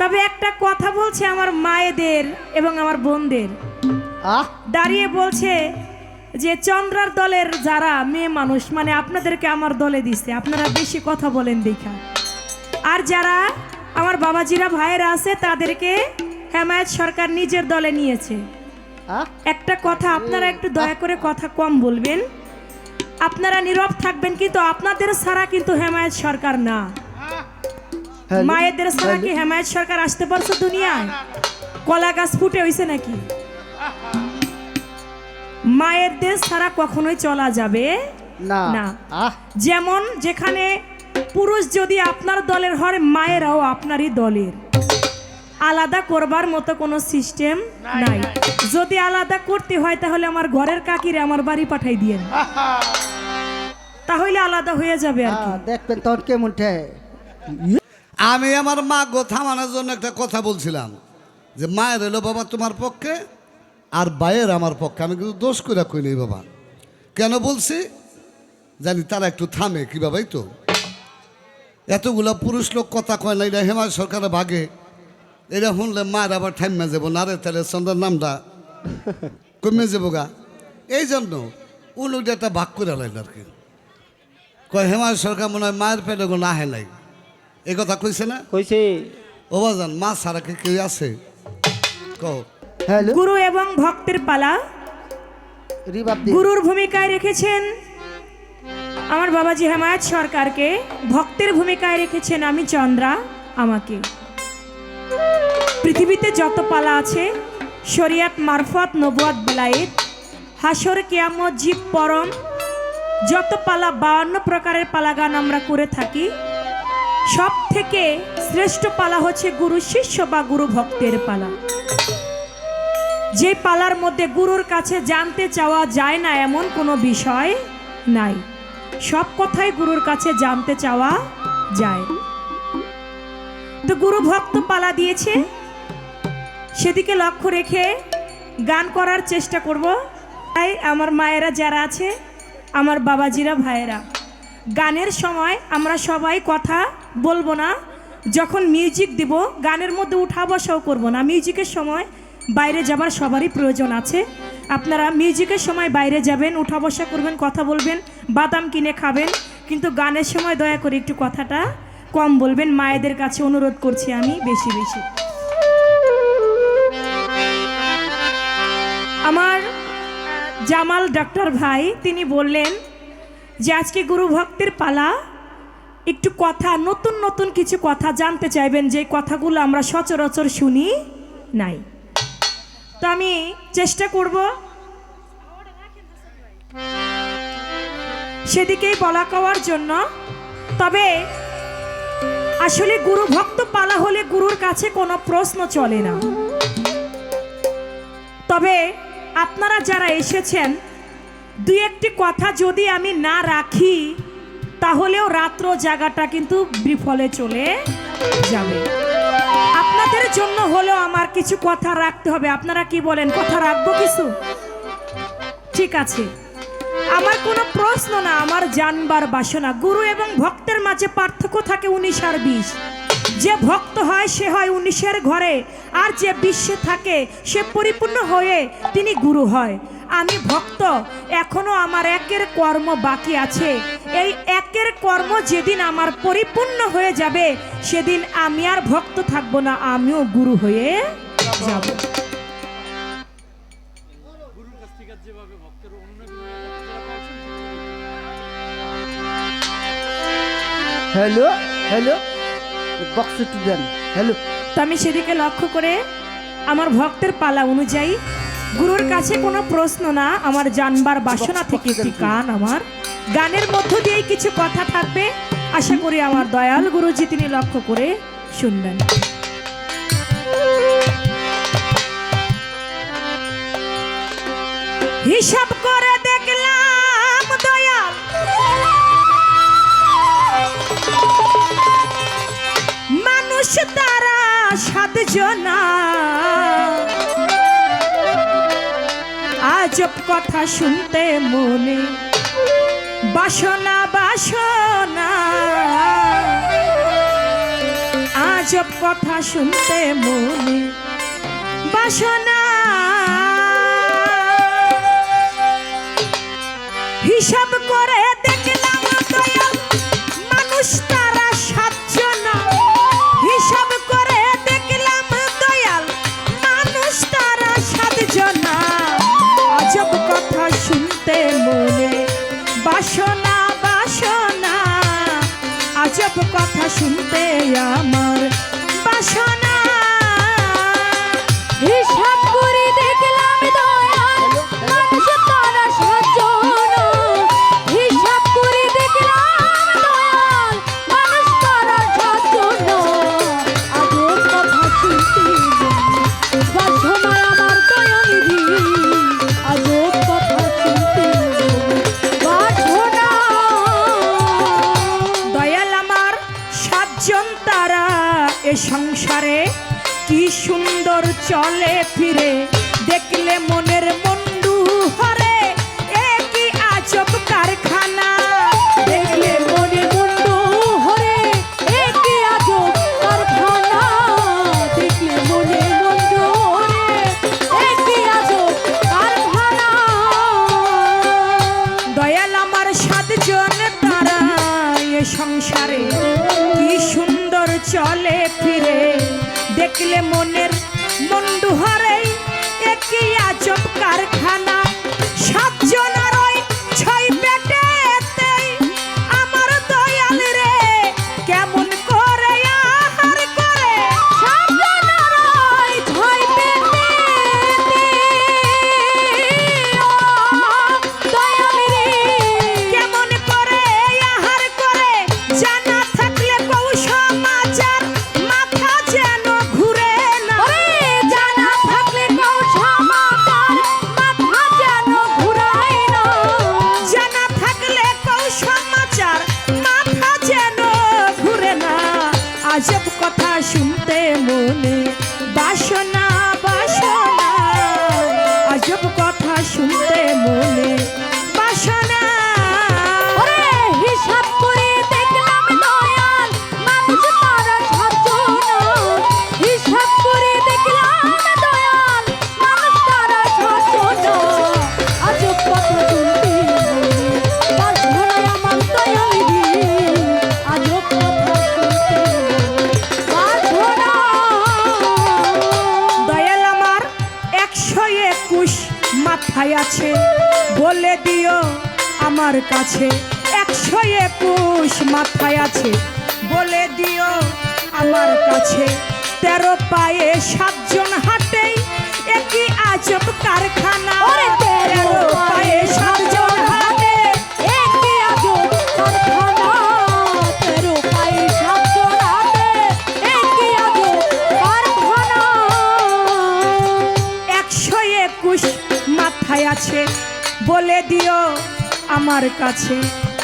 তবে একটা কথা বলছে আমার মায়েদের এবং আমার বোনদের, দাঁড়িয়ে বলছে যে চন্দ্রার দলের যারা মেয়ে মানুষ মানে আপনাদেরকে আমার দলে দিচ্ছে, আপনারা বেশি কথা বলেন দেখা। আর যারা আমার বাবাজিরা ভাইয়েরা আছে তাদেরকে হেমায়েত সরকার নিজের দলে নিয়েছে। একটা কথা আপনারা একটু দয়া করে কথা কম বলবেন, আপনারা নীরব থাকবেন, কিন্তু আপনাদের ছাড়া কিন্তু হেমায়েত সরকার না। মায়েদের ছাড়া কি হেমায়েত সরকার আসতে পারছে দুনিয়ায়? কলা গাছ ফুটে হইছে নাকি? মায়েদের ছাড়া কখনোই চলা যাবে না। যেমন যেখানে পুরুষ যদি আপনার দলের হয়, মায়েরাও আপনারই দলের। আলাদা করবার মতো কোনো সিস্টেম নাই। যদি আলাদা করতে হয় তাহলে আমার ঘরের কাকিরে আমার বাড়ি পাঠাই দিয়েন, তাহলে আলাদা হয়ে যাবে আর কি। দেখবেন তখন কেমন আমি আমার মা গো থামানোর জন্য একটা কথা বলছিলাম যে মায়ের এলো বাবা তোমার পক্ষে আর ভাইয়ের আমার পক্ষে। আমি কিন্তু দোষ করে কই নেই বাবা। কেন বলছি জানি তারা একটু থামে কি বাবাই তো এতগুলা পুরুষ লোক কথা কয় না, এটা হেমায়ত সরকারের ভাগে। এটা শুনলে মায়ের আবার ঠাইমা যাবো না রে, তাহলে চন্দ্রার নামটা কমে যাবো গা। এই জন্য উলুটা একটা ভাগ করে লাইল আর কি। কয় হেমায়ত সরকার মনে হয় মায়ের পেটে না হে নাই, এই কথা কইছে না? কইছে। ও বাজান মা ছাড়া কি কেউ আছে? কও। গুরু এবং ভক্তের পালা। গুরুর ভূমিকায় রেখেছেন আমার বাবাজি হেমায়েত সরকারকে, ভক্তের ভূমিকায় রেখেছেন আমি চন্দ্রা আমাকে। পৃথিবীতে যত পালা আছে শরিয়াত মারফত নবুয়াত বেলায়েত হাসর কিয়ামত জীব পরম যত পালা 52 প্রকারের পালা গান আমরা করে থাকি, সব থেকে শ্রেষ্ঠ পালা হচ্ছে গুরু শিষ্য বা গুরু ভক্তের পালা। যে পালার মধ্যে গুরুর কাছে জানতে চাওয়া যায় না এমন কোনো বিষয় নাই, সব কথাই গুরুর কাছে জানতে চাওয়া যায়। তো গুরু ভক্ত পালা দিয়েছে, সেদিকে লক্ষ্য রেখে গান করার চেষ্টা করব। তাই আমার মায়েরা যারা আছে, আমার বাবাজিরা ভাইয়েরা, গানের সময় আমরা সবাই কথা বলবো না। যখন মিউজিক দিব গানের মধ্যে উঠা বসাও করবো না। মিউজিকের সময় বাইরে যাবার সবারই প্রয়োজন আছে। আপনারা মিউজিকের সময় বাইরে যাবেন, উঠা বসা করবেন, কথা বলবেন, বাদাম কিনে খাবেন, কিন্তু গানের সময় দয়া করে একটু কথাটা কম বলবেন। মায়েদের কাছে অনুরোধ করছি আমি বেশি বেশি। আমার জামাল ডাক্তার ভাই তিনি বললেন যে আজকে গুরু ভক্তের পালা, একটু কথা নতুন নতুন কিছু কথা জানতে চাইবেন, যে কথাগুলো আমরা সচরাচর শুনি নাই। তো আমি চেষ্টা করব সেদিকেই বলা কওয়ার জন্য। তবে আসলে গুরু ভক্ত পালা হলে গুরুর কাছে কোনো প্রশ্ন চলে না। তবে আপনারা যারা এসেছেন, দুই একটি কথা যদি আমি না রাখি তাহলেও রাত্র জায়গাটা কিন্তু বিফলে চলে যাবে। আপনাদের জন্য হলেও আমার কিছু কথা রাখতে হবে। আপনারা কি বলেন, কথা রাখবো কিছু? ঠিক আছে, আমার কোনো প্রশ্ন না, আমার জানবার বাসনা। গুরু এবং ভক্তের মাঝে পার্থক্য থাকে 19 আর 20। যে ভক্ত হয় সে হয় 19-এর ঘরে, আর যে 20-এ থাকে সে পরিপূর্ণ হয়ে তিনি গুরু হয়। আমি ভক্ত, এখনো আমার একের কর্ম বাকি আছে। এই একের কর্ম যেদিন আমার পরিপূর্ণ হয়ে যাবে সেদিন আমি আর ভক্ত থাকবো না, আমিও গুরু হয়ে যাব। হ্যালো হ্যালো বক্স একটু দেন। হ্যালো। তো আমি সেদিকে লক্ষ্য করে আমার ভক্তের পালা অনুযায়ী, গুরুর কাছে কোনো প্রশ্ন না, আমার জানবার বাসনা থেকে একটি গান, আমার গানের মধ্য দিয়েই কিছু কথা থাকবে। আশা করি আমার দয়াল গুরুজি তিনি লক্ষ্য করে শুনবেন। হিসাব করে দেখলাম দয়াল মানুষ তারা 7 জনা, আজব কথা শুনতে মনে বাসনা বাসনা, আজ আজব কথা শুনতে মনে বাসনা হিসাব করে দেখলাম দয়াল মানুষ তারা সাতজনা হিসাব করে দেখলাম দয়াল মানুষ তারা সাতজনা আজব কথা শুনতে মনে বাসনা বাসনা আজব কথা শুনতে আমার বাসনা হিসাব করে দেখলাম দয়াল মানুষ তারা সাতজন হিসাব করে দেখলাম দয়াল মানুষ তারা সাতজন আজব কথা শুনতে বাসনা আমার দয়ানিধি আজব কথা শুনতে বাসনা দয়াল আমার সাতজন তারা এ সংসারে কি সুন্দর চলে ফিরে দেখলে মনের মন্ডু হরে এ কি আজব কারখানা দেখলে মনে মন্দ হরে একই আজব কারখানা দেখলে মনে মন্দ হরে একই আজব কারখানা দয়াল আমার সাতজন তারা এ সংসারে কি সুন্দর চলে ফিরে দেখলে মনের মন্ডু হরে একই আজব কারখানা সাতজনের ওই ছয় পেটেতেই আমার দয়াল রে কেমন করে আহার করে সাবধানারাই ছয় পেতে দয়াল রে কেমন করে আহার করে জানা থাকলে কৌ সমাচার মাথা যেন ঘুরে না ওরে জানা থাকলে কও সমাচার মাথা যেন ঘুরায় না জানা থাকলে কৌ সমাচার মাথা যেন ঘুরে না আজব কথা শুনতে মনে বাসনা বাসনা আজব কথা শুনতে মনে বাসনা ওরে হিসাব করে দেখলাম দয়াল মানুষ তারা সাতজন হিসাব করে দেখলাম দয়াল মানুষ তারা সাতজন আজব কথা শুনতে বাসনা আমার দয়ালিদি আজব কথা শুনতে বাসনা দয়াল আমার 121 মাথায় আছে বলে দিও আমার কাছে 121 মাথায় আছে বলে দিও আমার কাছে 13 পায়ে 7 জন হাঁটে একই আজব কারখানা ওরে 13 পায়ে 7 জন হাঁটে একই আজব কারখানা 13 পায়ে 7 জন হাঁটে একই আজব কারখানা 121 মাথায় আছে বলে দিও আমার কাছে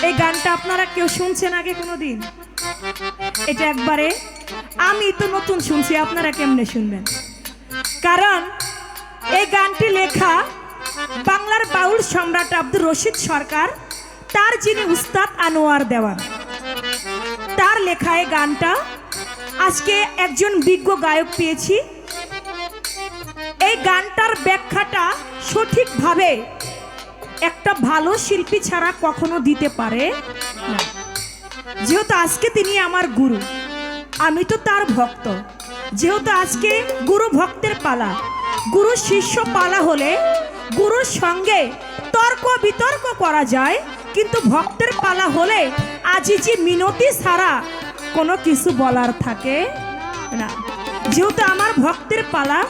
এই গানটা আপনারা কেউ শুনছেন আগে কোনোদিন এটা একবারে আমি তো নতুন শুনছি আপনারা কেমনে শুনবেন কারণ এই গানটি লেখা বাংলার বাউল সম্রাট আব্দুর রশিদ সরকার তার যিনি উস্তাদ আনোয়ার দেওয়ান তার লেখা এই গানটা আজকে একজন বিজ্ঞ গায়ক পেয়েছি এই গানটার ব্যাখ্যাটা সঠিকভাবে একটা ভালো শিল্পী ছাড়া কখনো দিতে পারে না যেহেতু আজকে তিনি আমার গুরু আমি তো তার ভক্ত যেহেতু আজকে গুরু ভক্তের পালা গুরু শিষ্য পালা হলে গুরুর সঙ্গে তর্ক বিতর্ক করা যায় কিন্তু ভক্তের পালা হলে আজিজি মিনতি ছাড়া কোনো কিছু বলার থাকে না যেহেতু আমার ভক্তের পালা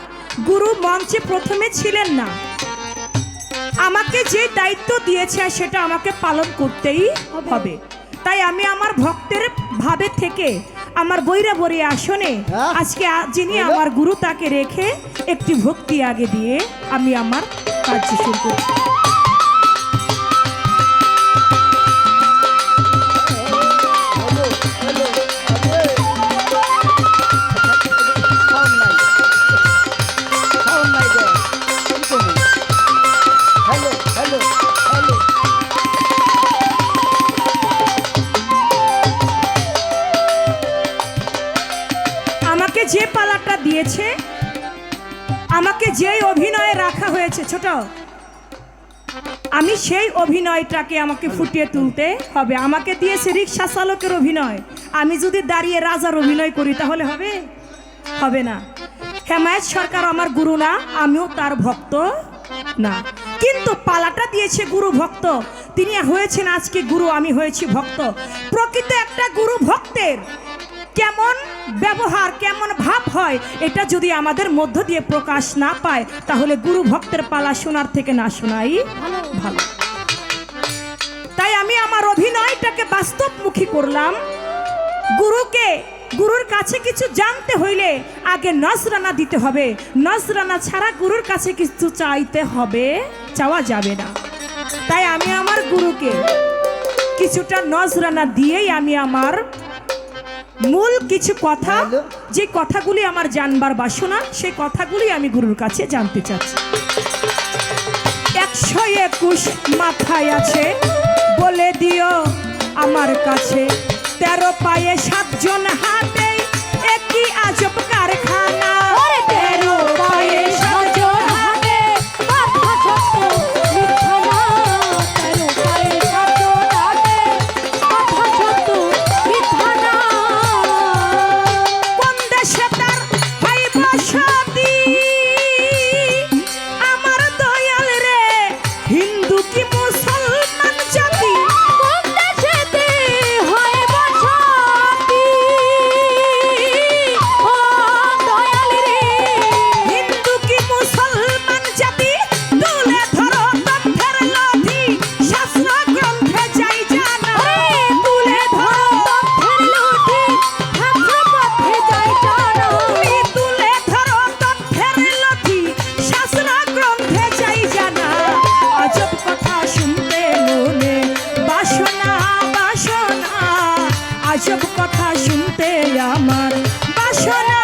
গুরু মঞ্চে প্রথমে ছিলেন না আমাকে যে দায়িত্ব দিয়েছে সেটা আমাকে পালন করতেই হবে তাই আমি আমার ভক্তের ভাবে থেকে আমার বৈরাবরী আসনে আজকে যিনি আমার গুরু তাকে রেখে একটি ভক্তি আগে দিয়ে আমি আমার কাজ শুরু করছি পালাটা দিয়েছে, আমাকে যেই অভিনয়ে রাখা হয়েছে ছোট, আমি সেই অভিনয়টাকে আমাকে ফুটিয়ে তুলতে হবে। আমাকে দিয়েছে রিক্সা চালকের অভিনয়, আমি যদি দাঁড়িয়ে রাজার অভিনয় করি তাহলে হবে? হবে না। হেমায়েত সরকার আমার গুরু না, আমিও তার ভক্ত না, কিন্তু পালাটা দিয়েছে গুরু ভক্ত। তিনি হয়েছেন আজকে গুরু, আমি হয়েছি ভক্ত। প্রকৃত একটা গুরু ভক্তের কেমন ব্যবহার, কেমন ভাব হয়, এটা যদি আমাদের মধ্য দিয়ে প্রকাশ না পায়, তাহলে গুরু ভক্তের পালা শোনার থেকে না শোনাই ভালো। তাই আমি আমার অভিনয়টাকে বাস্তবমুখী করলাম। গুরুর কাছে কিছু জানতে হইলে আগে নজরানা দিতে হবে, নজরানা ছাড়া গুরুর কাছে কিছু চাইতে হবে, চাওয়া যাবে না। তাই আমি আমার গুরুকে কিছুটা নজরানা দিয়েই আমি আমার মূল কিছু কথা, যে কথাগুলি আমার জানবার বাসনা, সেই কথাগুলি আমি গুরুর কাছে জানতে চাচ্ছি। 121 মাথায় আছে, বলে দিও আমার কাছে, 13 পায়ে 7 জন হাতে, একই আজব কারখানা। 13 পায়ে 7 জন হাতে, কথা সত্য মিথ্যা না। 13 পায়ে 7 জন হাতে, কথা সত্য মিথ্যা না। কোন দেশে তার হয় বসতি, আমার দয়াল রে, হিন্দু কি মুসলমান জাতি? কোন দেশেতে হয় বসতি, ও দয়াল রে। হিন্দু কি মুসলমান জাতি? তুলে ধরো তথ্যের নথি, শাস্ত্র গ্রন্থে যাই জানা। তুলে ধরো তথ্যের লুঠি, শাস্ত্র পথে যাই জানা। তুমি তুলে ধরো তথ্যের নথি, শাস্ত্র গ্রন্থে যাই জানা। আজব কথা শুনতে মনে বাসনা বাসনা, আজব কথা শুনতে আমার বাসনা।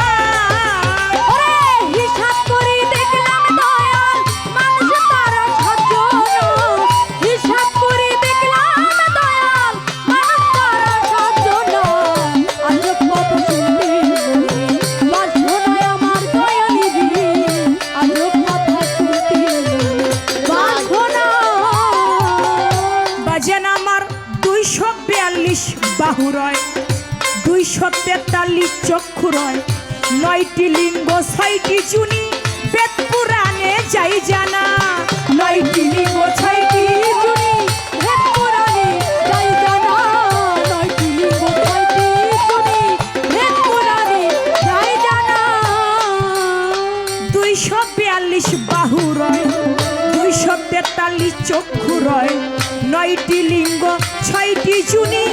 ওরে হিসাব করে দেখলাম দয়াল, মানুষ তারা 7 জন। হিসাব করে দেখলাম দয়াল, মানুষ তারা 7 জন। আজব কথা শুনতে মনে বাসনা আমার দয়ালিনী, আজব কথা শুনতে মনে বাসনা। বাজেন আমার 242 বাহু রয়, 243 চক্ষু রয়, 9টি লিঙ্গ 6টি জুনি, বেদ পুরাণে যাই জানা। 9টি লিঙ্গ 6টি জুনি, ভেদ পুরাণে যাই জানা। 9টি লিঙ্গ 6টি জুনি, ভেদ পুরাণে যাই জানা। 242 বাহু রয়, 243 চক্ষু রয়, 9টি লিঙ্গ 6টি জুনি,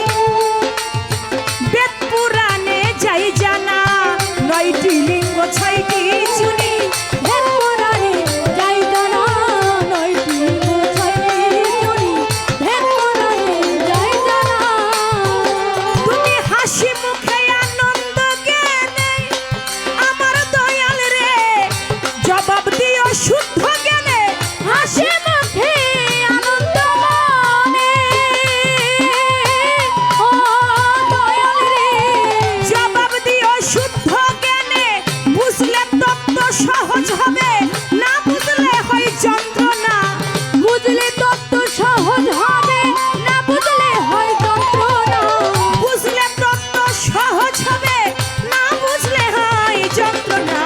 বেদ পুরাণে যাই জানা। 9টি লিঙ্গ 6টি জুনি, ভেদ পুরাণে যাই জানা। 9টি লিঙ্গ 6টি জুনি, ভেদ পুরাণে যাই জানা। তুমি হাসি মুখে আনন্দ জ্ঞানে, আমার দয়াল রে, জবাব দিও শুদ্ধ জ্ঞানে। হাসি মুখে আনন্দ মনে, ও দয়াল রে। জবাব দিও শুদ্ধ জ্ঞানে, বুঝলে তত্ত্ব সহজ হবে, না বুঝলে হয় যন্ত্রণা। বুঝলে তত্ত্ব সহজ হবে, না বুঝলে হয় যন্ত্রণা। বুঝলে তত্ত্ব সহজ হবে, না বুঝলে হয় যন্ত্রণা।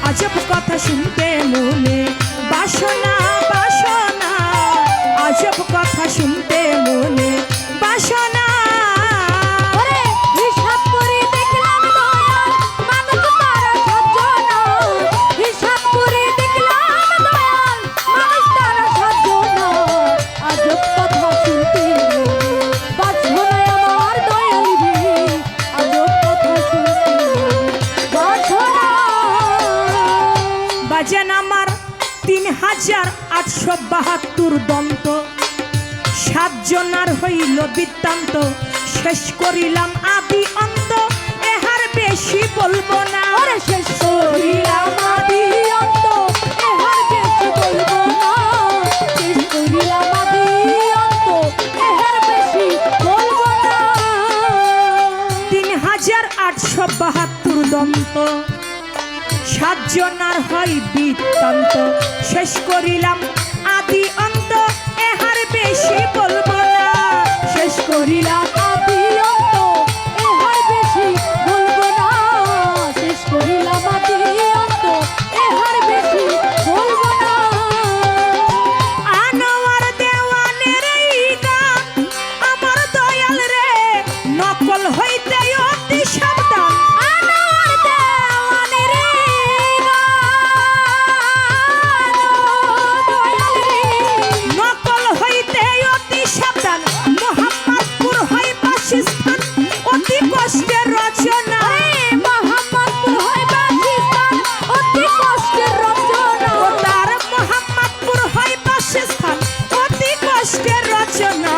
আজব কথা শুনতে মনে বাসনা বাসনা, আজব কথা শুনতে মনে বাসনা। ওরে হিসাব করে দেখলাম দয়াল, মানুষ তারা 7 জন। হিসাব করে দেখলাম দয়াল, মানুষ তারা 7 জন। আজব কথা শুনতে মনে বাসনা আমার দয়ালিনী, আজব কথা শুনতে মনে বাসনা। বাজেন আমার 3872 দন্ত, 7 জনার হইল বৃত্তান্ত, শেষ করিলাম আদি অন্ত, এহার বেশি বলবো না। ওরে শেষ করিলাম আদি অন্ত, এহার বেশি বলবো না। শেষ করিলাম আদি অন্ত, এহার বেশি বলবো না। 3872 দন্ত, সাতজনার হয় বৃত্তান্ত, শেষ করিলাম আদি অন্ত, এহার বেশি বলবো না। শেষ করিলাম আদি অন্ত, এহার বেশি বলবো না। শেষ করিলাম আদি অন্ত, এহার বেশি বলবো না। আনোয়ার দেওয়ানের এই গান আমার দয়াল রে, নকল হইতে অতি সাবধান। আনোয়ার দেওয়ানের এই গান, দয়াল রে, নকল হইতে অতি সাবধান। মোহাম্মদপুর হয় বাসস্থান, অতি কষ্টের রচনা। মোহাম্মদপুর হয় বাসস্থান, অতি কষ্টের রচনা। ও তার মোহাম্মদপুর হয় বাসস্থান, অতি কষ্টের রচনা।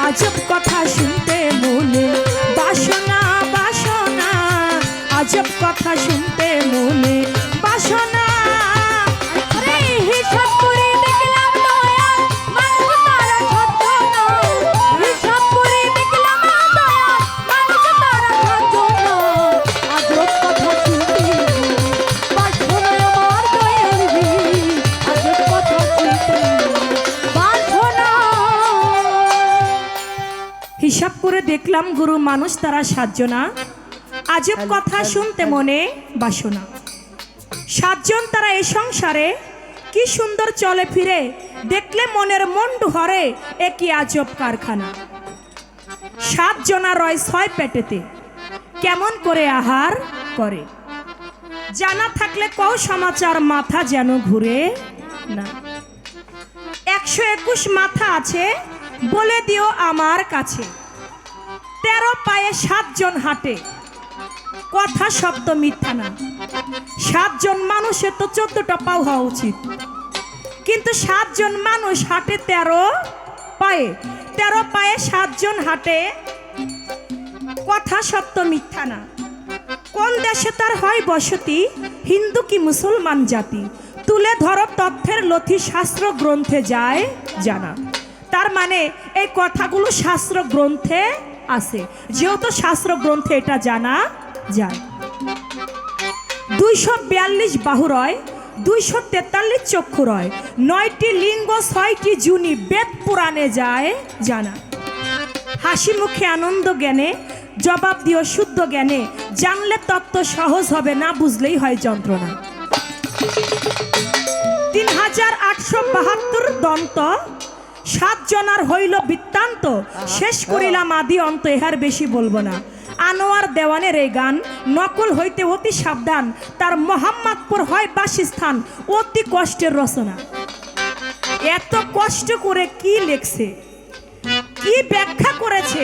আজব কথা শুনতে মনে বাসনা বাসনা, আজব কথা শুনতে মনে বাসনা। আরে হিসাব করে দেখলাম দয়াল, মানুষ তারা সাধনা। হিসাব করে দেখলাম দয়াল, মানুষ তারা সাধনা। আজব কথা শুনতে বাসনা আমার দয়াল রে, আজব কথা শুনতে বাসনা। হিসাব করে দেখলাম গুরু মানুষ তারা সাতজনা, আজব কথা শুনতে মনে বাসনা। সাতজন তারা এই সংসারে কি সুন্দর চলে ফিরে, দেখলে মনের মন্ডু হরে, এ কি আজব কারখানা। সাতজনা রয় ছয় পেটেতে, কেমন করে আহার করে, জানা থাকলে কও সমাচার, মাথা যেন ঘুরে না। 121 মাথা আছে, বলে দিও আমার কাছে, 13 পায়ে 7 জন হাঁটে, কথা সত্য মিথ্যা না। 7 জন মানুষের তো 14টা পাও হওয়া উচিত, কিন্তু 7 জন মানুষ হাঁটে 13 পায়ে। 13 পায়ে 7 জন হাঁটে, কথা সত্য মিথ্যা না। কোন দেশে তার হয় বসতি, হিন্দু কি মুসলমান জাতি, তুলে ধরো তথ্যের লথি, শাস্ত্র গ্রন্থে যায় জানা। তার মানে এই কথাগুলো শাস্ত্র গ্রন্থে আছে, যেহেতু শাস্ত্র গ্রন্থে এটা জানা যায়। 242 বাহু রয়, 243 চক্ষু রয়, 9টি লিঙ্গ, 6টি জুনি, বেদ পুরাণে যায় জানা। হাসি মুখে আনন্দ জ্ঞানে জবাব দিও শুদ্ধ জ্ঞানে, জানলে তত্ত্ব সহজ হবে, না বুঝলেই হয় যন্ত্রণা। 3872 দন্ত, 7 জনার হইল বৃত্তান্ত, শেষ করিলাম আদি অন্ত, এহার বেশি বলবো না। আনোয়ার দেওয়ানের এই গান, নকল হইতে অতি সাবধান, তার মোহাম্মদপুর হয় বাসস্থান, অতি কষ্টের রচনা। এত কষ্ট করে কি লেখছে, কি ব্যাখ্যা করেছে,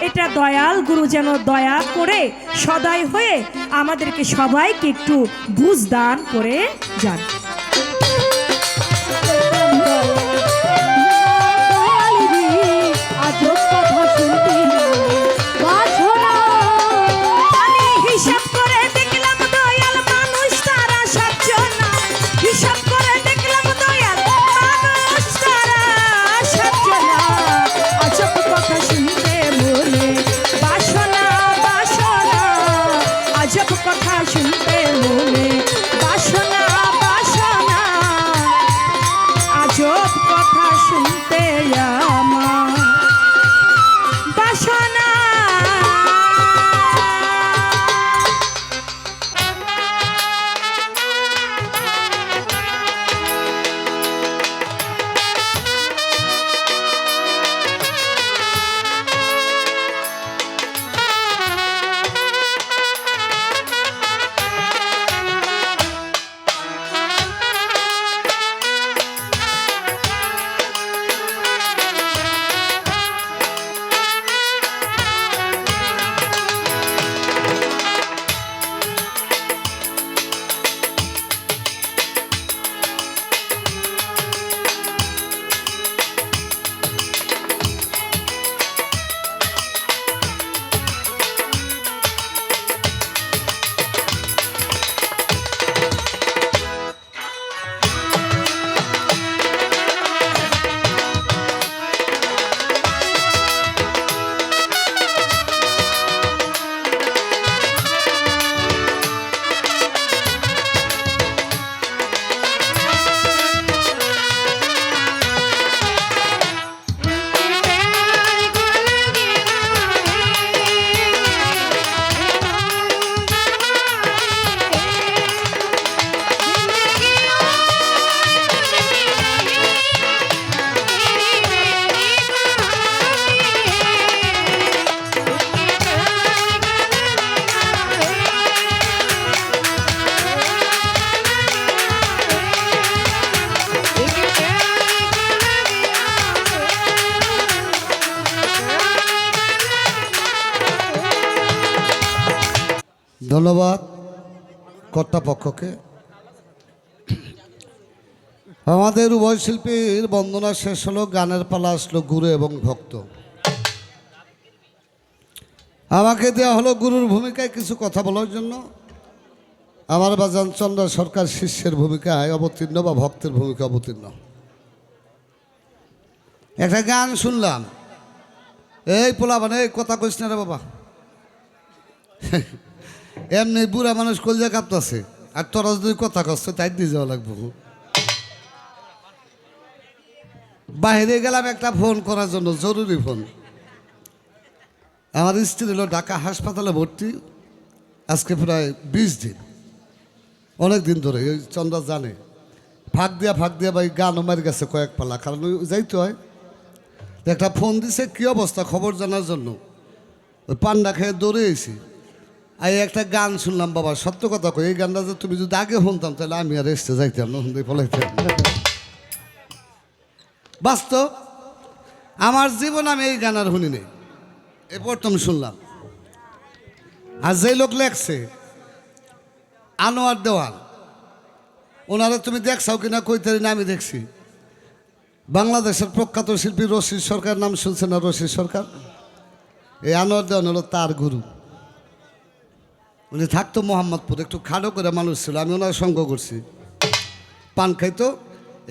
এটা দয়াল গুরু যেন দয়া করে সদয় হয়ে আমাদেরকে সবাইকে একটু বুঝ দান করে যান। দয়াল রে, আজব কথা শুনতে বাসনা। আমি হিসাব করে দেখলাম দয়াল মানুষ তারা 7 জনা, হিসাব করে দেখলাম দয়াল মানুষ তারা 7 জনা। আজব কথা শুনতে মনে বাসনা বাসনা, আজব কথা শুনতে মনে বাসনা বাসনা। ধন্যবাদ কর্তাপক্ষকে। আমাদের উভয় শিল্পীর বন্দনা শেষ হলো, গানের পালা আসলো গুরু এবং ভক্ত। আমাকে দেওয়া হলো গুরুর ভূমিকায় কিছু কথা বলার জন্য। আমার বাজান চন্দ্র সরকার শিষ্যের ভূমিকায় অবতীর্ণ বা ভক্তের ভূমিকা অবতীর্ণ। একটা গান শুনলাম, এই পোলা মানে এই কথা কইস না রে বাবা। এমনি বুড়া মানুষ কলজা কাঁপতাছে, আর তোরা যদি কথা কচ্ছে তাই দিয়ে যাওয়া লাগবো। বাইরে গেলাম একটা ফোন করার জন্য, জরুরি ফোন। আমার স্ত্রী হলো ঢাকা হাসপাতালে ভর্তি, আজকে প্রায় 20 দিন, অনেক দিন ধরে। ওই চন্দ্রা জানে, ফাঁক দিয়া ভাই গানও মারি গেছে কয়েক পালা, কারণ ওই যাইতে হয়। একটা ফোন দিছে কি অবস্থা খবর জানার জন্য, ওই পান্ডা খেয়ে দৌড়ে এসি। আর একটা গান শুনলাম বাবা, সত্য কথা কই, এই গানটা যে তুমি যদি আগে শুনতাম তাহলে আমি আর এসতে যাইতাম না, শুনতে ফলাইতাম। বাস্তব আমার জীবন আমি এই গান আর শুনি নেই, এই প্রথম শুনলাম। আর যেই লোক লেখছে আনোয়ার দেওয়ান, ওনারা তুমি দেখছাও কিনা কইতে না, আমি দেখছি। বাংলাদেশের প্রখ্যাত শিল্পী রশিদ সরকার, নাম শুনছেন না? রশিদ সরকার, এই আনোয়ার দেওয়ান হলো তার গুরু। উনি থাকতো মোহাম্মদপুর, একটু খাটো করে মানুষ ছিল। আমি ওনার সঙ্গ করছি, পান খাইতো,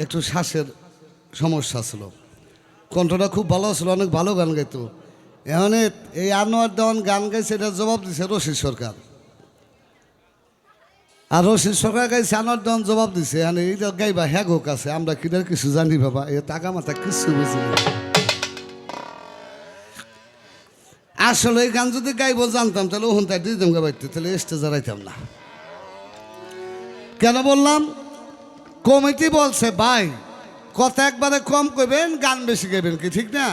একটু শ্বাসের সমস্যা ছিল, কণ্ঠটা খুব ভালো ছিল, অনেক ভালো গান গাইতো। এখন এই আনোয়ার দেওয়ান গান গাইছে, এটা জবাব দিছে রশিদ সরকার। আর রশিদ সরকার গাইছে, আনোয়ার দেওয়ান জবাব দিছে। মানে এইটা গাইবা হ্যাগো কাছে, আমরা কিনার কিছু জানি বাবা, এ টাকা মাথা কিছু বুঝি না। আসলে এই গান যদি গাইব জানতাম তাহলে ওখান তাই দিতাম গাইতে, তাহলে স্টেজে যাইতাম না। কেন বললাম? কমিটি বলছে ভাই কথা একবারে কম কইবেন, গান বেশি গাইবেন, কি ঠিক না?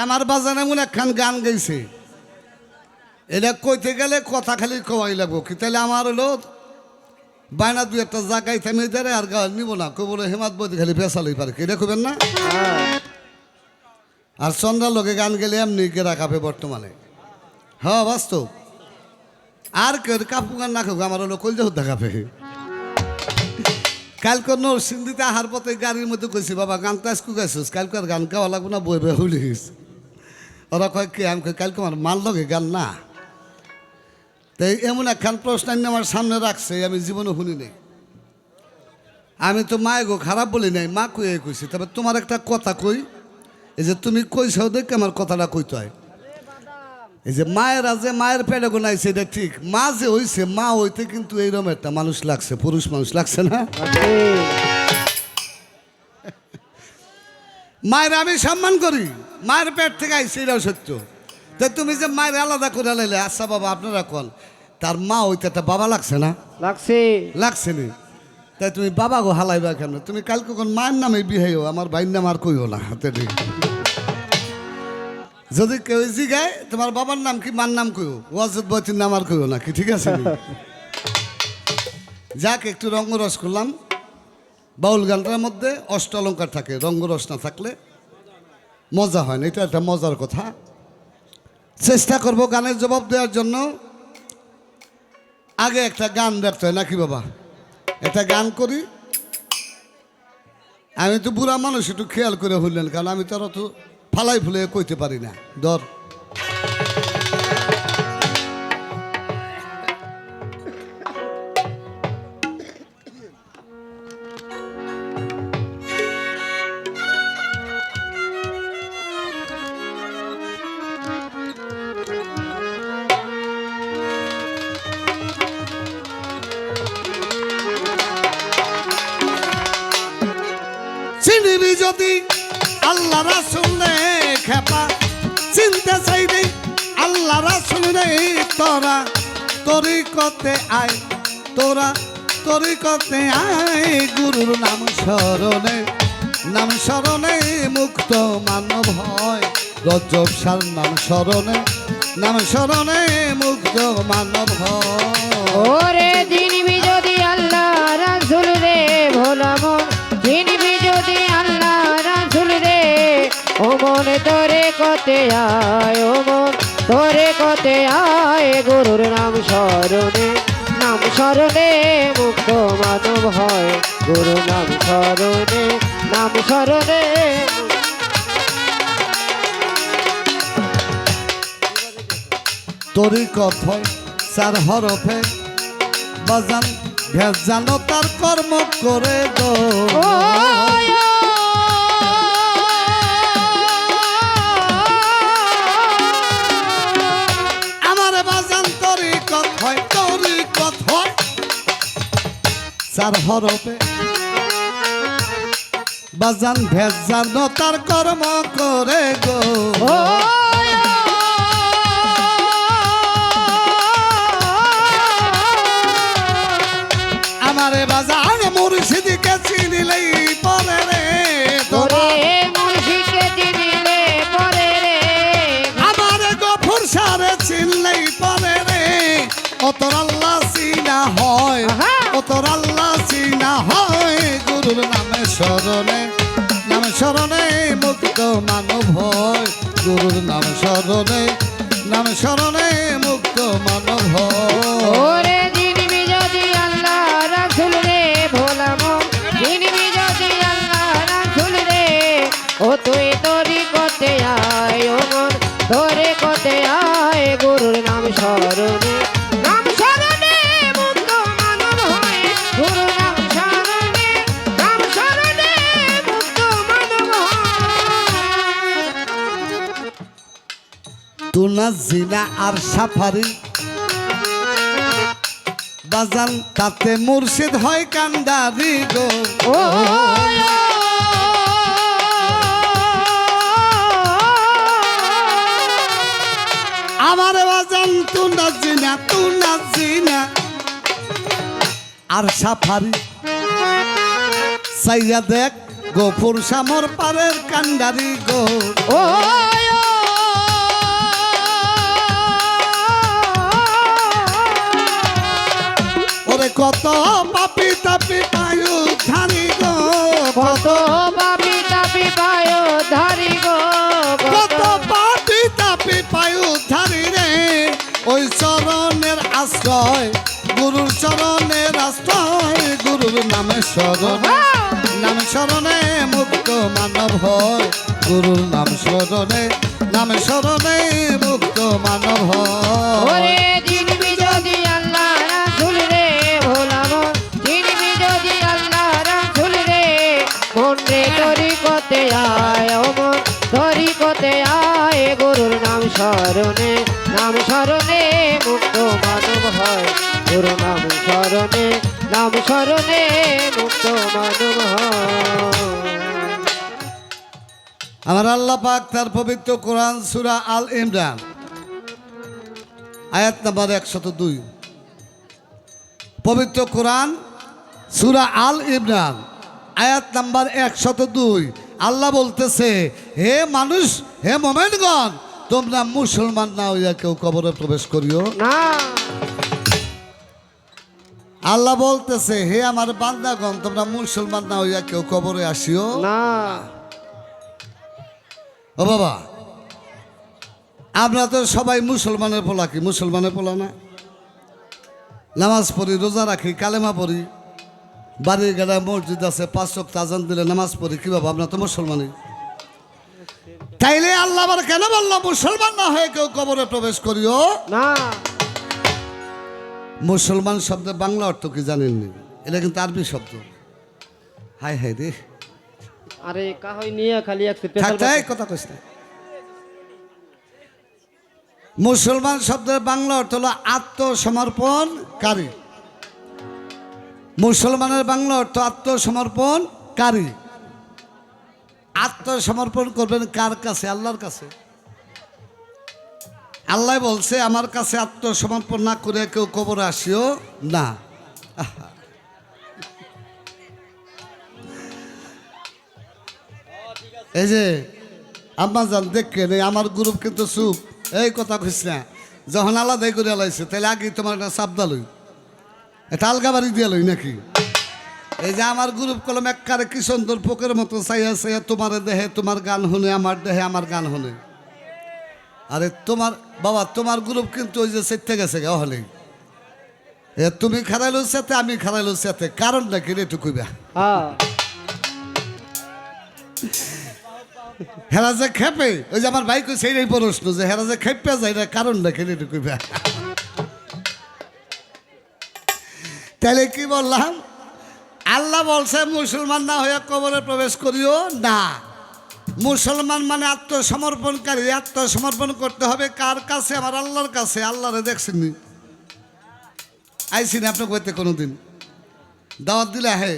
আমার বাজানে এমন একখান গান গাইছে, এটা কইতে গেলে কথা খালি কওয়াই লাগবো কি, তাহলে আমার হলো বায়না দুই একটা জায়গায় থামিয়ে দেয় আর গান নিব না, কই বলে হেমাত বইতে খালি পেশালই পারে, এটা কইবেন না? আর চন্দ্রার লোকে গান গেলে এমনি গেরা কাঁপে বর্তমানে। হ্যাঁ বাস্তব। আর কেউ কাপু গান না খাবো, আমার হলো কলজা হুদ্দা কাঁপে। কালকে নরসিংদীতে আহার পথে গাড়ির মধ্যে কইছি, বাবা গান তো আজকে গাইছিস, কালকে আর গান গাওয়া লাগবো না, বই বই হুলিস। ওরা কয় কে? আমি কই কালকে আমার মাল লগে গান না। তাই এমন একখান প্রশ্ন আমার সামনে রাখছে, আমি জীবনে শুনি নেই। আমি তো মায়ে গো খারাপ বলি নাই, মা কইয়ে কইছি। তবে তোমার একটা কথা কই, এই যে তুমি কইসাও দেখে আমার কথাটা কইতে হয়। এই যে মায়েরা যে মায়ের পেটে গোনাইছে, এটা ঠিক। মা যে হইছে, মা হইতে কিন্তু এইরকম একটা মানুষ লাগছে, পুরুষ মানুষ লাগছে না? মায়ের আমি সম্মান করি, মায়ের পেট থেকে আইছে, এটাও সত্য। তাই তুমি যে মায়ের আলাদা করে লাইলে, আচ্ছা বাবা আপনারা কন, তার মা হইতে একটা বাবা লাগছে না? লাগছে নি? তাই তুমি বাবা গো হালাইবা কেন? তুমি কালকে কোন মায়ের নামে বিহাইও, আমার ভাইয়ের নাম আর কইও না হাতে ঠিক। যদি কেউ জিগায় তোমার বাবার নাম কি, মার নাম কইও, ওয়াজুদ বয়তির নাম আর কইও না, কি ঠিক আছে? যাক, একটু রঙ্গরস করলাম। বাউল গানটার মধ্যে অষ্ট অলঙ্কার থাকে, রঙ্গরস না থাকলে মজা হয় না, এটা একটা মজার কথা। চেষ্টা করব গানের জবাব দেওয়ার জন্য। আগে একটা গান দেখতে হয় নাকি বাবা? একটা গান করি। আমি তো বুড়া মানুষ, একটু খেয়াল করে হইলেন, কারণ আমি তো আর অত ফালাই ফুলে কইতে পারি না। ধর চিনিবি যদি আল্লাহ রাসূল খেপা, চিনতে চাইবি আল্লাহ রাসূল রে, তোরা তরিকতে আয়, তোরা তরিকতে আয়, গুরুর নাম স্মরণে, নাম স্মরণে মুক্ত মানব হয়, রজব সার নাম স্মরণে, নাম স্মরণে মুক্ত মানব হয়। ওরে দিনবি যদি আল্লাহ রাসূল রে, ভোলা মন দিনবি যদি আল্লাহ রাসূল রে, ও মন তোরে কতে আয়, ও মন তোরে কতে আয় গুরুর নাম স্মরণে মুক্ত মানব হয় গুরু নাম স্মরণে তোরই কথয় চার হরফে বাজান ভেজানো তার কর্ম করে গো আমার বাজান তোরই কথয় চার হরফে বাজান ভেজানো তার কর্ম করে গো আমারে বাজান মুর্শিদকে চিনিলেই পরে রে তোরে মুর্শিদকে চিনিলে পরে রে আমারে গফুর সারে চিনলেই পরে রে ও তোর আল্লাহ চিনা হয় ও তোর আল্লাহ চিনা হয় গুরুর নামে স্মরণে মুক্ত মানব হয় গুরুর নাম স্মরণে মুক্ত মানব হয় ওরে জিনবি যদি আল্লাহ রাসূল রে ভোলাম জিনবি যদি আল্লাহ রাসূল রে ও তুই তোরি কতে আয় ও মন তোরে কতে আয় গুরুর নাম স্মরণে মুক্ত মানব হয় গুরুর নাম স্মরণে মুক্ত মানব হয় তুনা জিনা আর সাফারি বাজান তাতে মুর্শিদ হয় কান্ডারি গো ও আমার বাজান তুনা জিনা আর সাফারি সাইয়া দেখ গফুর সামর পারের কান্ডারি গো ও ওরে কত পাপি তাপি পায়ু ধারি গো কত পাপি তাপি পায় ধারি গো কত পাপি তাপি পায়ু ধারি রে ওই চরণের আশ্রয় গুরুর চরণের আশ্রয় গুরুর নামে স্মরণে মুক্ত মানব হয় গুরুর নাম স্মরণে মুক্ত মানব হয় ওরে জিনবি যদি আল্লাহ রাসূল রে ভোলাম জিনবি যদি আল্লাহ রাসূল রে মন রে তোরি কতে আয় ও মন তোরি কতে আয় গুরুর নাম স্মরণে মুক্ত মানব হয় গুরু নাম স্মরণে মুক্ত মানব হয় আমার আল্লাহ পাক তার পবিত্র কোরআন সূরা আল ইমরান আয়াত নাম্বার 102 পবিত্র কোরআন সূরা আল ইমরান আয়াত নাম্বার 102 আল্লাহ বলতেছে হে মানুষ হে মোমেনগণ তোমরা মুসলমান না হইয়া কেউ কবরে প্রবেশ করিও না আল্লাহ বলতেছে হে আমার বান্দাগণ তোমরা মুসলমান না হইয়া কেউ কবরে আসিও না ও বাবা আমরা তো সবাই মুসলমানের পোলা কি মুসলমানের পোলা না নামাজ পড়ি রোজা রাখি কালেমা পড়ি বাড়ির গেলে মসজিদ আছে 5 ওয়াক্ত আযান দিলে নামাজ পড়ি কি বাবা আমরা তো মুসলমানই তাইলে আল্লাহ আবার কেন বললো মুসলমান না হয়ে কেউ কবরে প্রবেশ করিও না মুসলমান শব্দের বাংলা অর্থ কি জানেননি এটা কিন্তু আরবি শব্দ হাই হাই রে আরে কাহই নিয়ে খালি এক থাকতে কথা কইস না মুসলমান শব্দের বাংলা অর্থ হলো আত্মসমর্পণকারী মুসলমানের বাংলা অর্থ আত্মসমর্পণকারী আত্মসমর্পণ করবেন কার কাছে আল্লাহর কাছে আল্লাহ বলছে আমার কাছে আত্মসমর্পণ না করে কেউ কবরে আসিও না আহা। এই যে আম্মা জান দেখেন এই আমার গ্রুপ কিন্তু চুপ এই কথা কইস না যখন আলাদাই করে আলাইছে তাহলে আগে তোমার একটা চাপদা লই এটা আলগা বাড়ি দিয়ে লই নাকি এই যে আমার গ্রুপ কলম একবারে কি সুন্দর পোকের মতো চাইয়া চাইয়া তোমার দেহে তোমার গান শুনে আমার দেহে আমার গান শুনে আরে তোমার বাবা তোমার গ্রুপ কিন্তু ওই যে সেটে গেছে গা হলে তুমি খারাইলো সাথে আমি খারাইলো সাথে কারণ নাকি রে একটু কইবা হ্যাঁ হেরা যে খেপে ওই যে আমার ভাই কই সেইটাই প্রশ্ন যে হেরা যে খেপে যায় এটা কারণ নাকি রে একটু কইবা তাহলে কি বললাম আল্লাহ বলছে মুসলমান না হয়ে কবরে প্রবেশ করিও না মুসলমান মানে আত্মসমর্পণকারী আত্মসমর্পণ করতে হবে কার কাছে আমার আল্লাহর কাছে আল্লাহরে দেখছেন নি আইসি না আপনার কইতে কোনোদিন দাওয়াত দিলে হে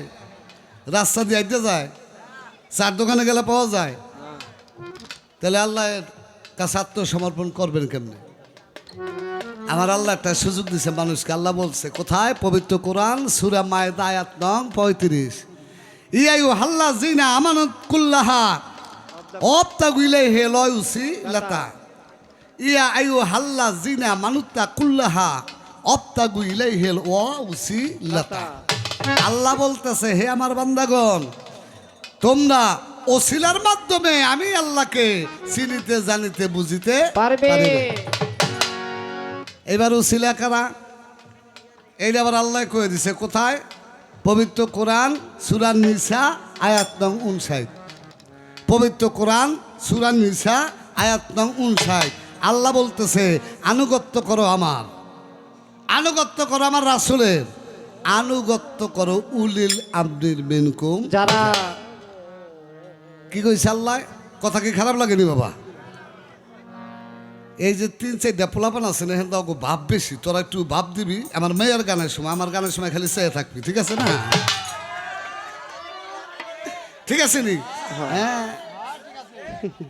রাস্তা দিয়ে আইতে যায় চার দোকানে গেলে পাওয়া যায় তাহলে আল্লাহর কাছে আত্মসমর্পণ করবেন কেমনে আমার আল্লাহ একটা সুযোগ দিছে মানুষকে আল্লাহ বলছে কোথায় পবিত্র কোরআন সূরা মায়েদা আয়াত নং 35 ইয়ায়ু হাল্লা জিনা আমানত কুল্লাহা অবতাগু ইলাইহি লায়ুসি লাতা ইয়া আয়ু হাল্লা জিনা মানুত্তা কুল্লাহা অবতাগু ইলাইহি ওয়াউসি লাতা আল্লাহ বলতেছে হে আমার বান্দাগণ তোমরা ওসিলার মাধ্যমে আমি আল্লাহকে চিনিতে জানিতে বুঝিতে পারবে পারিবে এবার উসিলা কারা এইটা আবার আল্লাহ কয়ে দিছে কোথায় পবিত্র কোরআন সূরা নিসা আয়াত নং 59 পবিত্র কোরআন সূরা নিসা আয়াত নং 59 আল্লাহ বলতেছে আনুগত্য করো আমার আনুগত্য করো আমার রাসূলের আনুগত্য করো উলিল আমরির মিনকুম যারা কি কইছে আল্লাহ কথা কি খারাপ লাগেনি বাবা এই যে 3-4টা পোলাপান আছে না হ্যাঁ দাও ভাব বেশি তোরা একটু ভাব দিবি আমার মেয়ের গানের সময় আমার গানের সময় খালি চেয়ে থাকবি ঠিক আছে না ঠিক আছে নি হ্যাঁ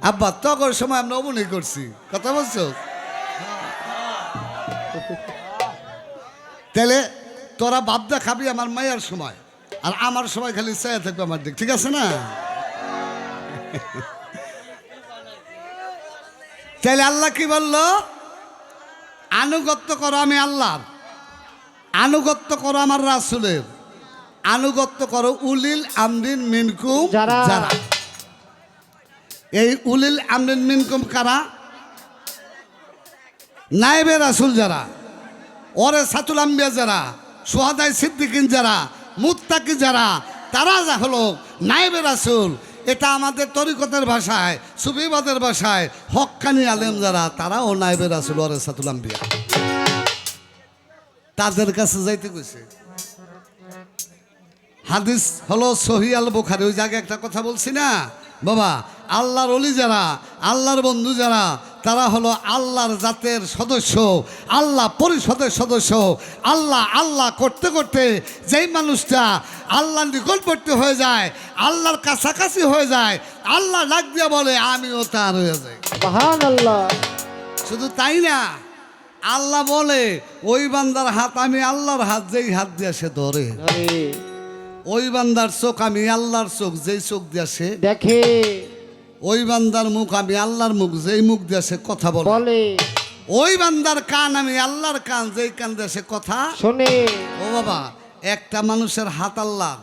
আব্বা তখন সময় আমরা অমনই করছি কথা বলছো তাহলে তোরা ভাবদা খাবি আমার মেয়ের সময় আর আমার সময় খালি চেয়ে থাকবে আমার দিক ঠিক আছে না তাহলে আল্লাহ কি বললো আনুগত্য করো আমি আল্লাহর আনুগত্য করো আমার রাসূলের আনুগত্য করো উলিল আমরিন মিনকুম যারা এই উলিল আমরিন মিনকুম কারা নায়েবে রাসূল যারা ওরে সাতুল আম্বিয়া যারা সুহাদায়ে সিদ্দিকিন যারা মুত্তাকি যারা তারা যা হলো নায়েবে রাসূল এটা আমাদের তরিকতের ভাষায় সুফিবাদের ভাষায় হক্কানি আলেম যারা তারাও নায়েবে রাসূল ওরে সাতুল আম্বিয়া তাদের কাছে যাইতে কইছে হাদিস হলো সহিহ আল বুখারী ওই জায়গায় একটা কথা বলছি না বাবা আল্লাহর ওলি যারা আল্লাহর বন্ধু যারা তারা হলো আল্লাহর জাতের সদস্য আল্লাহ পরিষদের সদস্য আল্লাহ আল্লাহ করতে করতে যেই মানুষটা আল্লাহর নিকটবর্তী হয়ে যায় আল্লাহর কাছাকাছি হয়ে যায় আল্লাহ ডাক দিয়ে বলে আমিও তার হয়ে যাই সুবহানাল্লাহ শুধু তাই না আল্লাহ বলে ওই বান্দার হাত আমি আল্লাহর হাত যেই হাত দিয়ে সে ধরে আরে ওই বান্দার চোখ আমি আল্লাহর চোখ যেই চোখ দিয়ে সে দেখে ওই বান্দার মুখ আমি আল্লাহর মুখ যেই মুখ দিয়ে সে কথা বলে বলে ওই বান্দার কান আমি আল্লাহর কান যেই কান দিয়ে সে কথা শোনে ও বাবা একটা মানুষের হাত আল্লাহর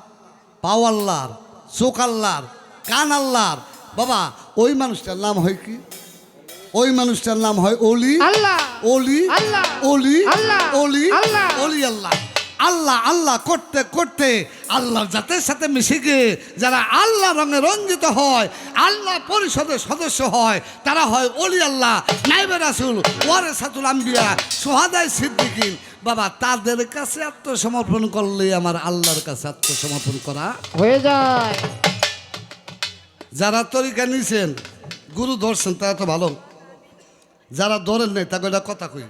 পাও আল্লাহর চোখ আল্লাহর কান আল্লাহর বাবা ওই মানুষটার নাম হয় কি ওই মানুষটার নাম হয় অলি আল্লাহ অলি আল্লাহ অলি আল্লাহ অলি আল্লাহ অলি আল্লাহ আল্লাহ আল্লাহ করতে করতে আল্লাহর জাতের সাথে মিশে গিয়ে যারা আল্লাহ রঙে রঞ্জিত হয় আল্লাহ পরিষদের সদস্য হয় তারা হয় অলি আল্লাহ নায়েবে রাসূল ওয়ারাসাতুল আম্বিয়া সুহাদায়ে সিদ্দিকিন বাবা তাদের কাছে আত্মসমর্পণ করলে আমার আল্লাহর কাছে আত্মসমর্পণ করা হয়ে যায় যারা তরিকা নিছেন গুরু ধরছেন তারা তো ভালো যারা ধরেন নাই তাকে এটা কথা কই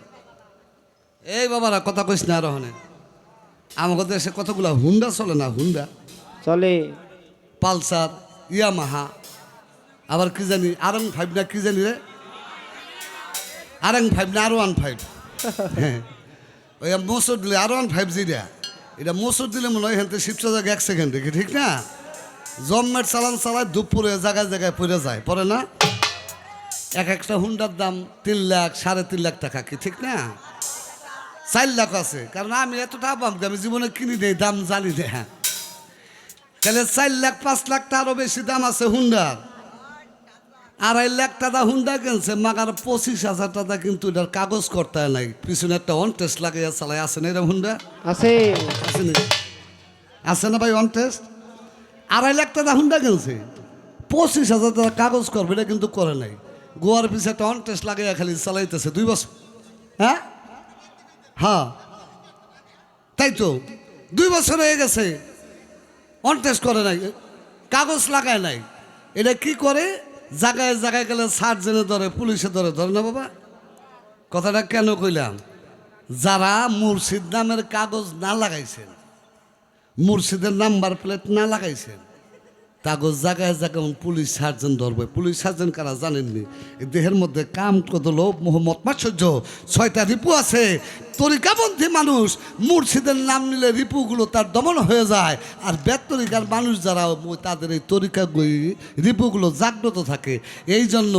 এই বাবারা কথা কইস না আরোহণে আমাদের দেশে কতগুলা হুন্ডা চলে না হুন্ডা চলে পালসার ইয়ামাহা আবার কি জানি R15 না কি জানি রে R15 না R15 হ্যাঁ ওই মোসর দিলে R15 যেটা এটা মোসর দিলে মনে হয় এখান শিবসা জায়গায় 1 সেকেন্ড দেখি ঠিক না জম্মের চালান চালায় দুপুরে জায়গায় জায়গায় পড়ে যায় পড়ে না এক একটা হুন্ডার দাম 3 লাখ 3.5 লাখ টাকা কি ঠিক না 4 লাখ আছে কারণ আমি এতটা আমি জীবনে কিনি নেই দাম জানি না হ্যাঁ তাহলে 4 লাখ 5 লাখ টাকারও বেশি দাম আছে হুন্ডার 2.5 লাখ টাকা হুন্ডা কিনছে, মাগার 25,000 টাকা কিন্তু এটার কাগজ করতে নাই, পিছনে একটা অন টেস্ট লাগাইয়া চালায়। আছে না এরকম হুন্ডা? আছে আছে না? আছে না ভাই অন টেস্ট? 2.5 লাখ টাকা হুন্ডা কিনছে, 25,000 টাকা কাগজ করবে, এটা কিন্তু করে নাই। গোয়ার পিছে একটা অন টেস্ট লাগাইয়া খালি চালাইতেছে 2 বছর। হ্যাঁ হ্যাঁ, তাই তো 2 বছর হয়ে গেছে, অন টেস্ট করে নাই, কাগজ লাগায় নাই। এটা কি করে? জায়গায় জায়গায় গেলে সার্জেনে ধরে, পুলিশে ধরে, ধরে না বাবা। কথাটা কেন কইলাম? যারা মুর্শিদ নামের কাগজ না লাগাইছেন, মুর্শিদের নাম্বার প্লেট না লাগাইছেন, কাগজ জায়গায় জায়গায় পুলিশ সার্জন ধরবে। পুলিশ সার্জন কারা জানেননি? এই দেহের মধ্যে কাম, কত লোভ, মোহাম্মদ, মাৎসর্য, 6টা রিপু আছে। তরিকাবন্ধী মানুষ মুর্শিদের নাম নিলে রিপুগুলো তার দমন হয়ে যায়, আর বেতরিকার মানুষ যারা তাদের এই তরিকা রিপুগুলো জাগ্রত থাকে। এই জন্য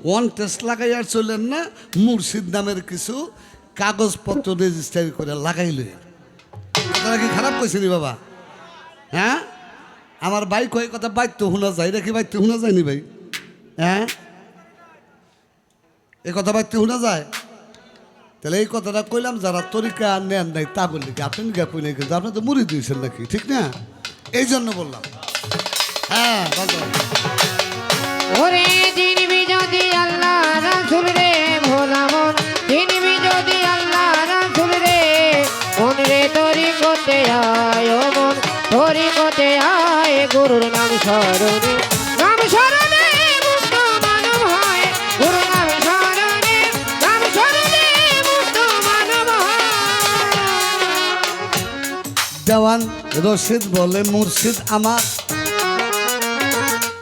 ওয়ান টেস্ট লাগাইয়ার চললেন না, মুর্শিদ নামের কিছু কাগজপত্র রেজিস্ট্রি করে লাগাইলে। আপনারা কি খারাপ কইছেন বাবা? হ্যাঁ, আমার ভাই কয় কথা বাইতে শোনা যায়, এটা কি বাইতে শোনা যায়নি ভাই? হ্যাঁ, এই কথা বাইতে শোনা যায়? তাহলে এই কথাটা কইলাম, যারা তরিকা নেন নাই তা বললি কি আপনি কই নাই, কিন্তু আপনি তো মুড়ি দিয়েছেন নাকি, ঠিক না? এই জন্য বললাম। হ্যাঁ বলো। ওরে চিনবি যদি আল্লাহ রাসূল রে ভোলা মন, চিনবি যদি আল্লাহ রাসূল রে মন রে, তরিকতে আয় ও মন, তরিকতে আয় গুরুর নাম স্মরণে, নাম স্মরণে মুক্ত মানব হয়, গুরুর নাম স্মরণে, নাম স্মরণে মুক্ত মানব হয়। দেওয়ান রশিদ বলে মুর্শিদ আমার,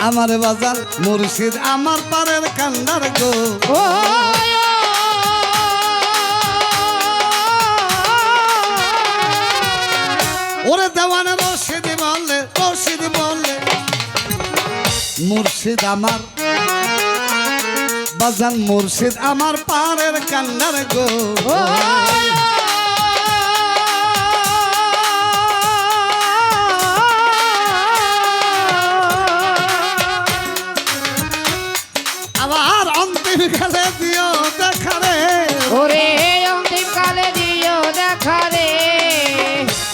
আমার বাজার মুর্শিদ আমার পারের কান্দার গো। ও ওরে দেওয়ান রশিদ বলে, রশিদ বলে মুর্শিদ আমার বাজান, মুর্শিদ আমার পারের কান্দার গো। আবার অন্তিম কালে দিও দেখা রে, ওরে অন্তিম কালে দিও দেখা রে,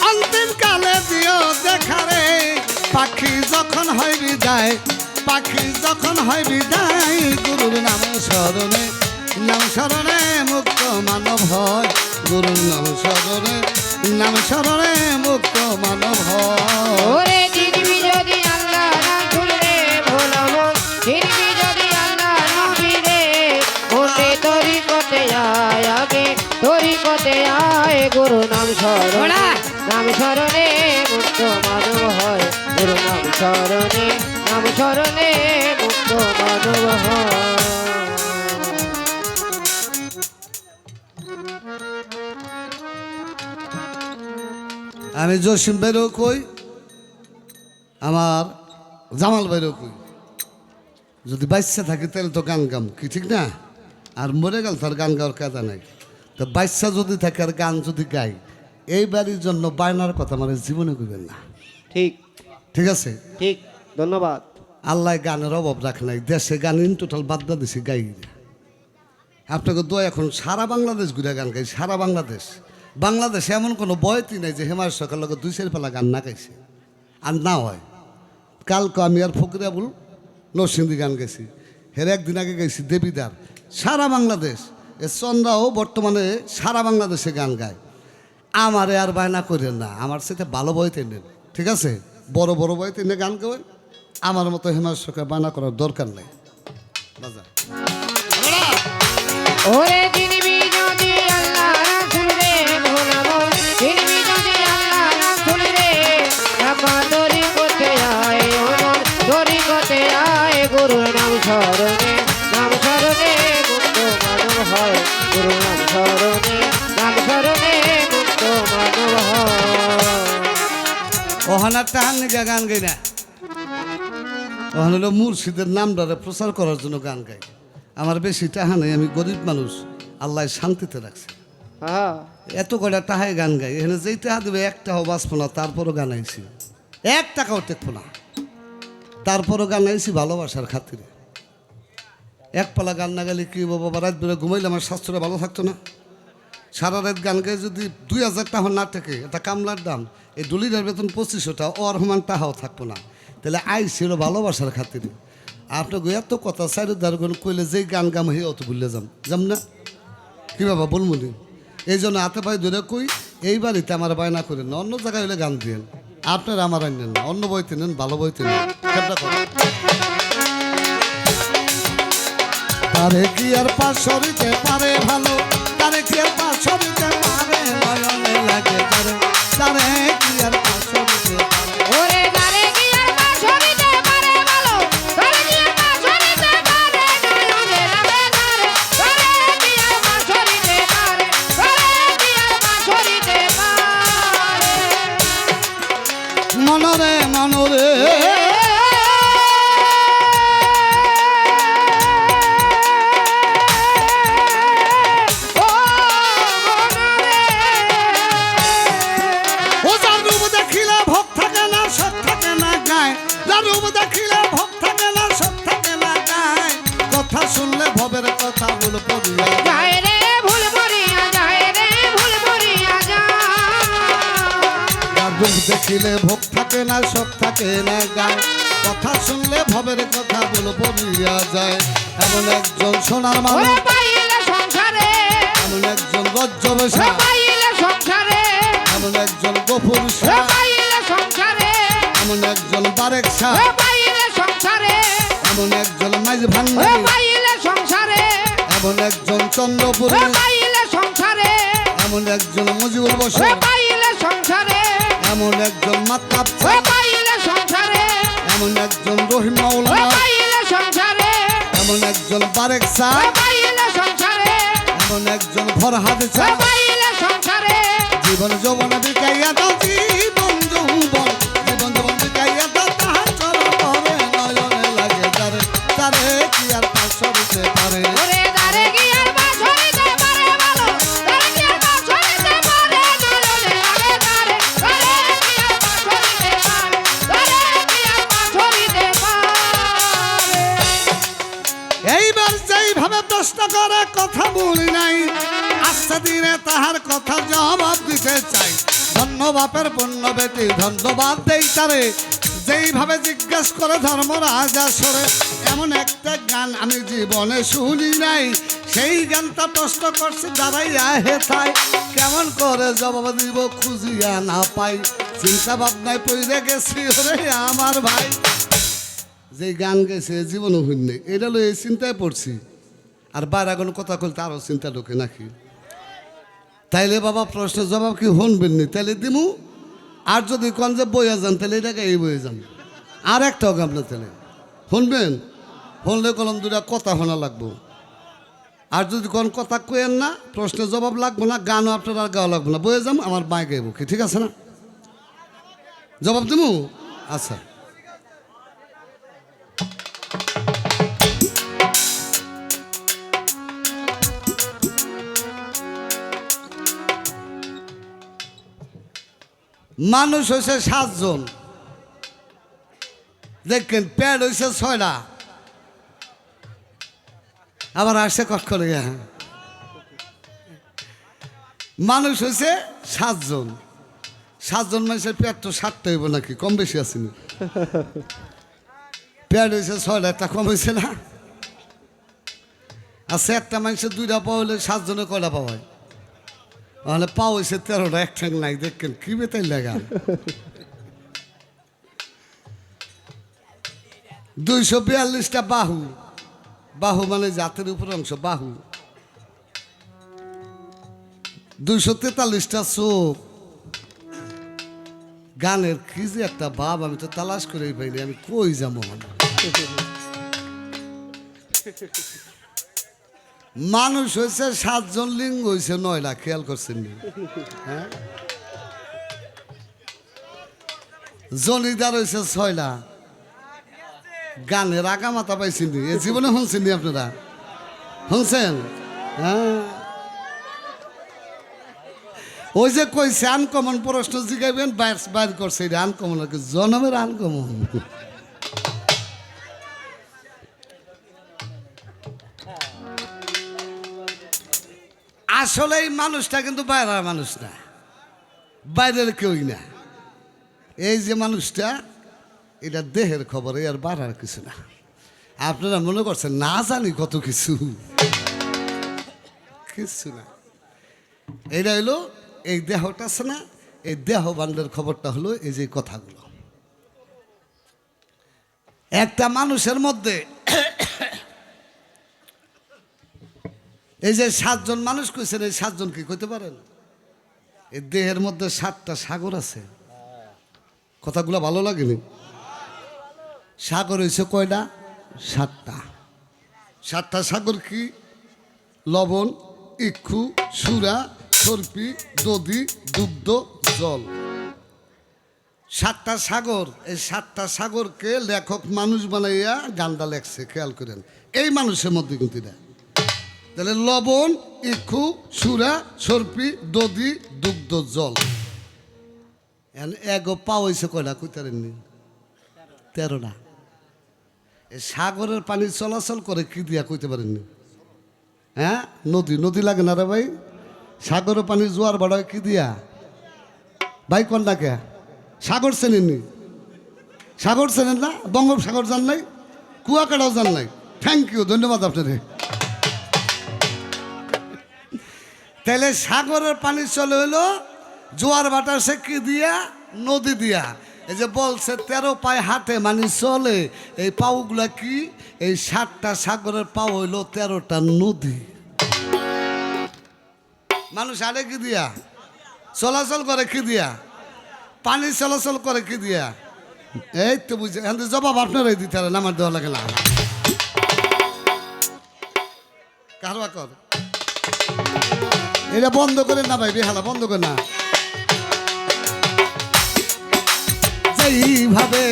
অন্তিম কালে দিও দেখা রে। পাখি যখন হয় বিদায়, পাখি যখন হয় বিদায়, গুরুর নাম স্মরণে, নাম স্মরণে মুক্ত মানব হয়, গুরুর নাম স্মরণে, নাম স্মরণে মুক্ত মানব হয়। ওরে চিনবি যদি আল্লাহ রাসূল রে ভোলা মন, চিনবি যদি আল্লাহ নবী রে, ওরে তরিকতে আয় আগে, তরিকতে আয় গুরু নাম স্মরণে, নাম স্মরণে মুক্ত মানব হয়, গুরু নাম স্মরণে, নাম স্মরণে মুক্ত মানব হয়। আমি জসিম ভাইরও কই, আমার জামাল ভাইরও কই, যদি বাচ্চা থাকে তাহলে তো গান গাম, কি ঠিক না? আর মরে গেল তার গান গাওয়ার কাজা নাই। তো বাচ্চা যদি থাকে আর গান যদি গাই, এই বাড়ির জন্য বায়নার কথা মানে জীবনে কইবেন না, ঠিক ঠিক আছে? ঠিক, ধন্যবাদ। আল্লাহ গানের অভাব রাখে নাই, দেশে গান ইন টোটাল বাদ দিছে গাই। আপনাকে দোয়া এখন সারা বাংলাদেশ ঘুরে গান গাই, সারা বাংলাদেশ। বাংলাদেশে এমন কোনো বয়তি নাই যে হেমার সকাল লোক 2-4 পালা গান না গাইছে আর না হয়। কালকে আমি আর ফকির আবুল নরসিংদী গান গেছি, হের একদিন আগে গেছি দেবীদার। সারা বাংলাদেশ, এ চন্দ্রাও বর্তমানে সারা বাংলাদেশে গান গায়। আমারে আর বায়না করেন না, আমার সাথে ভালো বয়তে নেন, ঠিক আছে? বড় বড় বয়তে নিয়ে গান গাবেন, আমার মতো হেমার সকাল বায়না করার দরকার নেই। বাজার ওরে চিনবি যদি আল্লাহ রাসূল রে ভোলা মন, চিনবি যদি আল্লাহ রাসূল রে, আপা তরিকতে আয় ও মন, তরিকতে আয় গুরুর নাম স্মরণে, নাম স্মরণে মুক্ত মানব হয়, গুরুর নাম স্মরণে, নাম স্মরণে মুক্ত মানব হয়। ওহানার টাহান নিয়ে গান গাই না, ওখানে হলো মুর্শিদের নামটারে প্রচার করার জন্য গান গাই। আমার বেশি টাহা নেই, আমি গরিব মানুষ, আল্লাহ শান্তিতে রাখছে। হ্যাঁ, এত কয়টা টাহায় গান গাই, এখানে যেই টাহা দেবে 1 টাকাও বাঁচবো না, তারপরও গান আইছি, 1 টাকাও টেকবো না, তারপরও গান আইছি ভালোবাসার খাতিরে। এক পালা গান না গেলে কি বাবা রাত বেলা ঘুমাইলে আমার স্বাস্থ্যটা ভালো থাকতো না। সারা রাত গান গায়ে যদি 2000 টাকা না থাকে, এটা কামলার দাম, এই ডলিটার বেতন 2500টা, ওর সমান টাকাও থাকবো না। তাহলে আই ছিল ভালোবাসার খাতিরে। আপনাকে এত কথা চারিদার গুণ কইলে যেই গান গাম হয়ে অত ভুললে যাম না কি বাবা বলবো নি। এই জন্য হাতে পায়ে ধরে কই, এই বাড়িতে আমার বায়না করেন না, অন্য জায়গায় হলে গান দিয়েন, আপনারা আমার আনেন না, অন্য বইতে নেন, ভালো বইতে নেন। খেয়ালটা করেন। তারে কি আর পাশরিতে পারে ভালো, তারে কি আর পাশরিতে পারে নয়নে লাগে তারে, তারে কি আর পাশরিতে পারে। ওরে দারে কি আর বাঁশরিতে পারে ভালো, দারে কি আর বাঁশরিতে পারে নয়নে লাগে দারে, দারে কি আর বাঁশরিতে পারে, দারে কি আর বাঁশরিতে পারে। মনরে মনরে ও মনরে ও যার রূপ দেখিলে ভোগ থাকে না, সব থাকে না গায়, যার রূপ দেখিলে ভোগ থাকে না, সব থাকে না গায়, কথা শুনলে ভবের কথা বল পড়িয়া যায়। যায় রে ভুল মরিয়া যায় রে ভুল মরিয়া যায়। যার রূপ দেখিলে ভোগ থাকে না, সব থাকে না গায়, কথা শুনলে ভবের কথা বল পড়িয়া যায়। এমন একজন সোনার ওরে মানুষ, পাইলে সংসারে, এমন একজন গজ্জ ওরে বসা, পাইলে সংসারে, এমন একজন গোপুর ওরে শাহ, পাইলে সংসারে, এমন একজন বারেক শাহ, ওরে পাইলে সংসারে, এমন একজন মাইজ ওরে ভান্ডারী, পাইলে সংসারে, এমন একজন চন্দ্রপুরী, ওরে পাইলে সংসারে, এমন একজন মুজিবুল ওরে বসর, পাইলে সংসারে, এমন একজন মাতাব, ওরে পাইলে সংসারে, এমন একজন রহিম ওরে মাওলানা, পাইলে সংসারে, এমন একজন বারেক শাহ, ওরে পাইলে সংসারে, এমন একজন ফরহাদ ওরে শাহ। পাইলে সংসারে। জীবন যৌবন বিকাইয়া দাও, জীবন যৌবন, জীবন যৌবন বিকাইয়া দাও, তাহার চরণে নয়নে লাগে তারে, তারে কি আর পাশরিতে পারে। ওরে দারে কি আর বাঁশরিতে পারে ভালো, দারে কি আর বাঁশরিতে পারে নয়নে লাগে দারে, দারে কি আর বাঁশরিতে পারে, দারে কি আর বাঁশরিতে পারে। এইবার যেইভাবে প্রশ্ন করে কথা বলি নাই, আস্তে দিনে তাহার কথা জবাব দিতে চাই। ধন্য বাপের পুণ্য বেটি ধন্যবাদ দেই তারে, যেইভাবে জিজ্ঞেস করে ধর্মরাজ আসরে। এমন একটা গান আমি জীবনে শুনি নাই, সেই গানটা প্রশ্ন করছে দাঁড়াইয়া হেথায়। কেমন করে জবাব দিব খুঁজিয়া না পাই, চিন্তা ভাবনায় পড়ে গেছি ওরে আমার ভাই। যে গান গেছে জীবনও হইনি, এটা লই এই চিন্তায় পড়ছি। আর বাইরে কোনো কথা বলতে আরও চিন্তা ঢোকে নাকি? তাইলে বাবা প্রশ্নের জবাব কি শুনবেন নি? তাইলে দিমু। আর যদি কোন যে বইয়া যান তাহলে এটাকে এই বইয়ে যান, আর একটাও গান না তাহলে শুনবেন। শুনলে কলম দুটা কথা শোনা লাগবো। আর যদি কোন কথা কয়েন না, প্রশ্নের জবাব লাগবো না, গানও আপনার আর গাওয়া লাগবো না, বইয়ে যাম, আমার মায় গাইব কি, ঠিক আছে না? জবাব দিমু? আচ্ছা। মানুষ হয়েছে 7 জন, দেখেন প্যাড হয়েছে 6টা, আবার আসছে কট করে। মানুষ হয়েছে 7 জন, 7 জন মানুষের প্যাড তো 7টা হইব নাকি? কম বেশি আসেনি। প্যাড হয়েছে 6টা, একটা কম হয়েছে না? আচ্ছা, একটা মানুষের 2টা পাওয়া হলে 7 জনে কয়টা পাওয়া হয়? তাহলে পাও হয়েছে 13টা, এক ঠ্যাং নাই। দেখেন কি বেতাই লাগা। 242টা বাহু, বাহু মানে জাতের উপর অংশ, বাহু। 243টা চোখ। গানের কি যে একটা ভাব, আমি তো তালাশ করেই পাইনি, আমি কই যাবো। মানুষ হয়েছে 7 জন, লিঙ্গ হয়েছে 9টা, খেয়াল করছেন নি? হ্যাঁ, জনিদার হয়েছে 6টা। গানের আগা মাথা পাইছেন নি? এ জীবনে শুনছেন নি আপনারা? শুনছেন? হ্যাঁ, ওই যে কইছে আনকমন প্রশ্ন জিগাইবেন, বাইর করছে এটা আনকমন, জনমের আনকমন। আসলে এই মানুষটা কিন্তু বাইরের মানুষ না, বাইরের কেউই না। এই যে মানুষটা, এটা দেহের খবর, আর বাড়ার কিছু না। আপনারা মনে করছেন না জানি কত কিছু, কিছু না। এইটা হলো এই দেহটা আছে না, এই দেহ বান্ডের খবরটা হলো এই যে কথাগুলো। একটা মানুষের মধ্যে এই যে 7 জন মানুষ কইছেন, এই 7 জন কি কইতে পারেন? এই দেহের মধ্যে 7টা সাগর আছে। কথাগুলো ভালো লাগেনি? সাগর হয়েছে কয়টা? 7টা। 7টা সাগর কি? লবণ, ইক্ষু, সুরা, সর্পি, দধি, দুগ্ধ, জল। 7টা সাগর। এই 7টা সাগরকে লেখক মানুষ বানাইয়া গানটা লেখছে, খেয়াল করেন। এই মানুষের মধ্যে কিন্তু এটা তাহলে লবণ, ইক্ষু, সুরা, সর্পি, দধি, দুগ্ধ, জল। এগো পা হয়েছে কয়টা? কইতারেননি? 13টা। এই সাগরের পানি চলাচল করে কি দিয়া? কইতে পারেননি? হ্যাঁ, নদী। নদী লাগে না রে ভাই? সাগরের পানি জোয়ার বাড়ায় কি দিয়া ভাই? কোনটা কে? সাগর চেনেননি? সাগর চেনেন না? বঙ্গোপসাগর জান নাই? কুয়াকাটাও জান নাই? থ্যাংক ইউ, ধন্যবাদ আপনাদের। তাহলে সাগরের পানি চলে হইলো জোয়ার বাতাসে কি দিয়া? নদী দিয়া। এই যে বলছে 13 পায়ে হাঁটে মানে চলে, এই পাউগুলা কি? এই 7টা সাগরের পাও হইলো 13টা নদী। মানুষ হাঁটে কি দিয়া? চলাচল করে কি দিয়া? পানি চলাচল করে কি দিয়া? এই তো বুঝে, জবাব আপনারাই দিতে পারেন, আমার দেওয়া লাগে না। কারবা কর, এটা বন্ধ করে না ভাই, বেহালা বন্ধ করে না। যেইভাবে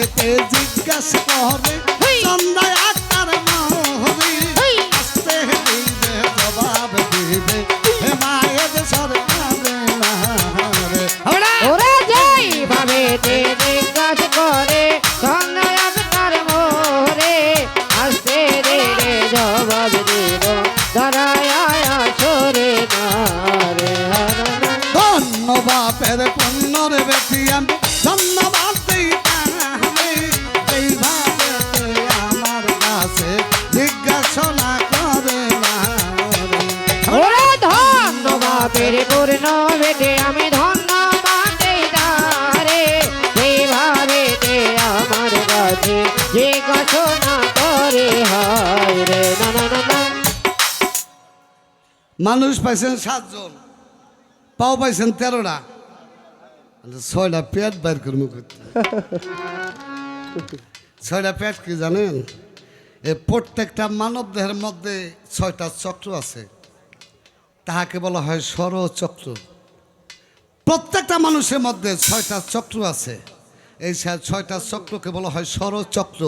জিজ্ঞাসা করে সন্ধ্যায় আকার মহরি, আস্তে দিবে জবাব দিবে হে মায়ের সরকারে না রে। ওরা যাই ভাবে জিজ্ঞাসা করে সন্ধ্যায় তার মোরে, আসতে রে জবাব দিব দাঁড়ায় সরে না রে। ধন্যবাদের পুণ্যর বেশি আমি ধন্যবাদ দিই তাহলে, এইভাবে আমার কাছে জিজ্ঞাসা না করে না রে। ওরা ধন্যবাদের পূর্ণ বেটে আমি ধন্যবাদ দেই তারে, এইভাবে আমার কাছে জিজ্ঞাসা না করে হায় রে। না না না না। মানুষ পাইছেন 7 জন, পাও পাইছেন 13টা, 6টা পেট বাইর করবো করতে। 6টা পেট কি জানেন? এই প্রত্যেকটা মানব দেহের মধ্যে 6টা চক্র আছে, তাহাকে বলা হয় সরচক্র। প্রত্যেকটা মানুষের মধ্যে 6টা চক্র আছে, এই 6টা চক্রকে বলা হয় সরচক্র।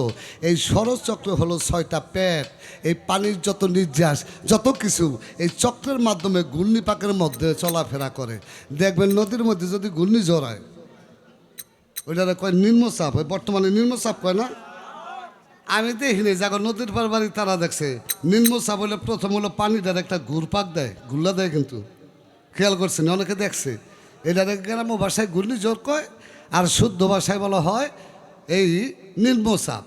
এই সরচক্র হলো 6টা পেট। এই পানির যত নির্যাস, যত কিছু এই চক্রের মাধ্যমে ঘূর্ণিপাকের মধ্যে চলাফেরা করে। দেখবেন নদীর মধ্যে যদি ঘূর্ণিঝড় হয়, ওইটা কয় নিম্নচাপ হয়, বর্তমানে নিম্নচাপ কয় না? আমি দেখিনি, যাগো নদীর পার বাড়ি তারা দেখছে নিম্নচাপ হলে প্রথম হলো পানিটার একটা ঘুরপাক দেয়, ঘুরলা দেয়, কিন্তু খেয়াল করছেন অনেকে দেখছে। এটা গ্রাম্য ভাষায় ঘূর্ণিঝড় কয়, আর শুদ্ধ ভাষায় বলা হয় এই নিম্নচাপ।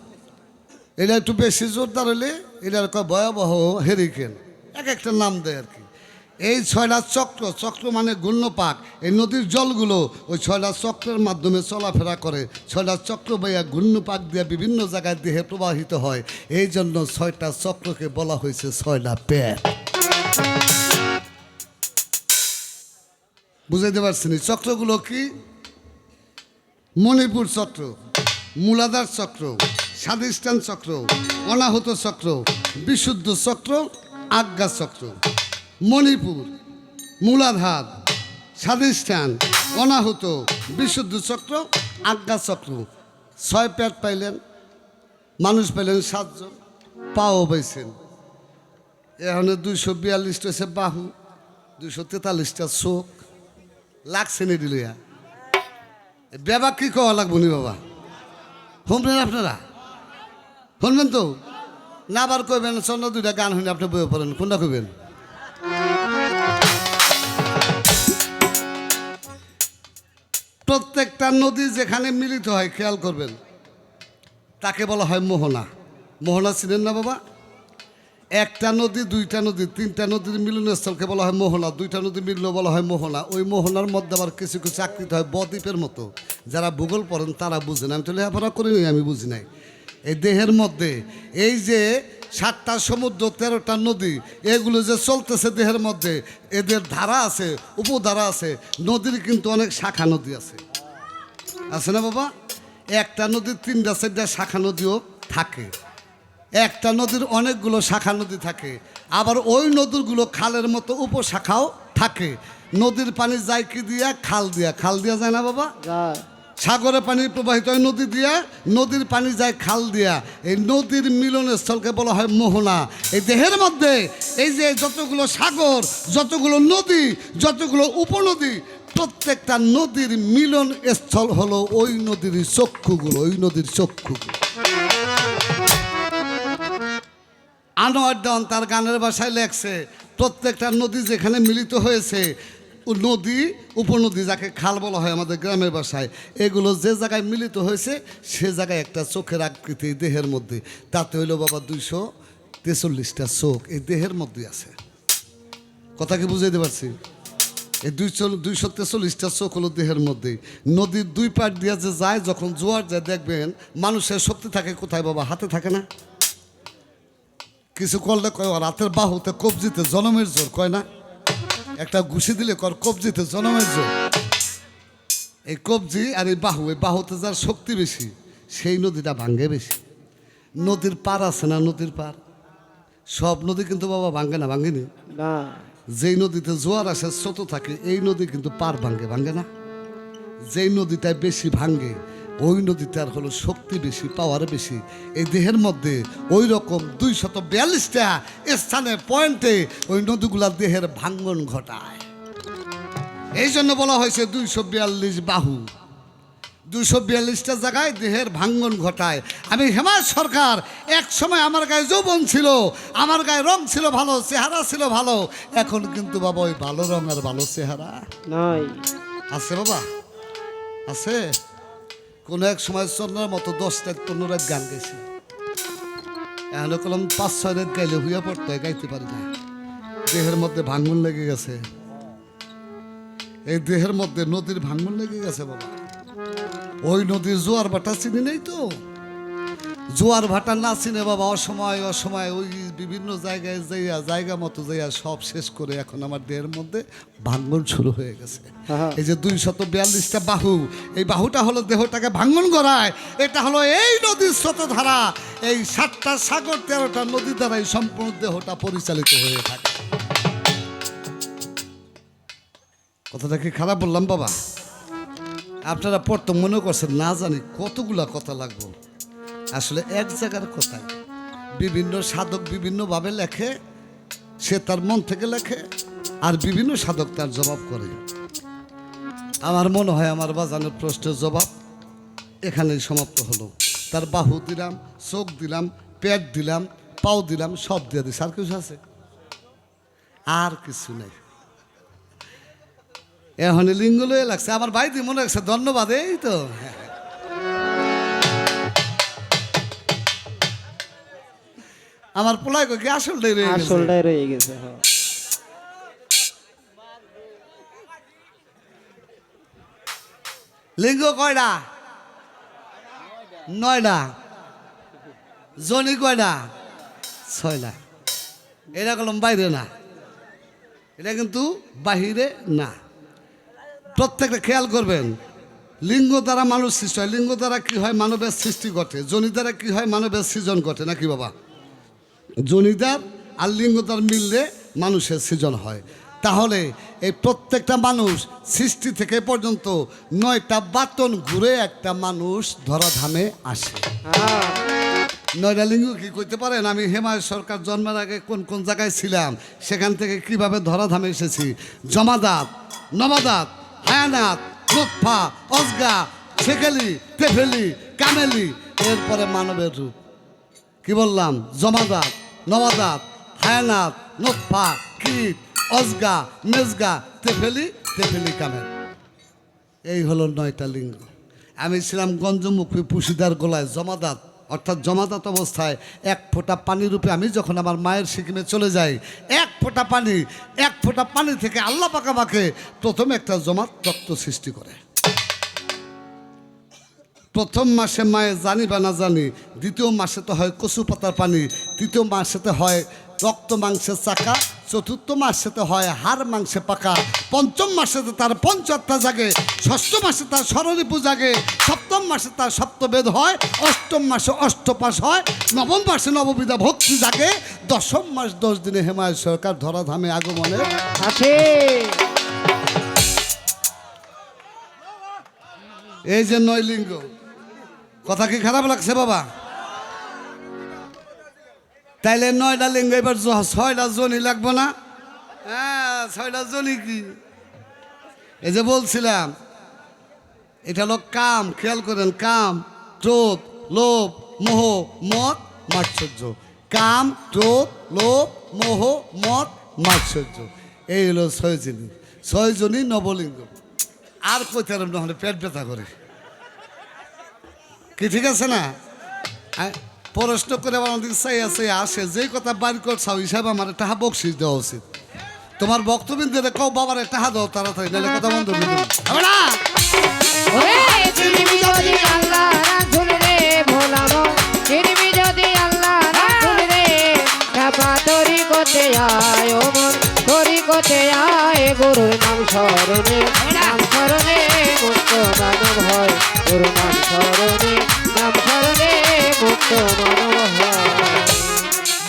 এটা একটু বেশি জোরদার হলে এটার কয় ভয়াবহ হেরিকেন, এক একটা নাম দেয় আর কি। এই 6টা চক্র, চক্র মানে ঘূর্ণপাক, এই নদীর জলগুলো ওই 6টা চক্রের মাধ্যমে চলাফেরা করে। 6টা চক্র বইয়া ঘূর্ণপাক দিয়ে বিভিন্ন জায়গায় দেহে প্রবাহিত হয়। এই জন্য 6টা চক্রকে বলা হয়েছে 6টা পেট। বুঝাইতে পারছেন? চক্রগুলো কি? মণিপুর চক্র, মূলাধার চক্র, স্বাধিষ্ঠান চক্র, অনাহত চক্র, বিশুদ্ধ চক্র, আজ্ঞা চক্র। মণিপুর, মূলাধার, স্বাধিষ্ঠান, অনাহত, বিশুদ্ধ চক্র, আজ্ঞা চক্র। 6 পেট পাইলেন, মানুষ পাইলেন 7 জন, পাও পাইছেন। এখানে 242টা হচ্ছে বাহু, 243টা চোখ, লাগছে নি দিলিয়া। বেবা কি কওয়া লাগবো নি বাবা? শুনবেন আপনারা? শুনবেন তো না? আবার কইবেন চন্দ্র 2টা গান শুনে আপনি বইয়ে পড়েন, কোনটা কইবেন? প্রত্যেকটা নদী যেখানে মিলিত হয় খেয়াল করবেন, তাকে বলা হয় মোহনা। মোহনা চিনেন না বাবা? একটা নদী, দুইটা নদী, তিনটা নদীর মিলনস্থলকে বলা হয় মোহনা। দুইটা নদী মিললেও বলা হয় মোহনা। ওই মোহনার মধ্যে আবার কিছু কিছু আকৃতি হয় বদ্বীপের মতো। যারা ভূগোল পড়েন তারা বুঝেন, আমি তো লেখাপড়া করিনি, আমি বুঝি নাই। এই দেহের মধ্যে এই যে 7টা সমুদ্র, 13টা নদী, এগুলো যে চলতেছে দেহের মধ্যে, এদের ধারা আছে, উপধারা আছে। নদীর কিন্তু অনেক শাখা নদী আছে, আছে না বাবা? একটা নদীর 3টা 4টা শাখা নদীও থাকে। একটা নদীর অনেকগুলো শাখা নদী থাকে। আবার ওই নদীগুলো খালের মতো উপশাখাও থাকে। নদীর পানি যায় কি দিয়া? খাল দিয়া। খাল দিয়া যায় না বাবা? যায়। সাগরে পানি প্রবাহিত হয় নদী দিয়া, নদীর পানি যায় খাল দিয়া। এই নদীর মিলনস্থলকে বলা হয় মোহনা। এই দেহের মধ্যে এই যে যতগুলো সাগর, যতগুলো নদী, যতগুলো উপনদী, প্রত্যেকটা নদীর মিলন স্থল হলো ওই নদীর চক্ষুগুলো, ওই নদীর চক্ষুগুলো। আনোয়ার দেওয়ান তার গানের ভাষায় লেখছে, প্রত্যেকটা নদী যেখানে মিলিত হয়েছে, নদী উপনদী যাকে খাল বলা হয় আমাদের গ্রামের ভাষায়, এগুলো যে জায়গায় মিলিত হয়েছে সে জায়গায় একটা চোখের আকৃতি দেহের মধ্যে। তাতে হইল বাবা 243টা চোখ এই দেহের মধ্যে আছে। কথা কি বুঝাইতে পারছি? এই 243টা চোখ হলো দেহের মধ্যে। নদীর দুই পাড় দিয়ে যে যায়, যখন জোয়ার যায় দেখবেন মানুষের শক্তি থাকে কোথায় বাবা? হাতে থাকে না? কিছু করলে কয় রাতের বাহুতে কবজিতে জনমের জোর, কয় না? একটা ঘুষি দিলে কর কবজিতে জনমের জোর। এই কবজি আর এই বাহুতে যার শক্তি বেশি, সেই নদীটা ভাঙ্গে বেশি। নদীর পার আছে না? নদীর পার সব নদী কিন্তু বাবা ভাঙ্গে না, ভাঙ্গেনি। না। যেই নদীতে জোয়ার আসে স্রোত থাকে, এই নদী কিন্তু পার ভাঙ্গে, ভাঙ্গে না। যেই নদীটায় বেশি ভাঙ্গে ওই নদীটার হলো শক্তি বেশি, পাওয়ার বেশি। এই দেহের মধ্যে ওই রকম 242টা স্থানে পয়েন্টে ওই নদীগুলা দেহের ভাঙ্গন ঘটায়। এই জন্য বলা হয়েছে 242 বাহু, 242টা জায়গায় দেহের ভাঙ্গন ঘটায়। আমি হেমায়ত সরকার, এক সময় আমার গায়ে যৌবন ছিল, আমার গায়ে রং ছিল ভালো, চেহারা ছিল ভালো। এখন কিন্তু বাবা ওই ভালো রং আর ভালো চেহারা নাই। আছে বাবা, আছে। কোনো এক সময় চন্দ্রের মতো 10 রাত 15 রাত গান গেছি, এখন কলম 5-6 রাত গাইলে হুইয়া পড়তে হয়, গাইতে পারি না। দেহের মধ্যে ভাঙ্গন লেগে গেছে, এই দেহের মধ্যে নদীর ভাঙ্গন লেগে গেছে বাবা। ওই নদীর জোয়ার ভাটা চিনি নেই তো? জোয়ার ভাটা না চিনে বাবা অসময় ওই বিভিন্ন জায়গায় যাইয়া জায়গা মতো যাইয়া সব শেষ করে এখন আমার দেহের মধ্যে ভাঙ্গন শুরু হয়ে গেছে। হ্যাঁ। এই যে 242টা বাহু, এই বাহুটা হলো দেহটাকে ভাঙ্গন করায়। এটা হলো এই নদীর স্রোতধারা। এই 7টা সাগর 13টা নদী দ্বারা এই সম্পূর্ণ দেহটা পরিচালিত হয়ে থাকে। কথাটা কি খারাপ বললাম বাবা? আপনারা পড়তে মনে করছেন না জানি কতগুলা কথা লাগবো। আসলে এক জায়গার কথাই বিভিন্ন সাধক বিভিন্নভাবে লেখে, সে তার মন থেকে লেখে, আর বিভিন্ন সাধক তার জবাব করে। আমার মনে হয় আমার বাজানোর প্রশ্নের জবাব এখানেই সমাপ্ত হলো। তার বাহু দিলাম, চোখ দিলাম, পেট দিলাম, পাও দিলাম, সব দিয়ে দিস। আর কিছু আছে? আর কিছু নেই। এখন লিঙ্গ লয়ে লাগছে আমার ভাই, দি মনে লাগছে ধন্যবাদ। এই তো আমার পোলাই কি আসলটাই রয়ে গেছে। আসলটাই রয়ে গেছে। হ্যাঁ। লিঙ্গ কয়টা? 9টা। জনি কয়টা? 6টা। এটা কলম বাইরে না, এটা কিন্তু বাহিরে না। প্রত্যেকটা খেয়াল করবেন, লিঙ্গ দ্বারা মানুষ সৃষ্টি হয়। লিঙ্গ দ্বারা কি হয়? মানবের সৃষ্টি ঘটে। জনি দ্বারা কি হয়? মানবের সৃজন ঘটে, নাকি বাবা? জনিদার আর লিঙ্গদার মিললে মানুষের সৃজন হয়। তাহলে এই প্রত্যেকটা মানুষ সৃষ্টি থেকে পর্যন্ত 9টা বাটন ঘুরে একটা মানুষ ধরাধামে আসে। হ্যাঁ। 9টা লিঙ্গ কি করতে পারেন? আমি হেমায়ত সরকার জন্মের আগে কোন কোন জায়গায় ছিলাম, সেখান থেকে কিভাবে ধরাধামে এসেছি। জমাদাত, নবাদাত, হায়ানাত, লুৎফা, অজগা, ছেকেলি, তেফেলি, কামেলি, এরপরে মানবের রূপ। কি বললাম? জমাদাত, নবাদাত, হায়ানাত, লুৎফা, কীট, অজগা, মেজগা, তেফেলি, কামেল। এই হলো 9টা লিঙ্গ। আমি ছিলাম গঞ্জমুখী পুশিদার গলায় জমাদাত, অর্থাৎ জমাদাত অবস্থায় 1 ফোঁটা পানি রূপে আমি যখন আমার মায়ের সিকিমে চলে যাই, 1 ফোঁটা পানি থেকে আল্লাহ পাক আমাকে প্রথমে একটা জমাত রক্ত সৃষ্টি করে। প্রথম মাসে মায়ে জানি বা না জানি, দ্বিতীয় মাসে তো হয় কচু পাতার পানি, তৃতীয় মাসেতে হয় রক্ত মাংসের চাকা, চতুর্থ মাসেতে হয় হাড় মাংসে পাকা, পঞ্চম মাসেতে তার পঞ্চাত্মা জাগে, ষষ্ঠ মাসে তার স্বররিপু জাগে, সপ্তম মাসে তার সপ্তবেদ হয়, অষ্টম মাসে অষ্টপাশ হয়, নবম মাসে নববিধা ভক্তি জাগে, দশম মাস 10 দিনে হেমায়ত সরকার ধরাধামে আগমনে আসে। এই যে 9 লিঙ্গ। কথা কি খারাপ লাগছে বাবা? তাইলে 9টা লিঙ্গ, এবার 6টা জনি লাগবো না? হ্যাঁ, 6টা জনি কি? এই যে বলছিলাম, এটা হলো কাম, খেয়াল করেন, কাম, ক্রোধ, লোভ, মোহ, মদ, মাৎসর্য। কাম, ক্রোধ, লোভ, মোহ, মদ, মাৎসর্য, এই হলো 6 জনি। 6 জনই নবলিঙ্গ। আর কইতে পারব না, হলে পেট ব্যথা করে কি, ঠিক আছে না? প্রশ্ন করে আমার দিকে চাই আছে আসে, যেই কথা বাইর করছাও হিসাবে আমার টাহা বকশিস দেওয়া উচিত। তোমার বক্তব্যদের কও বাবার টাহা দাও তাড়াতাড়ি, নাহলে কথা বন্ধ করে দেবো। হবে না? ওরে চিনিবি যদি আল্লাহ রাসূল রে ভোলা মন, চিনিবি যদি আল্লাহ রাসূল রে, কাপা তরিকতে আয় ও মন, তরিকতে আয়, গুরুর নাম স্মরণে, নাম স্মরণে মুক্ত মানব হয়, গুরুর নাম স্মরণে, নাম স্মরণে মুক্ত মানব হয়।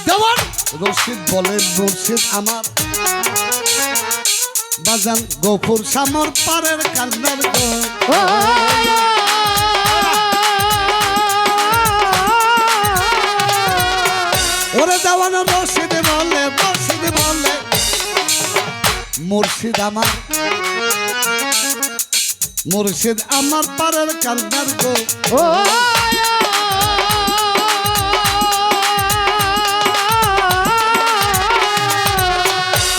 দেওয়ান রশিদ বলেন, মুর্শিদ আমার বাজান গফুর সামর পারের কান্নার গো। ওরে দেওয়ান রশিদ বলে, মুর্শিদ বলে, মুর্শিদ আমার, মুর্শিদ আমার পারের কান্নার গো। ও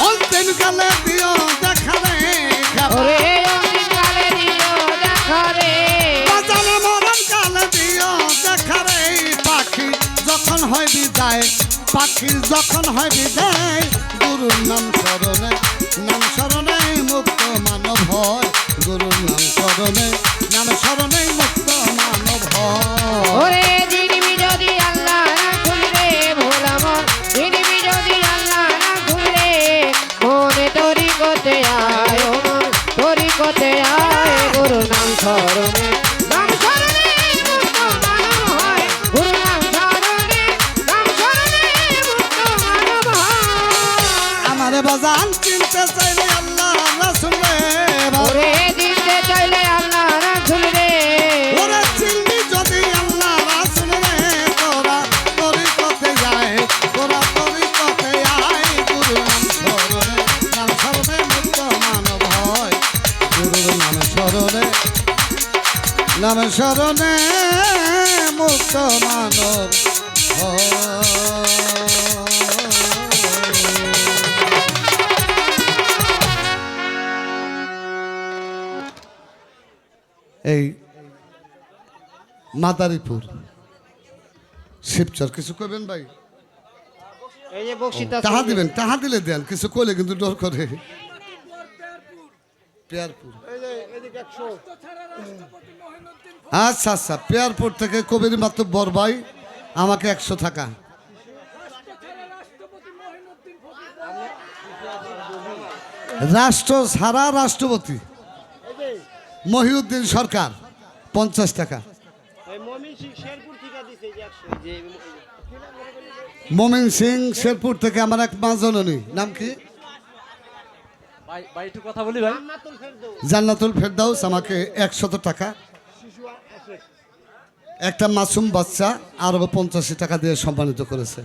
অন্তিম কালে দিও দেখা রে, ওরে অন্তিম কালে দিও দেখা রে, বাজারে মরণ কালে দিও দেখা রে। পাখি যখন হয় বিদায়, পাখি যখন হয় বিদায়, গুরুর নাম স্মরণে, নাম স্মরণে মুক্ত মানব হয়, গুরুর নাম স্মরণে, নাম স্মরণে মুক্ত মানব হয়। ওরে চিনিবি যদি আল্লাহ রাসূল রে ভোলা মন, চিনিবি যদি আল্লাহ রাসূল রে, মনে তরিকতে আয় ও মন, তরিকতে আয়, গুরু নাম স্মরণে, নাম স্মরণে মুক্ত মানব হয়, গুরু নাম স্মরণে, নাম স্মরণে মুক্ত মানব হয়। আমারে বাজান চিনতে চাইলে আল্লাহ রাসূল রে, ওরে দিতে চাইলে আল্লাহ রাসূল রে, ওরে চিনবি যদি আল্লাহ রাসূল রে, তোরা তরিকতে যায়, তোরা তরিকতে আয়, গুরুর নাম স্মরণে, নাম স্মরণে মুক্ত মানব হয়, গুরুর নাম স্মরণে, নাম স্মরণে মুক্ত মানব হয়। এই মাদারীপুর শিবচর কিছু কইবেন ভাই? এই যে বক্সিতা টাহা দিবেন, টাহা দিলে দেন, কিছু কইলে কিন্তু ডর করে। পেয়ারপুর, আচ্ছা আচ্ছা, পেয়ারপুর থেকে কবির মাত্র বর ভাই আমাকে 100 টাকা। রাষ্ট্র ছাড়া রাষ্ট্রপতি মহিউদ্দিন সরকার 50 টাকা। মমিন সিং শেরপুর থেকে আমার এক মা জননী, নাম কি? কথা বলি ভাই, জান্নাতুল ফেরদাউস আমাকে 100 টাকা। একটা মাসুম বাচ্চা আরো 85 টাকা দিয়ে সম্মানিত করেছে।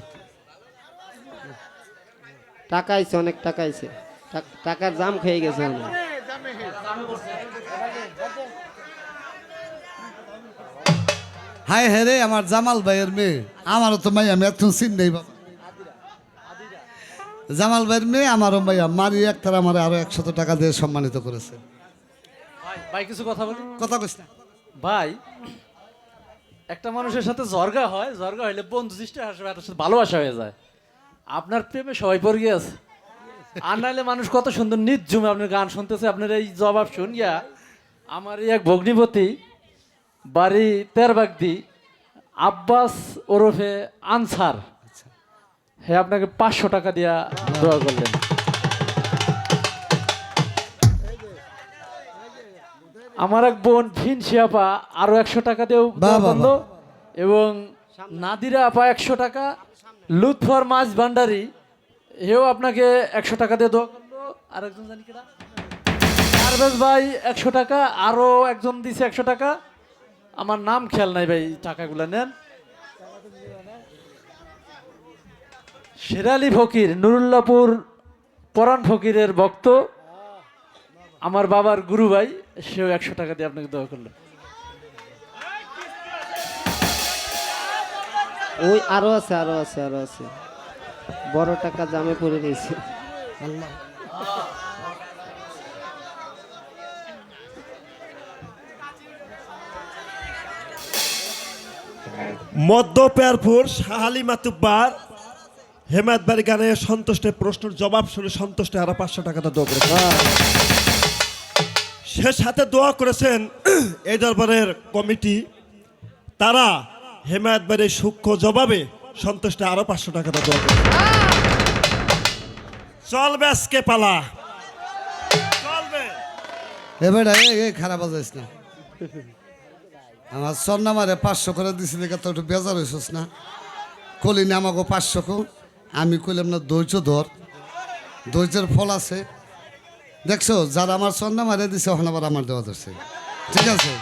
টাকা আইছে, অনেক টাকা আইছে, টাকার জাম খেয়ে গেছে। হায় হ্যাঁ রে, আমার জামাল ভাইয়ের মেয়ে, আমারও তো মাই, আমি এত চিন নেই বাবা। জামাল ভাইয়ের মেয়ে আমারও মাইয়া, মারি একটার আমার আরো 100 টাকা দিয়ে সম্মানিত করেছে। ভাই কিছু কথা বলি। কথা কইস না। ভাই একটা মানুষের সাথে জর্গা হয়, জর্গা হইলে বন্ধু সৃষ্টি আসবে, একটা সাথে ভালোবাসা হয়ে যায়। আপনার প্রেমে সবাই পড়ে গিয়েছে, আর নাহলে মানুষ কত সুন্দর নির্জুমে আপনার গান শুনতেছে। আপনার এই জবাব শুনিয়া আমার এই এক ভগ্নিপতি বাড়ি তেরবাগদি আব্বাস ওরফে আনসার, হ্যাঁ আপনাকে 500 টাকা দিয়া দোয়া করলেন। আমার এক বোন ফিনসি আপা আরো 100 টাকা দিয়েও দোয়া বাহ, করলো, এবং নাদিরা আপা 100 টাকা, লুৎফর মাছ ভান্ডারি হেও আপনাকে 100 টাকা দিয়ে দোয়া করলো। আরেকজন জানি কিনা পারভেজ ভাই 100 টাকা, আরো একজন দিছে 100 টাকা, আমার নাম খেয়াল নাই ভাই, টাকাগুলো নেন। শেরালি ফকির নুরুল্লাপুর পরাণ ফকিরের ভক্ত, আমার বাবার গুরু ভাই, সেও 100 টাকা দিয়ে আপনাকে দোয়া করলো। ওই আরো আছে, আরো আছে, আরো আছে, বড় টাকা জামে পড়ে রয়েছে। মধ্যপেরপুর শাহালি মাতুব্বার হেমায়ত বাড়ি গানে সন্তুষ্টের প্রশ্নের জবাব শুনে সন্তুষ্টে আরো 500 টাকাটা দোয়া করেছেন। সে সাথে দোয়া করেছেন এই দরবারের কমিটি, তারা হেমায়ত বাড়ির সূক্ষ্ম জবাবে সন্তুষ্টে আরো 500 টাকাটা দোয়া করেছেন। চলবে আজকে পালা, চলবে। এবার খারাপ বাজাইস না। আমার সন্নামারে 500 করে দিছিলে, তো একটু বেজার হয়েছিস না? কলি না আমাকে 500 কো, আমি কইলাম না ধৈর্য ধর, ধৈর্যের ফল আছে। দেখছো যারা আমার সন্নামারে দিছে ওখানে আবার আমার দেওয়া ধরছে, ঠিক আছে?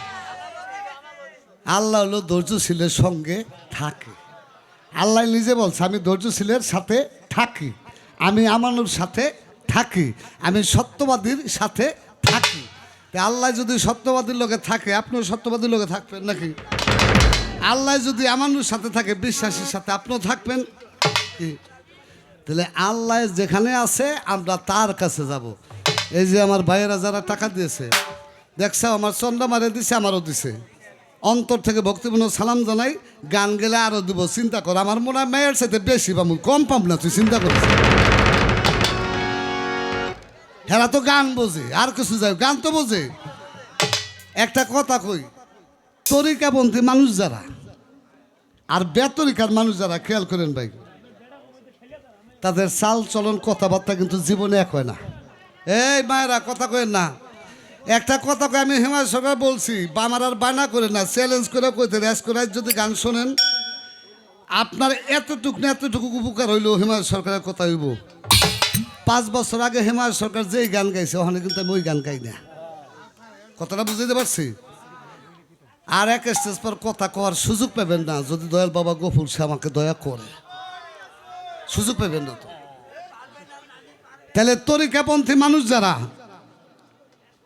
আল্লাহ হলো ধৈর্যশীলের সঙ্গে থাকে। আল্লাহ নিজে বলছে আমি ধৈর্যশীলের সাথে থাকি, আমি আমানুর সাথে থাকি, আমি সত্যবাদীর সাথে থাকি। আল্লাহ যদি সত্যবাদীর লোকে থাকে, আপনিও সত্যবাদীর লোকে থাকবেন নাকি? আল্লাহ যদি আমানুর সাথে থাকে, বিশ্বাসের সাথে আপনিও থাকবেন কি? তাহলে আল্লাহ যেখানে আছে আমরা তার কাছে যাব। এই যে আমার ভাইয়েরা যারা টাকা দিয়েছে, দেখছো আমার চন্দ্রা মারে দিছে, আমারও দিছে, অন্তর থেকে ভক্তিপূর্ণ সালাম জানাই। গান গেলে আরো দিব, চিন্তা কর। আমার মনে হয় মেয়ের সাথে বেশি পাবো, কম পাব না, তুই চিন্তা করিস। হেরা তো গান বোঝে, আর কিছু যাই, গান তো বোঝে। একটা কথা কই, তরিকাপন্থী মানুষ যারা আর বেতরিকার মানুষ যারা, খেয়াল করেন ভাই, তাদের চাল চলন কথাবার্তা কিন্তু জীবনে এক হয় না। এই মায়েরা কথা কইেন না, একটা কথা কই, আমি হেমায়ত সরকার বলছি, আমার আর বায়না করে না, চ্যালেঞ্জ করে কইতে, রেস করে যদি গান শোনেন আপনার এতটুকু না এতটুকু উপকার হইল হেমায়ত সরকারের কথা হইব। 5 বছর আগে হেমায়ত সরকার যেই গান গাইছে, ওখানে কিন্তু আমি ওই গান গাই না। কথাটা বুঝতে পারছি? আর এক স্টেজ পর কথা কওয়ার সুযোগ পাবেন না যদি দয়াল বাবা গফুর সে আমাকে দয়া করে, সুযোগ পাবেন না তো। তাহলে তরিকাপন্থী মানুষ যারা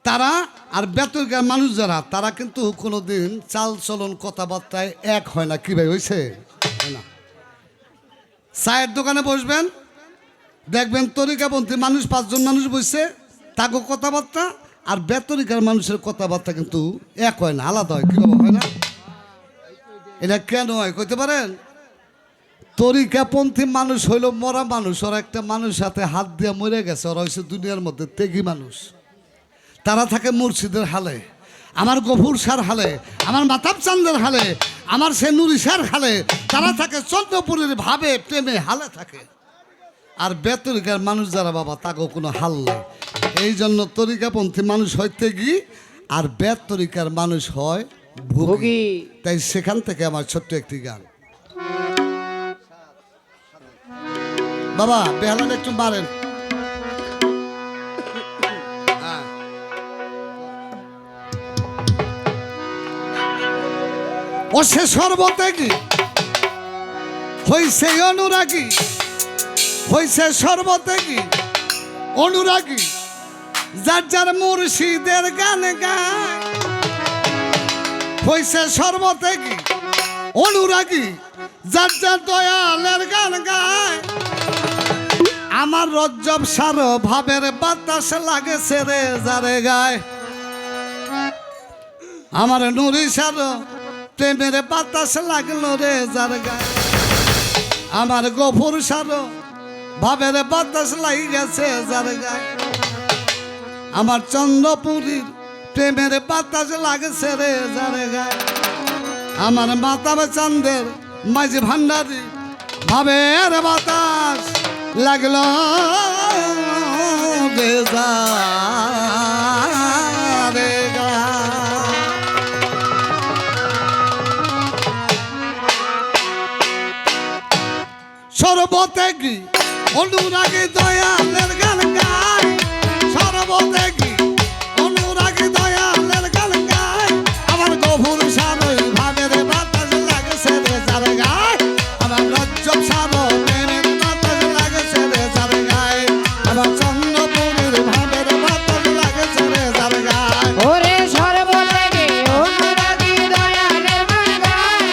তারা আর বেতরিকার মানুষ যারা, তারা কিন্তু কোনোদিন চাল চলন কথাবার্তায় এক হয় না। কি ভাই হয়েছে? না, চায়ের দোকানে বসবেন, দেখবেন তরিকাপন্থী মানুষ 5 জন মানুষ বসছে, তাকে কথাবার্তা আর বেতরিকার মানুষের কথাবার্তা কিন্তু এক হয় না, আলাদা হয়। কীভাবে হয় না? এটা কেন হয় কইতে পারেন? তরিকাপন্থী মানুষ হইল মরা মানুষ, ওরা একটা মানুষের সাথে হাত দিয়ে মরে গেছে, ওরা হচ্ছে দুনিয়ার মধ্যে ত্যাগী মানুষ। তারা থাকে মুর্শিদের হালে, আমার গফুর সার হালে, আমার মাতাব চান্দের হালে, আমার সে নুরি সার হালে। তারা থাকে চন্দ্রপুরের ভাবে প্রেমে হালে থাকে। আর বেতরিকার মানুষ যারা বাবা, তাকেও কোনো হাল নেই। এই জন্য তরিকাপন্থী মানুষ হয় ত্যাগী আর বেতরিকার মানুষ হয় ভোগী। তাই সেখান থেকে আমার ছোট্ট একটি গান। বাবা বেহালাটা একটু মারেন। ও সে সর্বত্যাগী হইছে অনুরাগী, হইছে সর্বত্যাগী অনুরাগী, যার যার মুর্শিদের গান গায়। হইছে সর্বত্যাগী অনুরাগী, যার যার দয়ালের গান গায়। আমার রজ্জব সার ভাবের বাতাস লাগেছে রে যারে গায়। আমার নুরি সার প্রেমের বাতাস লাগলো রে যার গায়ে আমার গফুর সার ভাবের বাতাস লাগি গেছে যার গায়ে আমার চন্দ্রপুরীর প্রেমের বাতাস লাগছে রে যার গায়ে আমার মাতাব চান্দের মাঝি ভান্ডারি ভাবের বাতাস লাগলো রে যার গায়ে সর্বত্যাগী অনুরাগী দয়ালের গান গায় সর্বত্যাগী অনুরাগী দয়ালের গান গায় আমার গভুর সারই ভাবের বাতাস লাগছে রে যার গায় আমার রজ্জব সার প্রেমের বাতাস লাগছে রে যার গায় আমার চন্দ্রপুরীর ভাবের বাতাস লাগছে রে যার গায় ওরে সর্বত্যাগী অনুরাগী দয়ালের গান গায়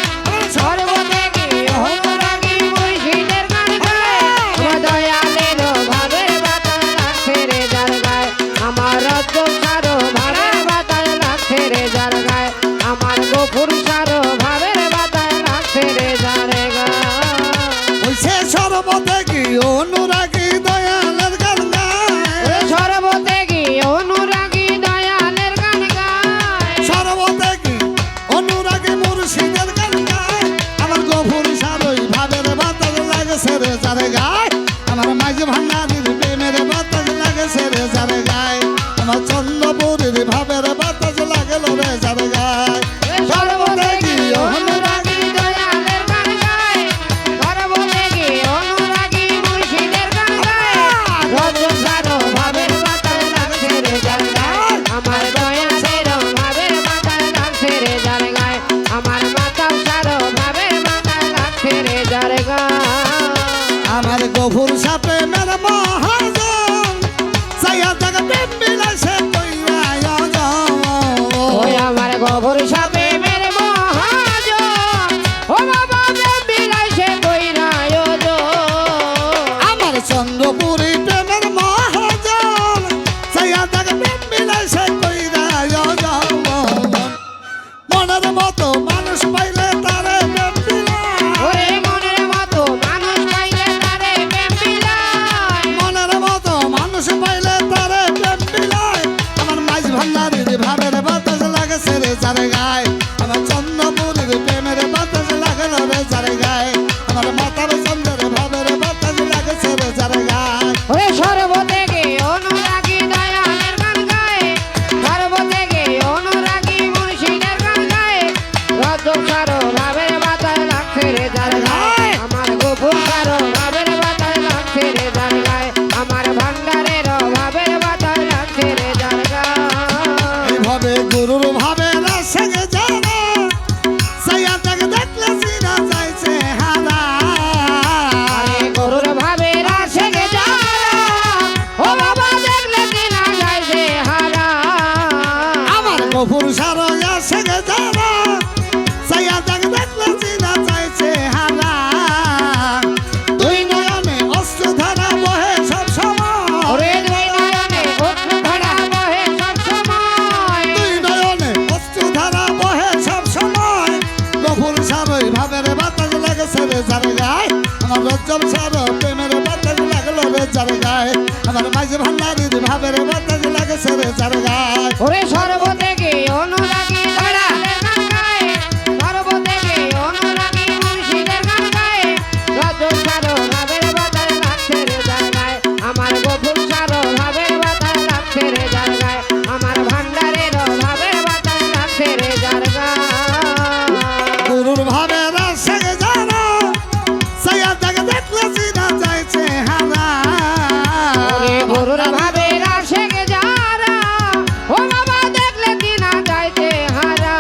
সর্বত্যাগী অনুরাগী মুর্শিদের গান গায় আমার দয়ালের ভাবের বাতাস লাগছে রে যার গায় আমার রজ্জ সারো ভাবের বাতাস লাগছে রে যার গায় আমার গফুর সারো ভাবের বাতাস লাগছে রে যার গায় ওই সে সর্বত্যাগী অনুরাগী দয়ালের গান গায় সর্বত্যাগী অনুরাগী দয়ালের গান গায় সর্বত্যাগী অনুরাগী মুর্শিদের গান গায় আমার গভুর সারই ভাবের বাতাস লাগছে রে যার গায় আমার মাঝে ভান্ডারির প্রেমের বাতাস লাগছে রে যার গায় আমার চন্দ্রপুরীর ভাবের বাতাস লাগলো রে যার গায় সর্বত্যাগী অনুরাগী দয়ালের গান গায় সর্বত্যাগী অনুরাগী মুর্শিদের গান গায় রজ্জ সারো ভাবের বাতাস লাগছে রে যার গায় আমার দয়ালের ভাবের বাতাস লাগছে রে যার গায় আমার মাতাও সারো ভাবের বাতাস লাগছে রে যার গায় আমার গভুর সাপে মের মহাজন সাইয়া থাকা প্রেম বিলাসে কইরা ওই আমার গভুর সাপে মেরে মহাজন ও বাবা প্রেম বিলাইছে কইরা আমার চন্দ্রপুরী প্রেমের মহাজন সাইয়া থাকা প্রেম বিলাসে কইরা মনের মতো মানুষ পাইলে তারে প্রেম বিলায় ওরে মনের মতো মানুষ পাইলে তারে প্রেম বিলায় মনের মতো মানুষ পাইলে তারে প্রেম বিলায় আমার মাঝ ভান্ডারির ভাবের বাতাস লাগছে রে যার গায় আমার চন্দ্রপুরীর প্রেমের বাতাস লাগলো রে যার গায় আমার মাতার চন্দ্রের ভাবের বাতাস লাগছে রে যার গায় ওরে সর্বত্যাগী অনুরাগী দয়ালের গান গায় সর্বত্যাগী অনুরাগী মুর্শিদের গান গায় রজ্জ সারো ভাবের বাতাস লাগছে রে যার গায় আমার গফুর সারো ভাবের বাতাস লাগছে রে যার গায় আমার ভান্ডারের ভাবের বাতাস লাগছে রে যার গায় এইভাবে গুরুর ভাবে রাসে জানা সাইয়া তাকে দেখলে সিনা যাইছে হারা আরে গরুর ভাবে রাশে গে যারা ও বাবা দেখলে কিনা যাইছে হারা আমার গফুর সারয়া সেগে যারা সাইয়া তাকে দেখলে সিনা যাইছে হারা দুই নয়নে অস্ত্র ধারা বহে সব সময় ওরে দুই নয়নে অশ্রু ধারা বহে সব সময় দুই নয়নে অস্ত্র ধারা বহে সব সময় গফুর সারই ভাবের বাতাস লাগছে রে যার গায় আমার রজ্জব সার প্রেমের বাতাস লাগলো রে যার গায় আমার মাঝে ভান্ডারির ভাবের বাতাস লাগছে রে যার গায় ওরে সর্বত্যাগী অনুরাগী দয়ালের গান গায় সর্বত্যাগী অনুরাগী মুর্শিদের গান গায় রজ্জ সারো ভাবের বাতাস লাগছে রে যার গায় আমার গফুর সারো ভাবের বাতাস লাগছে রে যার গায় আমার ভান্ডারের ভাবের বাতাস লাগছে রে যার গায় গুরুর ভাবে রাসে জানা সাইয়া তাকে দেখলে সিনা যাইছে হারা ওরে গরুর ভাবে রাশে গে যারা ও বাবা দেখলে কিনা যাইতে হারা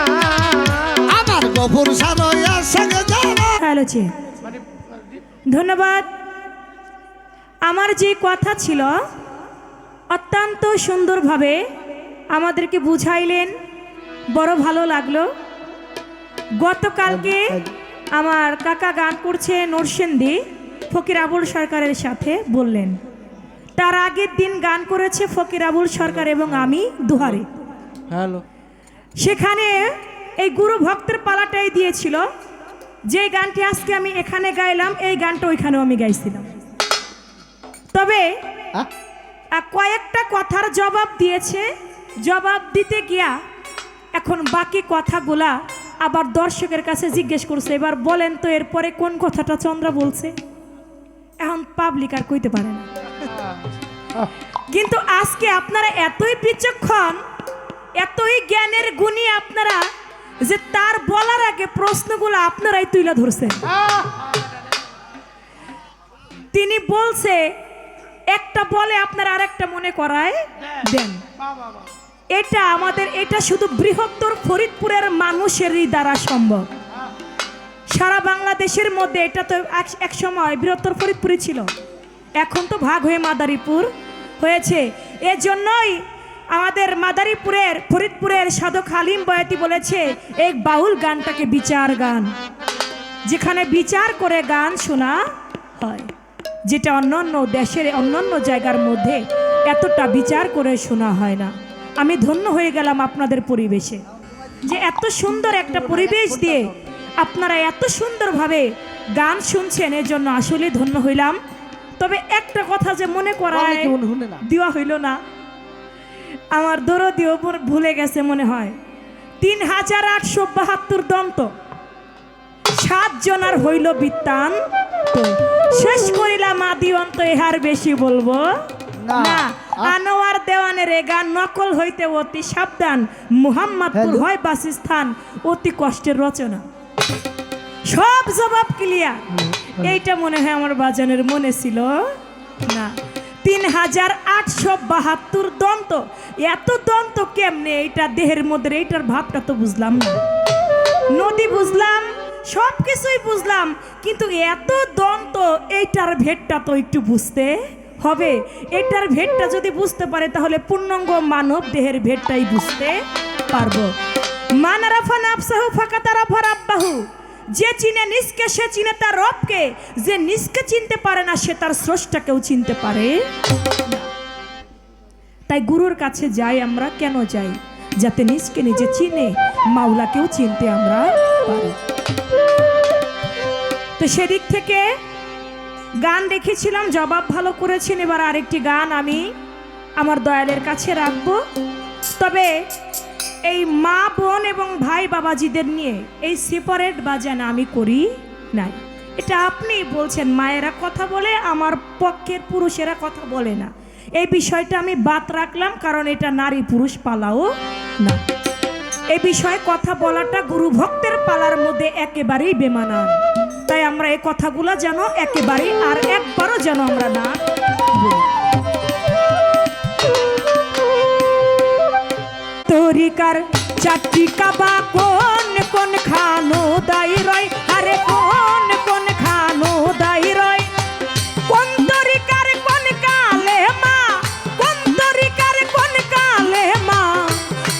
আমার গফুর সারয়া সেগে জানা হ্যালোছে ধন্যবাদ। আমার যে কথা ছিল অত্যন্ত সুন্দরভাবে আমাদেরকে বুঝাইলেন, বড় ভালো লাগলো। গতকালকে আমার কাকা গান করছে নরসিংদী ফকির আবুল সরকারের সাথে বললেন, তার আগের দিন গান করেছে ফকির আবুল সরকার এবং আমি দুহারে। হ্যালো সেখানে এই গুরু ভক্তের পালাটাই দিয়েছিল। যে গানটি আজকে আমি এখানে গাইলাম এই গানটা ওইখানেও আমি গাইছিলাম। তবে আহ, কয়েকটা কথার জবাব দিয়েছে, জবাব দিতে গিয়া এখন বাকি কথাগুলা আবার দর্শকের কাছে জিজ্ঞেস করছে, এবার বলেন তো এরপরে কোন কথাটা চন্দ্রা বলছে। এখন পাবলিক আর কইতে পারে না। কিন্তু আজকে আপনারা এতই বিচক্ষণ, এতই জ্ঞানের গুণী আপনারা যে তার বলার আগে প্রশ্নগুলো আপনারাই তুলে ধরছেন। তিনি বলছে একটা বলে আপনারা আরেকটা মনে করায় দেন। এটা শুধু বৃহত্তর ফরিদপুরের মানুষেরই দ্বারা সম্ভব। সারা বাংলাদেশের মধ্যে এটা তো এক সময় বৃহত্তর ফরিদপুরই ছিল, এখন তো ভাগ হয়ে মাদারীপুর হয়েছে। এজন্যই আমাদের মাদারীপুরের ফরিদপুরের সাধক হালিম বয়াতি বলেছে এই বাউল গানটাকে বিচার গান, যেখানে বিচার করে গান শোনা হয়, যেটা অন্যান্য দেশের অন্যান্য জায়গার মধ্যে এতটা বিচার করে শোনা হয় না। আমি ধন্য হয়ে গেলাম আপনাদের পরিবেশে, যে এত সুন্দর একটা পরিবেশ দিয়ে আপনারা এত সুন্দরভাবে গান শুনছেন, এর জন্য আসলে ধন্য হইলাম। তবে একটা কথা যে মনে করায় দেওয়া হইল না, আমার দরদিও ভুলে গেছে মনে হয়। ৩,৮৭২ দন্ত, ৭ জনার হইল বৃত্তান্ত, শেষ করিলাম আদি অন্ত, এহার বেশি বলবো না। আনোয়ার দেওয়ানের এ গান নকল হইতে অতি সাবধান, মুহাম্মদপুর হয় বাসস্থান, অতি কষ্টের রচনা। সব জবাব ক্লিয়ার। এইটা মনে হয় আমার বাজানের মনে ছিল না। ৩,৮৭২ দন্ত, এত দন্ত কেমনে? এইটা দেহের মধ্যে, এইটার ভাবটা তো বুঝলাম না। নদী বুঝলাম, সব কিছুই বুঝলাম, কিন্তু এত দন্ত এইটার ভেদটা তো একটু বুঝতে হবে। এটার ভেদটা যদি বুঝতে পারে তাহলে পূর্ণাঙ্গ মানব দেহের ভেদটাই বুঝতে পারবো। মানারাফা নাফসাহু ফাকাতারাফা রাব্বাহু, যে চিনে নিজকে সে চিনে তার রবকে, যে নিজকে চিনতে পারে না সে তার স্রষ্টাকেও চিনতে পারে না। তাই গুরুর কাছে যাই আমরা, কেন যাই? যাতে নিজকে নিজে চিনে মাওলাকেও চিনতে আমরা পারি। তো সেদিক থেকে গান রেখেছিলাম, জবাব ভালো করেছেন। এবার আরেকটি গান আমি আমার দয়ালের কাছে রাখবো। তবে এই মা বোন এবং ভাই বাবাজিদের নিয়ে এই সেপারেট বাজান আমি করি নাই। এটা আপনি বলছেন মায়েরা কথা বলে, আমার পক্ষের পুরুষেরা কথা বলে না। এই বিষয়টা আমি বাদ রাখলাম, কারণ এটা নারী পুরুষ পালাও না। এই বিষয়ে কথা বলাটা গুরু ভক্তের পালার মধ্যে একেবারেই বেমানান। তাই আমরা এই কথাগুলো যেন একেবারেই আর একবারও যেন আমরা না বলি। তরিকার চারটি কাবা কোন কোন খানো দাই রয়, আরে কোন কোন খানো দাই রয়, কোন তরিকার কোন কালে মা, কোন তরিকার কোন কালে মা,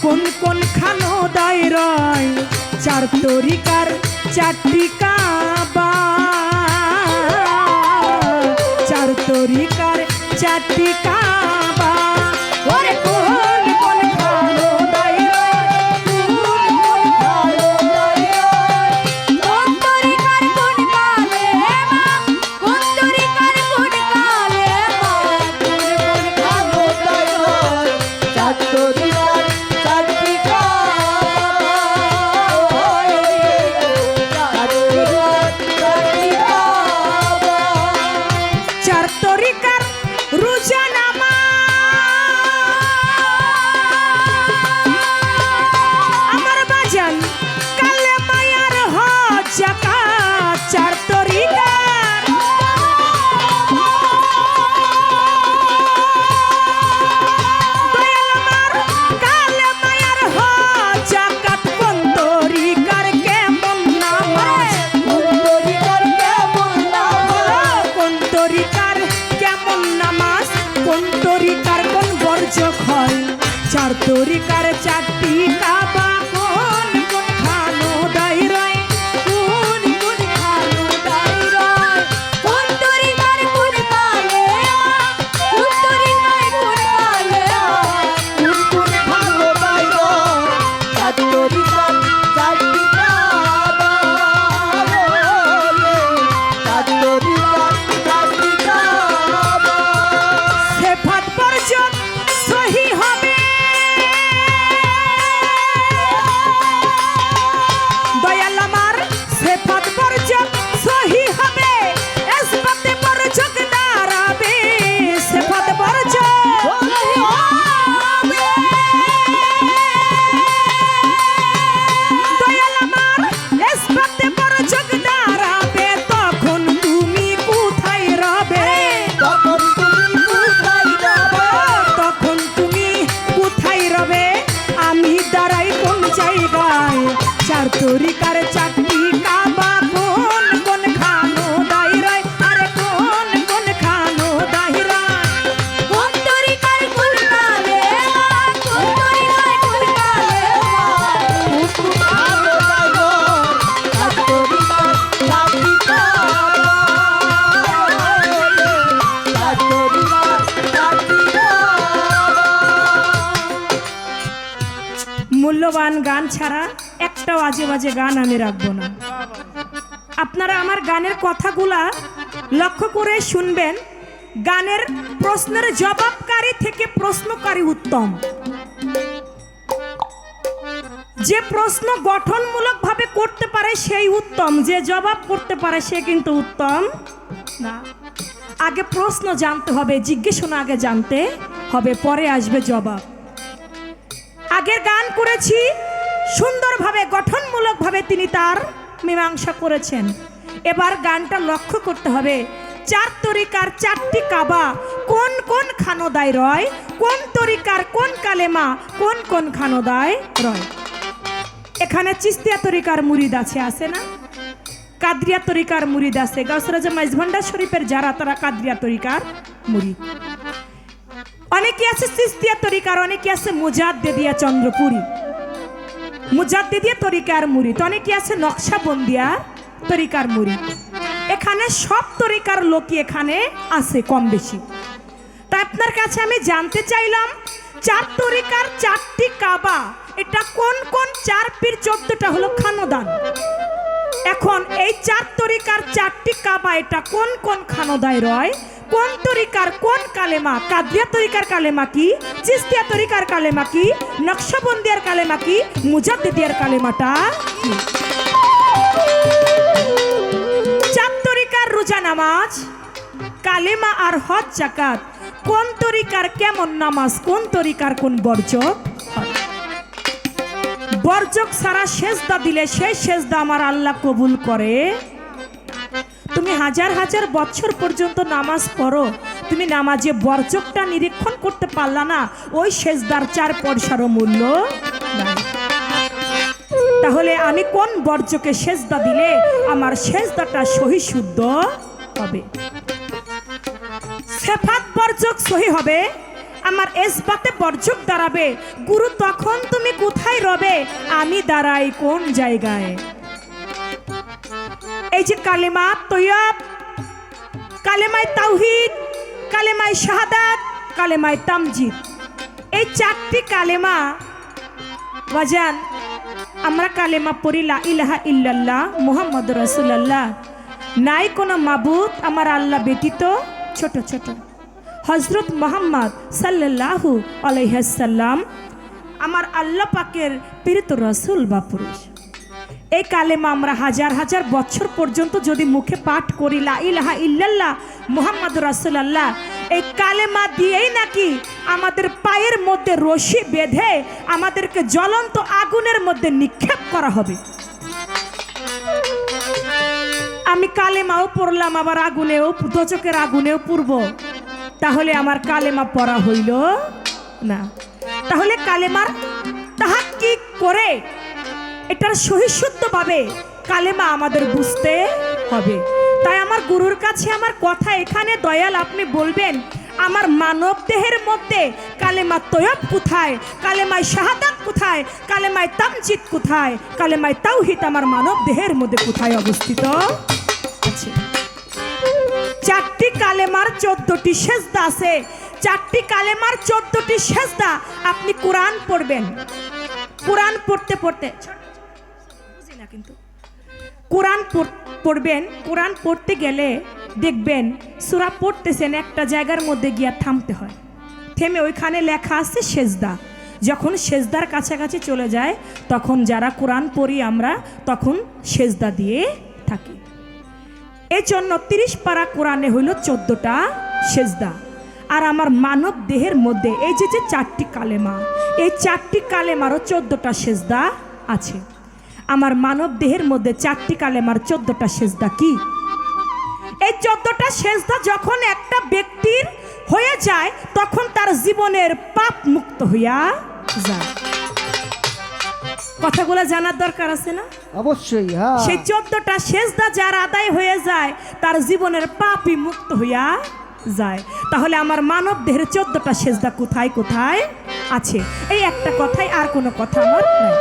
কোন কোন খানো দাই রয়, চার তরিকার চারটি কাবা, চার তরিকার চারটি কাবা, ওরে কোন কোন খানো দাই রয়, কোন কোন খানো দাই রয়, কোন তরিকার কোন কালে মা, কোন তরিকার কোন কালে মা, কোন কোন খানো দাই রয়, চার তরিকার চারটি কাবা, চার তরিকার চারটি কাবা। চার তরিকার রোজা নামাজ, আমার বাজান কালে মায়ার হজ যাকাত, চার তরিকার দয়াল আমার কালে মায়ার হজ যাকাত, কোন তরিকার কেমন নামাজ, কোন তরিকার কেমন নামাজ, কোন তরিকার কেমন নামাজ, কোন তরিকার কোন বর্জ্য ক্ষয়, চার তরিকার চারটি কাবা, কোন কোন খানো দাই রয়, কোন কোন খানো দাই রয়, কোন তরিকার কোন কালে মা, কোন তরিকার কোন কালে মা, কোন কোন খানো দাই রয়, চার মূল্যবান গান ছাড়া একটাও আজে বাজে গান আমি রাখবো না। আপনারা আমার গানের কথাগুলা লক্ষ্য করে শুনবেন। গানের প্রশ্নের জবাবকারী থেকে প্রশ্নকারী উত্তম। যে প্রশ্ন গঠনমূলক ভাবে করতে পারে সেই উত্তম, যে জবাব করতে পারে সে কিন্তু উত্তম না। আগে প্রশ্ন জানতে হবে, জিজ্ঞাসা আগে জানতে হবে, পরে আসবে জবাব। আগের গান করেছি সুন্দরভাবে গঠনমূলকভাবে তিনি তার মীমাংসা করেছেন। এবার গানটা লক্ষ্য করতে হবে, চার তরিকার চারটি কাবা কোন কোন খানোদায় রয়, কোন তরিকার কোন কালেমা কোন কোন খানোদায় রয়। এখানে চিস্তিয়া তরিকার মুরিদ আছে না? কাদরিয়া তরিকার মুরিদ আছে। গাউসরাজা মাইজভান্ডার শরীফের যারা, তারা কাদরিয়া তরিকার মুরিদ। অনেকে আছে চিস্তিয়া তরিকার, অনেকে আছে মুজাদ্দেদিয়া চন্দ্রপুরী, মুজাদ্দেদিয়া তরিকার মুরিদ, অনেকে আছে নকশাবন্দিয়া তরিকার মুরিদ। এখানে সব তরিকার লোকই এখানে আছে কম বেশি। তা আপনার কাছে আমি জানতে চাইলাম, চার তরিকার চারটি কাবা, এটা কোন কোন চার পীর, 14টা হলো খানোদান। এখন এই চার তরিকার চারটি কাবা এটা কোন কোন খানোদায় রয়, কোন তরিকার কোন কালেমা, কাদরিয়া তরিকার কালেমা কি, চিস্তিয়া তরিকার কালেমা কি, নকশাবন্দিয়ার কালেমা কি, মুজাদ্দিদিয়ার কালেমাটা কি। চার তরিকার রোজা নামাজ, কালেমা আর হজ জাকাত, কোন তরিকার কেমন নামাজ, কোন তরিকার কোন বর্জক। বর্জক ছাড়া সেজদা দিলে সেই সেজদা আমার আল্লাহ কবুল করে। তুমি হাজার হাজার বছর পর্যন্ত নামাজ পড়ো, তুমি নামাজে বর্জকটা নিরীক্ষণ করতে পারলা না, ওই সেজদার 4 পয়সারও মূল্য নাই। তাহলে আমি কোন বর্জকে সেজদা দিলে আমার সেজদাটা সহি শুদ্ধ হবে। সেফাত বর্জক সহি হবে, আমার এসবাতে বর্জক দাঁড়াবে। গুরু তখন তুমি কোথায় রবে, আমি দাঁড়াই কোন জায়গায়। এই যে কালেমা তৈয়ব, কালেমায় তাওহীদ, কালেমায় শাহাদাত, কালেমায় তামজিদ, এই চারটি কালেমা বাজান আমরা কালেমা পড়ি লা ইলাহা ইল্লাল্লাহ মুহাম্মাদুর রাসূলুল্লাহ, নাই কোনো মাবুদ আমার আল্লাহ ব্যতীত, ছোট ছোট হযরত মুহাম্মদ সাল্লাল্লাহু আলাইহি সাল্লাম আমার আল্লাহ পাকের প্রেরিত রাসূল বা পুরুষ। এই কালেমা আমরা হাজার হাজার বছর পর্যন্ত যদি মুখে পাঠ করি লা ইলাহা ইল্লাল্লাহ মুহাম্মাদুর রাসূলুল্লাহ, এই কালেমা দিয়েই নাকি আমাদের পায়ের মধ্যে রশি বেঁধে আমাদেরকে জ্বলন্ত আগুনের মধ্যে নিক্ষেপ করা হবে। আমি কালেমাও পড়লাম, আবার আগুনেও, দোজখের আগুনেও পড়ব, তাহলে আমার কালেমা পড়া হইল না। তাহলে কালেমার তাহাক্কিক করে এটার সহিশুদ্ধভাবে কালেমা আমাদের বুঝতে হবে। তাই আমার গুরুর কাছে আমার কথা এখানে, দয়াল আপনি বলবেন আমার মানব দেহের মধ্যে কালেমা তৈয়ব কোথায়, কালেমায় শাহাদাত কোথায়, কালেমায় তামজিদ কোথায়, কালেমায় তাওহীদ আমার মানব দেহের মধ্যে কোথায় অবস্থিত আছে। চারটি কালেমার 14টি সেজদা আছে। চারটি কালেমার 14টি সেজদা। আপনি কোরআন পড়বেন, কোরআন পড়তে পড়তে বুঝি না কিন্তু কোরআন পড়বেন, কোরআন পড়তে গেলে দেখবেন সূরা পড়তেছেন, একটা জায়গার মধ্যে গিয়া থামতে হয়, থেমে ওইখানে লেখা আছে সেজদা। যখন সেজদার কাছাকাছি চলে যায় তখন যারা কোরআন পড়ি আমরা তখন সেজদা দিয়ে থাকি। এই জন্য 30 পারা কোরআনে হইল 14টা সেজদা। আর আমার মানব দেহের মধ্যে এই যে চারটি কালেমা, এই চারটি কালেমারও 14টা সেজদা আছে। আমার মানব দেহের মধ্যে চারটি কালেমার 14টা সেজদা কি? এই 14টা সেজদা যখন একটা ব্যক্তির হয়ে যায় তখন তার জীবনের পাপ মুক্ত হইয়া যায়। কথাগুলো জানার দরকার আছে না? অবশ্যই। হ্যাঁ, সেই 14টা সেজদা যার আদায় হয়ে যায় তার জীবনের পাপই মুক্ত হইয়া যায়। তাহলে আমার মানব দেহের 14টা সেজদা কোথায় কোথায় আছে, এই একটা কথাই, আর কোনো কথা আমার নাই।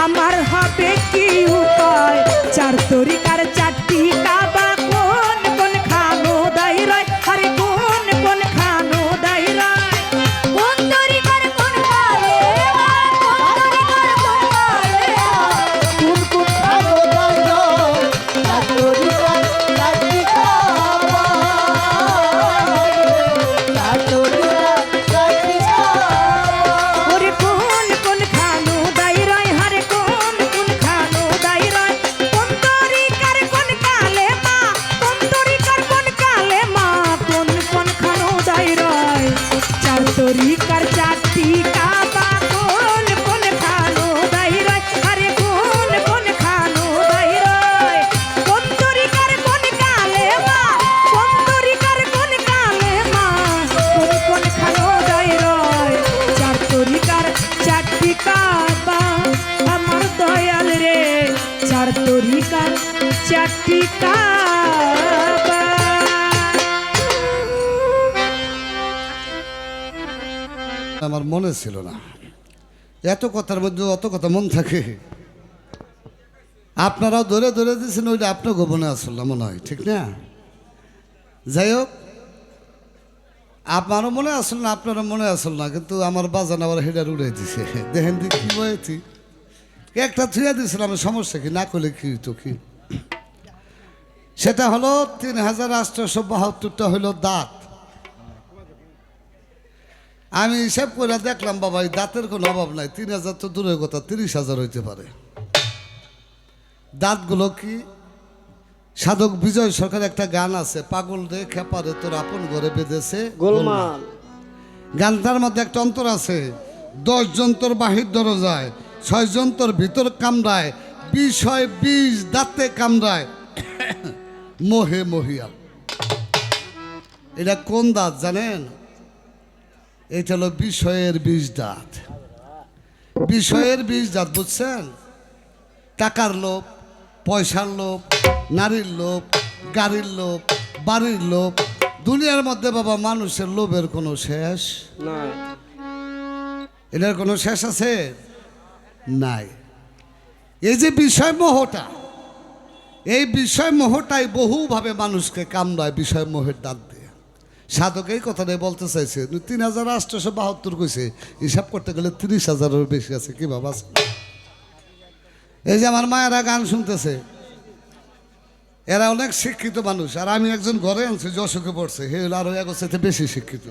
আমার হবে কি উপায় চার তরিকার চারটি কাবা কোন কোন খানো দাইরায় আরে কোন কোন খানো দাইরায় কোন তরিকার কোন কালে কোন তরিকার কোন কালে কোন কোন খানো দাইরায় চার তরিকার চারটি কাবা চার তরিকার চারটি কাবা ওরে কোন কোন খানো দাইরায় আরে কোন কোন খানো দাইরায় কোন তরিকার কোন কালে মা কোন তরিকার কোন কালে মা কোন কোন খানো দাইরায় চার তরিকার চারটি কাবা কোন কোন খানো দাইরায় আরে কোন কোন খানো দাইরায় কোন তরিকার কোন কালে মা কোন তরিকার কোন কালে মা কোন কোন খানো দাইরায় চার তরিকার চারটি কাবা আমার দয়াল রে চার তরিকার চারটি কাবা আমার মনে ছিল না এত কথার মধ্যে অত কথা মন থাকে আপনারাও ধরে ধরে দিয়েছেন ওইটা আপনার গোপনে আসল না মনে হয় ঠিক না যাই হোক আমারও মনে আসল না আপনারও মনে আসল না কিন্তু আমার বাজান আবার হেডার উড়ে দিছে দেখেন দি কি বয়েছি একটা থুয়ে দিয়েছিলাম সমস্যা কি না করলে কি তো কি সেটা হলো ৩,৮৭২টা হলো দাঁত আমি হিসাব করে দেখলাম বাবা এই দাঁতের কোনো অভাব নাই ৩,০০০ তো দূরের কথা ৩০,০০০ হইতে পারে দাঁতগুলো কি সাধক বিজয় সরকার একটা গান আছে পাগল রে খেপারে তোর আপন ঘরে বেঁধেছে গোলমাল গানটার মধ্যে একটা অন্তর আছে 10 জন তোর বাহির দরজায় 6 জন তোর ভিতর কামড়ায় বিষয় বিষ দাঁতে কামড়ায় মোহে মহিয়াল এটা কোন দাঁত জানেন এটা হলো বিষয়ের বিষ দাঁত বিষয়ের বিষ দাঁত বুঝছেন টাকার লোভ পয়সার লোভ নারীর লোভ গাড়ির লোভ বাড়ির লোভ দুনিয়ার মধ্যে বাবা মানুষের লোভের কোনো শেষ নাই এটার কোনো শেষ আছে নাই এই যে বিষয় মোহটা এই বিষয় মোহটাই বহুভাবে মানুষকে কামড়ায় বিষয় মোহের দাঁত দিয়ে সাধক এই কথাটাই বলতে চাইছে ৩,৮৭২ কইছে হিসাব করতে গেলে ৩০,০০০-এর বেশি আছে কি বাবা আছে এই যে আমার মায়েরা গান শুনতেছে এরা অনেক শিক্ষিত মানুষ আর আমি একজন ঘরে আনছি যে অসুখে পড়ছে হে হলো আরো একসাথে বেশি শিক্ষিত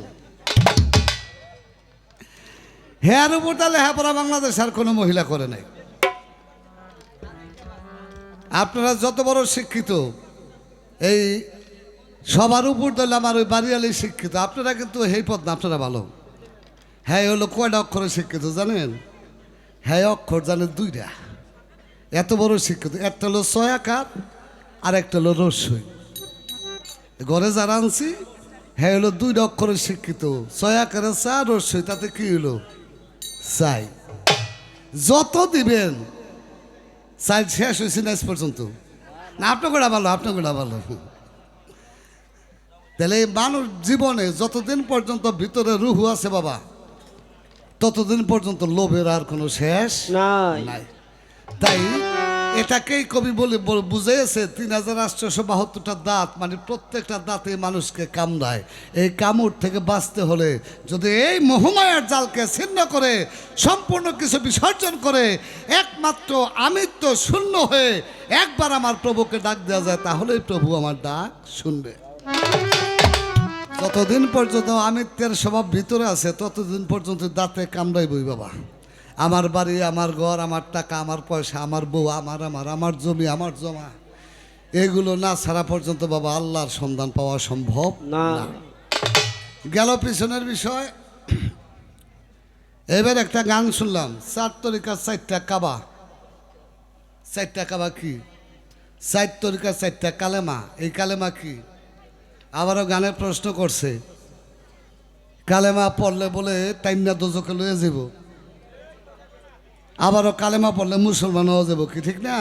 হেয়ার উপর তাহলে লেখাপড়া বাংলাদেশ আর কোনো মহিলা করে নাই আপনারা যত বড় শিক্ষিত এই সবার উপর তাহলে আমার ওই বাড়িয়ালি শিক্ষিত আপনারা কিন্তু এই পথ না আপনারা ভালো হ্যাঁ হলো কয়টা অক্ষরে শিক্ষিত জানেন হ্যাঁ অক্ষর জানেন 2টা এত বড় শিক্ষিত একটা হলো 6 আকার আর একটা হলো রস্যই ঘরে যারা আনছি হ্যাঁ হলো 2টা অক্ষরে শিক্ষিত 6 আকারে চা রস্যই তাতে কি হলো চাই যত দিবেন চাই শেষ হয়েছে না আজ পর্যন্ত না আপনার ভালো তাহলে এই মানুষ জীবনে যতদিন পর্যন্ত ভিতরে রুহু আছে বাবা ততদিন পর্যন্ত লোভের আর কোনো শেষ নাই নাই তাই এটাকেই কবি বলে বুঝেছে ৩,৮৭২টা দাঁত মানে প্রত্যেকটা দাঁতে মানুষকে কামড়ায় এই কামড় থেকে বাঁচতে হলে যদি এই মোহমায়ার জালকে ছিন্ন করে সম্পূর্ণ কিছু বিসর্জন করে একমাত্র আমিত্ব শূন্য হয়ে একবার আমার প্রভুকে ডাক দেওয়া যায় তাহলেই প্রভু আমার ডাক শুনবে যতদিন পর্যন্ত আমিত্বের স্বভাব ভিতরে আছে ততদিন পর্যন্ত দাঁতে কামড়াইবই বাবা আমার বাড়ি আমার ঘর আমার টাকা আমার পয়সা আমার বউ আমার জমি আমার জমা এগুলো না ছাড়া পর্যন্ত বাবা আল্লাহর সন্ধান পাওয়া সম্ভব না গেল পিছনের বিষয় এবার একটা গান শুনলাম 4 তরিকার 4টা কাবা 4টা কাবা কি 4 তরিকার 4টা কালেমা এই কালেমা কি আবারও গানের প্রশ্ন করছে কালেমা পড়লে বলে টাইমনা দোজকে লয়ে যাব আবারও কালেমা পড়লে মুসলমান হয়ে যাব কি ঠিক না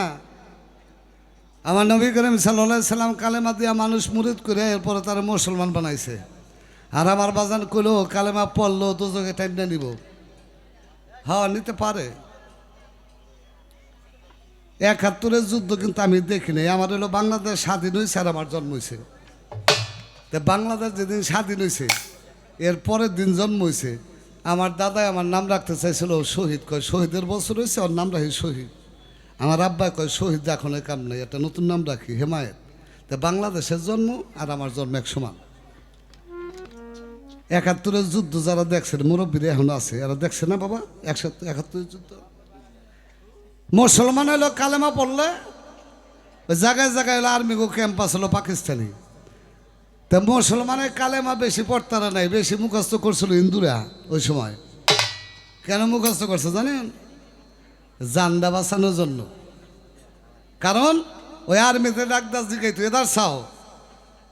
আমার নবী করিম সাল্লাল্লাহু আলাইহি সাল্লাম কালেমা দিয়া মানুষ মুরিদ করে এরপরে তারা মুসলমান বানাইছে আর আমার বাজান কইলো কালেমা পড়লো দোজকে টাইমনা নিব হ্যাঁ নিতে পারে একাত্তরের যুদ্ধ কিন্তু আমি দেখি নাই। আমার হলো বাংলাদেশ স্বাধীন হয়েছে আর আমার জন্ম হয়েছে। তা বাংলাদেশ যেদিন স্বাধীন হয়েছে এর পরের দিন জন্ম হয়েছে আমার দাদাই আমার নাম রাখতে চাইছিল শহীদ। কয় শহীদের বছর হয়েছে ওর নাম রাখি শহীদ। আমার আব্বাই কয় শহীদ এখন কাম নেই, একটা নতুন নাম রাখি হেমায়েত। তা বাংলাদেশের জন্ম আর আমার জন্ম এক সমান। একাত্তরের যুদ্ধ যারা দেখছেন মুরব্বীরা এখন আছে, এরা দেখছে না বাবা 71 যুদ্ধ? মুসলমান হলো কালেমা পড়লে ওই জায়গায় জায়গায় হলো আর্মি ক্যাম্পাস হলো পাকিস্তানি। তা মুসলমানের কালেমা বেশি পড়তারা নাই, বেশি মুখস্থ করছিল হিন্দুরা ওই সময়। কেন মুখস্থ করছে জানেন? জানডা বাঁচানোর জন্য। কারণ ওই আর্মিতে ডাক্তার জিগাইতো এদার চাও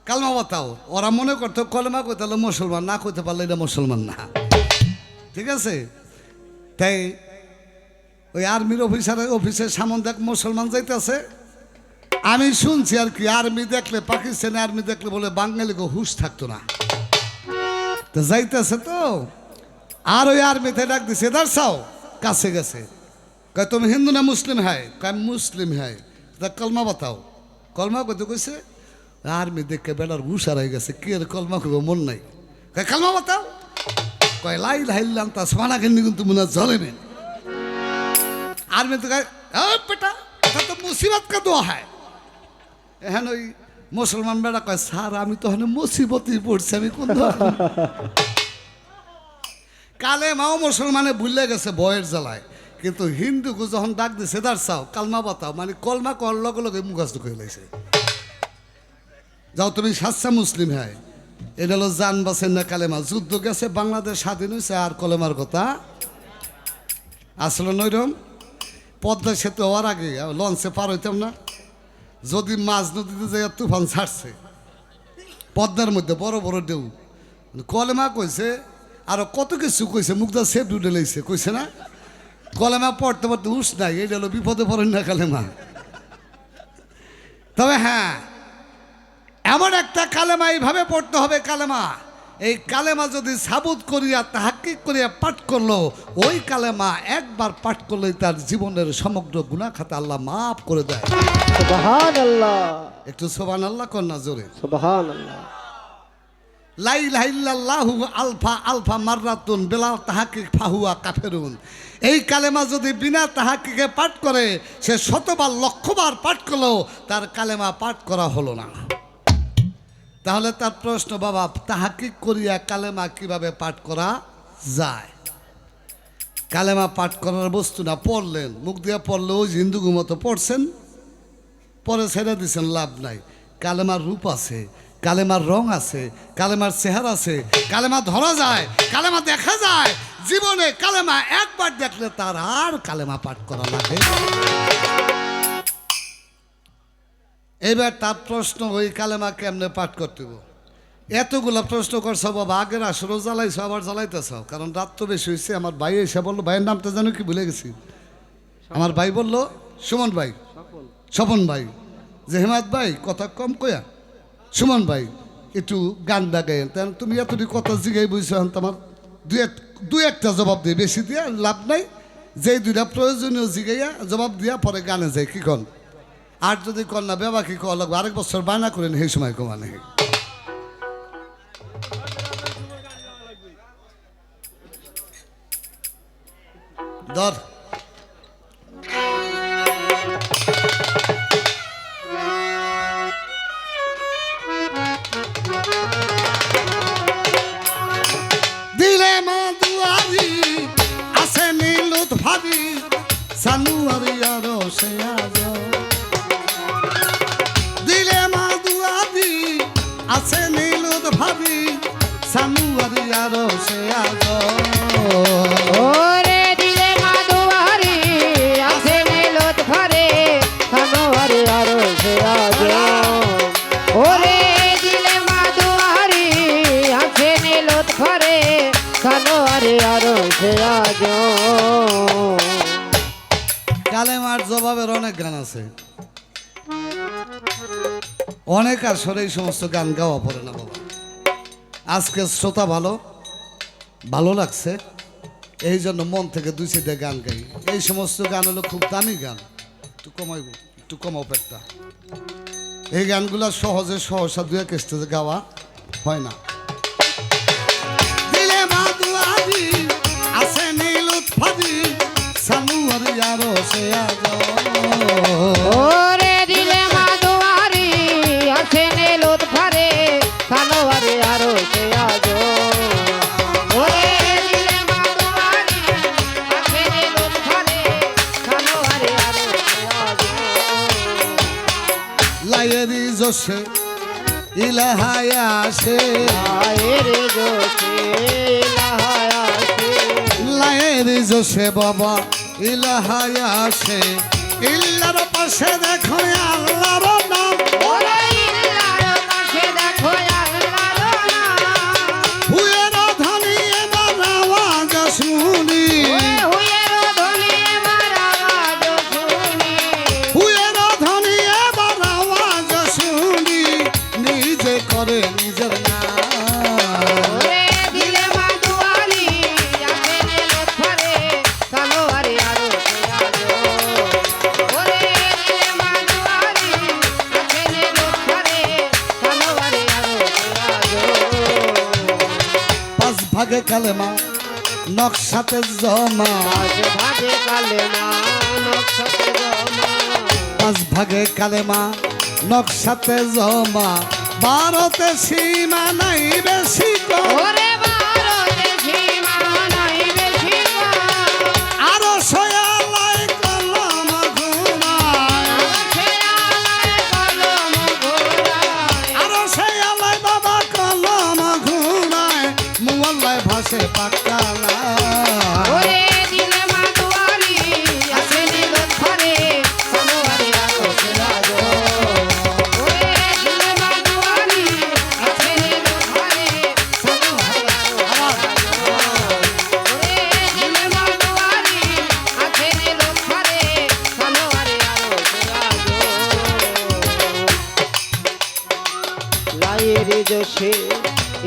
কালমা বাতাও, ওরা মনে করতো কলেমা কইতে হলে মুসলমান, না কইতে পারলে এটা মুসলমান না। ঠিক আছে? তাই ওই আর্মির অফিসের সামনে দেখ মুসলমান যাইতেছে। আমি শুনছি আর কি, আর্মি দেখলে পাকিস্তানি আর্মি দেখলে বলে বাঙালিকে হুশ থাকতো না। তো যাইতেছে তো আর ওই আর্মিতে ডাক দিছে এদার চাও, কাছে গেছে। কয় তুমি হিন্দু না মুসলিম? হ্যাঁ। কয় মুসলিম। হ্যাঁ। তা কলমা বাতাও। কলমা কইতে কইছে। আর্মি দেখে বেলার হুশার হয়ে গেছে, কি আর কলমা কইব মন নাই। কয় কলমা বাতাও। কয় লাই লাইলাম তা সমানা কেন কিন্তু মনে জ্বলে নেই। आर्मी तो कहे बेटा এটা তো মুসিবত কা দোয়া হয়। এখন ওই মুসলমান বেটা কয় স্যার আমি তো এখানে মুসিবতই পড়ছি, আমি কোন কালে মাও মুসলমানে ভুলে গেছে বয়ের জ্বালায়। কিন্তু হিন্দুকে যখন ডাক দিছে দার চাও কালমা বাতাও, মানে কলমা কর লগে লগে মুখাস্ত করে লাইছে। যাও তুমি সাচ্চা মুসলিম। হয় এটা হলো জান বাঁচেন না কালেমা। যুদ্ধ গেছে, বাংলাদেশ স্বাধীন হয়েছে, আর কলেমার কথা আসলে নইরম। পদ্মা সেতু হওয়ার আগে লঞ্চে পার হইতাম না, যদি মাঝ নদীতে যাই তুফান ছাড়ছে পদ্মার মধ্যে বড় বড় ঢেউ, কলেমা কইছে আরো কত কিছু কইছে, মুখটা সেফ ডুডে লাইছে কইছে না। কলেমা পড়তে পড়তে হুশ নাই, এটা হলো বিপদে পড়েন না কালেমা। তবে হ্যাঁ, এমন একটা কালেমা এইভাবে পড়তে হবে কালেমা। এই কালেমা যদি সাবুত করিয়া তাহাক্কিক করিয়া পাঠ করলো, ওই কালেমা একবার পাঠ করলেই তার জীবনের সমগ্র গুনাহ খাতা আল্লাহ মাফ করে দেয়। সুবহানাল্লাহ। একটু সুবহানাল্লাহ কর না জোরে। সুবহানাল্লাহ। লা ইলাহা ইল্লাল্লাহু আলফা আলফা মাররাতুন বিলা তাহাক্কিক ফাহুয়া কাফেরুন। এই কালেমা যদি বিনা তাহাক্কিকে পাঠ করে, সে শতবার লক্ষবার পাঠ করলেও তার কালেমা পাঠ করা হলো না। তাহলে তার প্রশ্ন, বাবা তাহাক্কিক করিয়া কালেমা কিভাবে পাঠ করা যায়? কালেমা পাঠ করার বস্তু না, পড়লেন মুখ দিয়া পড়লে ওই হিন্দুগুর মতো পড়ছেন, পরে ছেড়ে দিচ্ছেন, লাভ নাই। কালেমার রূপ আছে, কালেমার রং আছে, কালেমার চেহারা আছে, কালেমা ধরা যায়, কালেমা দেখা যায়। জীবনে কালেমা একবার দেখলে তার আর কালেমা পাঠ করা লাগে। এবার তার প্রশ্ন, ওই কালেমা কেমনে পাঠ করতে হবে? এতগুলা প্রশ্ন করছো বাবা, আগের আসরও জ্বালাইছো, আবার জ্বালাইতেছ। কারণ রাত তো বেশি হয়েছে। আমার ভাই এসে বললো, ভাইয়ের নামটা জানো কি ভুলে গেছি। আমার ভাই বললো সুমন ভাই, স্বপন ভাই, যে হেমায়ত ভাই কথা কম কয়া সুমন ভাই একটু গানটা গায়েন। তাহলে তুমি এতটি কথা জিগাই বুঝছো, তোমার দুই একটা জবাব দিয়ে, বেশি দিয়া লাভ নাই। যেই দুইটা প্রয়োজনীয় জিগাইয়া জবাব দিয়া পরে গানে যায় কি কন। আর যদি কন না বেবা কি কল লাগবে, আরেক বছর বায়না করেন সেই সময় কমানে। ধর দিলে মা দুয়ারি আছে নীলুত ভাবি সানুয়ারি আরো সে আজ। দিলে মা দুয়ারি আছে নীলুত ভাবি সানুয়ারি আরো সে আজ। ওরে দিলে মাদুয়ারি আছে নীলত ভরে কানোয়ারি আরো সে আজ। ওরে দিলে মাদুয়ারি আছে নীলত ভরে কানোয়ারি আরো সে আজ। কালেমার জবাবের অনেক গান আছে, অনেক আসলে এই সমস্ত গান গাওয়া পড়ে না বাবা। আজকে শ্রোতা ভালো লাগছে, এই জন্য মন থেকে দুই সাইডে গান গাই। এই সমস্ত গান হলো খুব দামি গান, একটু কমাইব, একটু কমাও পেটটা। এই গানগুলা সহজে সহসা দুই এক স্টেজে গাওয়া হয় না। দিলে মা দুয়ারি আছে নীলুত ফাদি সানুয়ার ইয়ারো সে আজ ওরে দিলে মাদুয়ারি আছে নীলুত ফারে সানোয়ারে আরো সে আজো ওরে দিলে মাদুয়ারি আছে নীলুত ফারে সানোয়ারে আরো সে আজো লাইয়েরি জোসে ইলাহায়া আসে আয়েরে জোসে লাহায়া সে লাইয়েরি জোসে বাবা ইলাহায়া আসে ইল্লার পাশে দেখো আল্লাহর নাম ওরে ইল্লার পাশে দেখো আল্লাহর নাম হুয়ের ধনী এবার আওয়াজ শুনি হুয়ের ধ্বনি আমার আওয়াজ শুনি হুয়ের ধনী এবার আওয়াজ শুনি নিজে করে নিজের নাম ওরে দিলে মাদুয়ারি আছে নীলুত ফারে সানোয়ারে আরো সে আজো ওরে দিলে মাদুয়ারি আছে নীলুত ফারে সানোয়ারে আরো সে আজো পাঁচ ভাগে কালেমা নকশাতে জমা আজ ভাগে কালেমা নকশাতে জমা পাঁচ ভাগে কালেমা নকশাতে জমা ভারতে সীমা নাই বেশি কম ওরে ভারতে সীমা নাই বেশি কম আরো সয়ালাই কলম ঘুমায় সে আলায় কলম ঘোরায় আরো সয়ালাই বাবা কলম ঘুমায় মুয়াল্লায় ভাসে পাকালা ওরে দিলে মাদুয়ারি আছে নীলুত ফারে সানোয়ারে আরো সে আজো ওরে দিলে মাদুয়ারি আছে নীলুত ফারে সানোয়ারে আরো সে আজো ওরে দিলে মাদুয়ারি আছে নীলুত ফারে সানোয়ারে আরো সে আজো লাইরে জোশে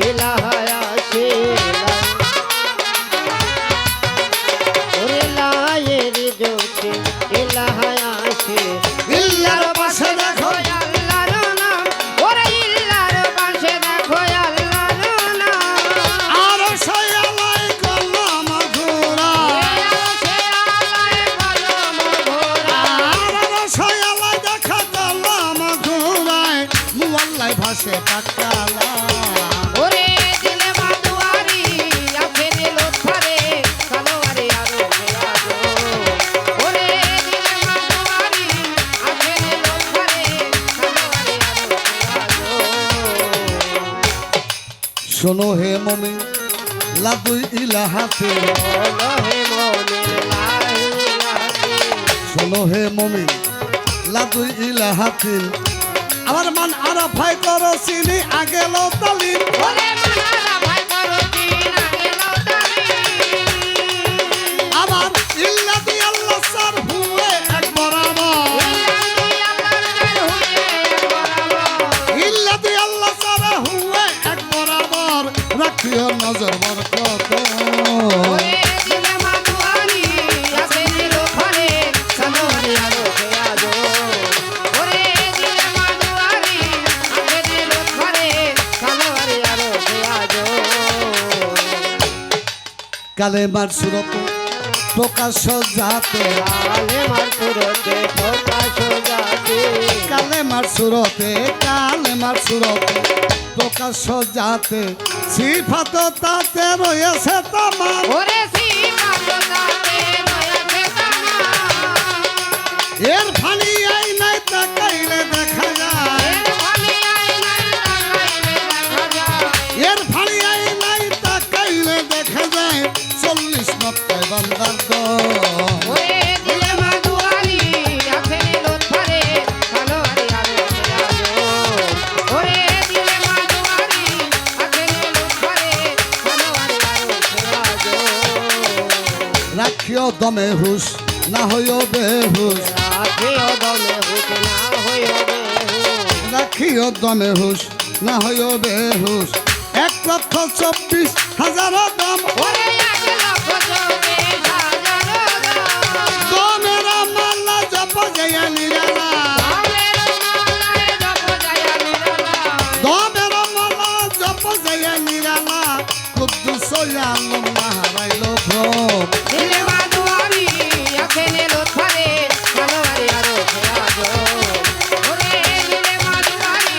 ইলাহায়া সে ওরে লাইরে জোশে ইলাহায়া সে ইল্লার পাশে দেখো আল্লাহর নাম ওরে ইল্লার পাশে দেখো আল্লাহর নাম আরো সয়ালাই কলম ঘুমায় সে আলায় কলম ঘোরায় আরো সয়ালাই দেখা কলম ঘুমায় মুয়াল্লায় ভাসে পাকালা ওরে দিলে মাদুয়ারি আছে নীলুত ফারে সানোয়ারে আরো সে আজো ওরে দিলে মাদুয়ারি আছে নীলুত ফারে সানোয়ারে আরো সে আজো শোনো হে মমি লাদুই ইলাহাতে ওলহে মমিন লাহিলাহি শোনো হে মমি লাদুই ইলাহাতে আমার মান আরাফাই করো চিনি আগে লতালি ওরে মানারা ভাই করো দিন আগে লতালি আমার ইল্লাদি আল্লাহ সার হুয়ে এক বরাবর ইল্লাদি আল্লাহ সার হুয়ে এক বরাবর রাখিও নজর বরকত ওরে দিলে মাদুয়ারি আছে নীলুত ফারে সানোয়ারে আরো সে আজো ওরে দিলে মাদুয়ারি আছে নীলুত ফারে সানোয়ারে আরো সে আজো কালেমার সুরত প্রকাশ যাতে কালেমার সুরতে প্রকাশ যাতে কালেমার সুরতে প্রকাশ যাতে সিফাত তাতে রয়েছে তামাম ওরে সিফাত তাতে রয়েছে তামাম এর ফানি আই নাই তাকাইলে দেখা যায় এর ফানি আই নাই তাকাইলে দেখা যায় এর ফানি আই নাই তাকাইলে দেখা যায় 40 নক্তায় বান্দার দম ওরে দিলে মাদুয়ারি আছে নীলুত ফারে সানোয়ারে আরো সে আজো ওরে দিলে মাদুয়ারি আছে নীলুত ফারে সানোয়ারে আরো সে আজো রাখিও দমে হুশ না হইও বেহুশ রাখিও দমে হুশ না হইও বেহুশ রাখিও দমে হুশ না হইও বেহুশ 1,24,000 দাম ওরে 1,24,000 দমেরা মাল্লা যাব জপ জয়া নিরালা দমের মালায় জপ জয়া নিরালা দমের মালা জপ জয়া নিরালা কুদ্দুস আলম হারাইল ভ্রম দিলে মাদুয়ারি আখেনে লোথারে সালোয়ারি আরো খেয়াজো ওরে দিলে মাদুয়ারি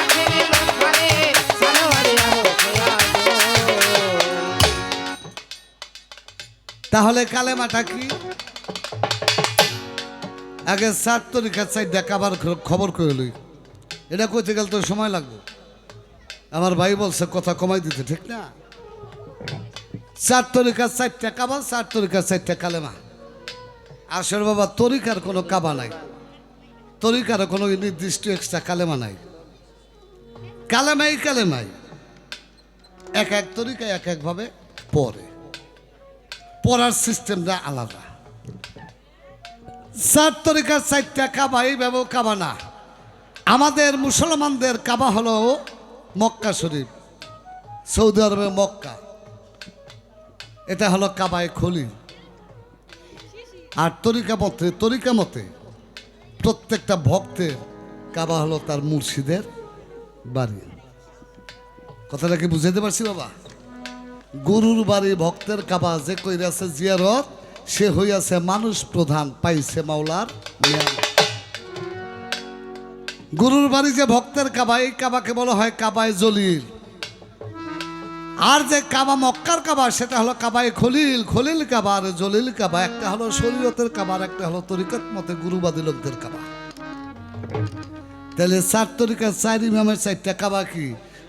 আখেনে লোথারে সালোয়ারি আরো খেয়াজো তাহলে কালেমাটা কি আগে 7 তরিকা 4 দেখাবার খবর করে লই এটা কইতে গেলে তো সময় লাগবে আমার ভাই বলছে কথা কমাই দিতে ঠিক না 4 তরিকা 4টা কাবা 4 তরিকা 4টা কালেমা আসল বাবা তরিকার কোনো কাবা নাই তরিকার কোনো নির্দিষ্ট এক্সট্রা কালেমা নাই কালেমাই এক এক তরিকায় এক একভাবে পড়ে পড়ার সিস্টেমটা আলাদা 4 তরিকার 4টা কাবা এইভাবে কাবা না আমাদের মুসলমানদের কাবা হলো মক্কা শরীফ সৌদি আরবে মক্কা এটা হলো কাবায় খলি আর তরিকা মতে প্রত্যেকটা ভক্তের কাবা হলো তার মুর্শিদের বাড়ি কথাটা কি বুঝাইতে পারছি বাবা গুরুর বাড়ি ভক্তের কাবা যে কইরাছে জিয়ারত সে হইয়াছে মানুষ প্রধান পাইছে মাওলার নিয়ামত গুরুর বাড়ি যে ভক্তের কাবা এই কাবাকে বলা হয় কাবায় জলিল আর যে কাবা মক্কার কাবা সেটা হলো কাবায় খলিল কাবা আর জলিল কাবা একটা হলো শরীয়তের কাবা আর একটা হলো তরিকত মতে গুরুবাদী লোকদের কাবা তাহলে 4 তরিকা 4 ইমামের 4টা কাবা কি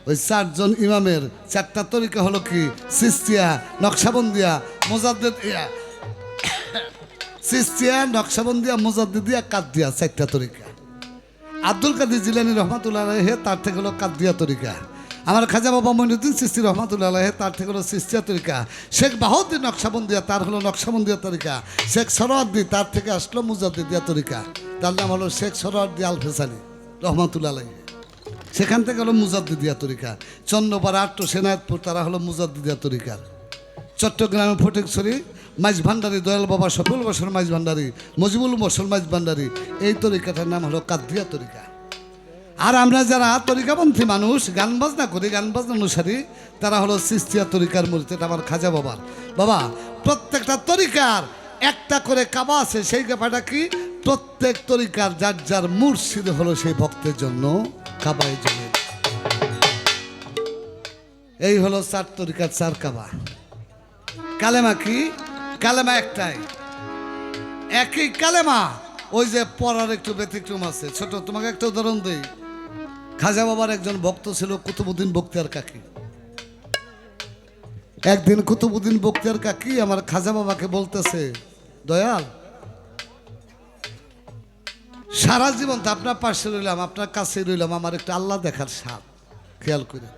ওই 4 জন ইমামের 4টা তরিকা হলো কি সিস্তিয়া নকশাবন্দিয়া মুজাদ্দিদিয়া সিস্তিয়া নকশাবন্দিয়া মুজাদ্দিদিয়া কাদিয়া 4টা তরিকা আব্দুল কাদের জিলানী রহমাতুল্লাহ আলাইহি তার থেকে হলো কাদিয়া তরিকা আমার খাজা বাবা মঈনুদ্দিন চিশতি রহমাতুল্লাহ আলাইহি তার থেকে হলো সিস্তিয়া তরিকা শেখ বাহাউদ্দিন নকশাবন্দিয়া তার হলো নকশাবন্দিয়া তরিকা শেখ সরওয়ার্দী তার থেকে আসলো মুজাদ্দিদিয়া তরিকা তার নাম হলো শেখ সরওয়ার্দী আল ফেসানি রহমাতুল্লাহ আলাইহি সেখান থেকে হলো মুজাদ্দিদিয়া তরিকা চন্দ্রপাড়া আট্ট সেনায়তপুর তারা হলো মুজাদ্দিদিয়া তরিকার চট্টগ্রামে ফটিকছড়ি মাইজ ভান্ডারী দয়াল বাবা সফল বসর মাইজ ভান্ডারী মজিবুল মসল মাইজ ভান্ডারী এই তরিকাটার নাম হলো কাদিয়া তরিকা আর আমরা যারা তরিকাপন্থী মানুষ গান বাজনা করি গান বাজনা অনুসারী তারা হলো সিস্তিয়া তরিকার মুরিদ এটা আমার খাজা বাবার বাবা প্রত্যেকটা তরিকার একটা করে কাবা আছে সেই কাবাটা কি প্রত্যেক তরিকার যার যার মুর্শিদ হলো সেই ভক্তের জন্য কাবায় জন্য এই হলো 4 তরিকার 4 কাবা কালেমা কি কালেমা একটাই একই কালেমা ওই যে পড়ার একটু ব্যতিক্রম আছে ছোট তোমাকে একটা উদাহরণ দেই খাজা বাবার একজন ভক্ত ছিল কুতুবউদ্দিন বখতিয়ার কাকি একদিন কুতুবউদ্দিন বখতিয়ার কাকি আমার খাজা বাবাকে বলতেছে দয়াল সারা জীবন তো আপনার পাশে রইলাম আপনার কাছে রইলাম আমার একটা আল্লাহ দেখার স্বাদ খেয়াল করে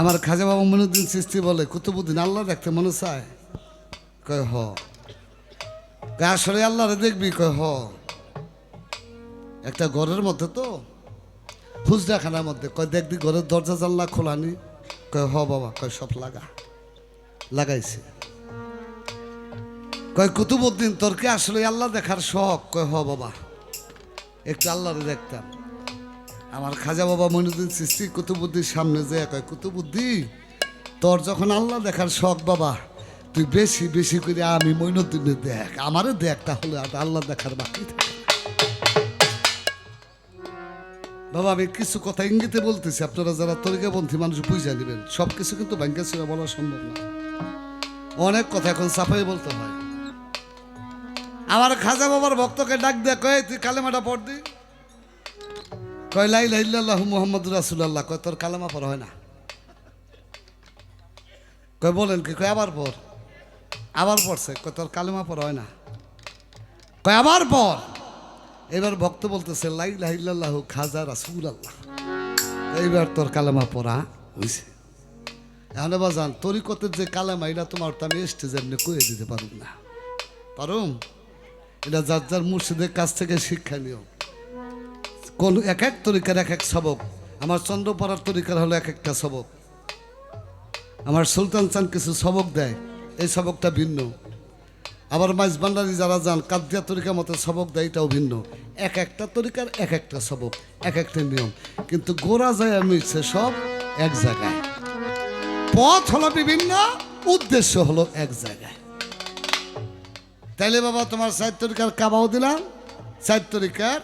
আমার খাজা বাবা মঈনুদ্দিন চিশতি বলে কুতুবউদ্দিন আল্লাহ দেখতে মনে চায় কয় হ আসলে আল্লাহরে দেখবি কয় হ একটা ঘরের মধ্যে তো হুজরাখানার মধ্যে কয় দেখবি ঘরের দরজা জানলা খোলানি কয় হ বাবা কয় সব লাগাইছে কয় কুতুবউদ্দিন তোর কি আসলে আল্লাহ দেখার শখ কয় হ বাবা একটু আল্লাহরে দেখতাম আমার খাজা বাবা মঈনুদ্দিন চিশতি কুতুবউদ্দিন সামনে যায় কয় কুতুবউদ্দিন তোর যখন আল্লাহ দেখার শখ বাবা তুই বেশি বেশি করে আমি মঈনুদ্দিনের দেখ আমারও দেখ তাহলে আল্লাহ দেখার বাকি থাকে বাবা আমি কিছু কথা ইঙ্গিতে বলতেছি আপনারা যারা তরিকাপন্থী মানুষ বুঝে নেবেন সব কিছু কিন্তু ব্যাংকে ছিল বলা সম্ভব না অনেক কথা এখন সাফাই বলতে হয় আমার খাজা বাবার ভক্তকে ডাক দেয়া কয় তুই কালেমাটা পড় দি কয় লা ইলাহা ইল্লাল্লাহু মুহাম্মাদুর রাসূলুল্লাহ কয় তোর কালেমা পড়া হয় না কয় বলেন কি কয় আবার পড় আবার পড়ছে কয় তোর কালেমা পড়া হয় না কয় আবার পড় এবার ভক্ত বলতেছে লা ইলাহা ইল্লাল্লাহু খাজা রাসূলুল্লাহ এইবার তোর কালেমা পড়া হইছে এখন বাজান তরিকতের যে কালেমা এটা তোমার তো আমি স্টেজে এমনি কয়ে দিতে পারুম না পারুম এটা যার যার মুর্শিদের কাছ থেকে শিক্ষা নিও কোন এক এক তরিকার এক এক সবক আমার চন্দ্রপাড়ার তরিকার হলো এক একটা সবক আমার সুলতান চান কিছু সবক দেয় এই সবকটা ভিন্ন আবার মাইজ ভান্ডারি যারা যান কাদিয়া তরিকা মতো সবক দেয়, এটাও ভিন্ন। এক একটা তরিকার এক একটা সবক, এক একটা নিয়ম, কিন্তু গোড়া যায় মিলছে সব এক জায়গায়। পথ হলো বিভিন্ন, উদ্দেশ্য হলো এক জায়গায়। তাইলে বাবা তোমার 4 তরিকার কাবাও দিলাম, 4 তরিকার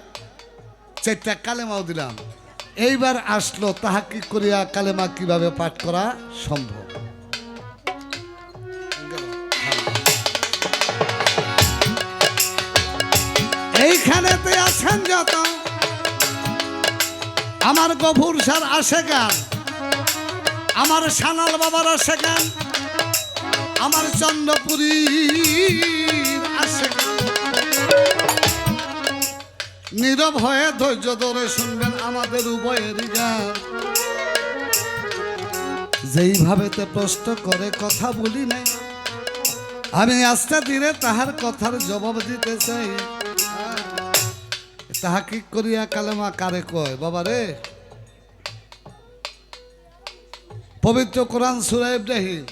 4টা কালেমাও দিলাম। এইবার আসলো তাহাক্কিক করিয়া কালেমা কিভাবে পাঠ করা সম্ভব। এইখানেতে আছেন যত আমার গফুর স্যার আসে গান, আমার সানাল বাবার আসে গান, আমার চন্দ্রপুরী আসে গান। নীরব হয়ে ধৈর্য ধরে শুনবেন আমাদের উভয়েরই গান। যেইভাবেতে প্রশ্ন করে কথা বলি নাই, আমি আস্তে ধীরে তাহার কথার জবাব দিতে চাই। তাহাক্কিক করিয়া কালেমা কারে কয় বাবা রে? পবিত্র কোরআন সূরা ইব্রাহিম,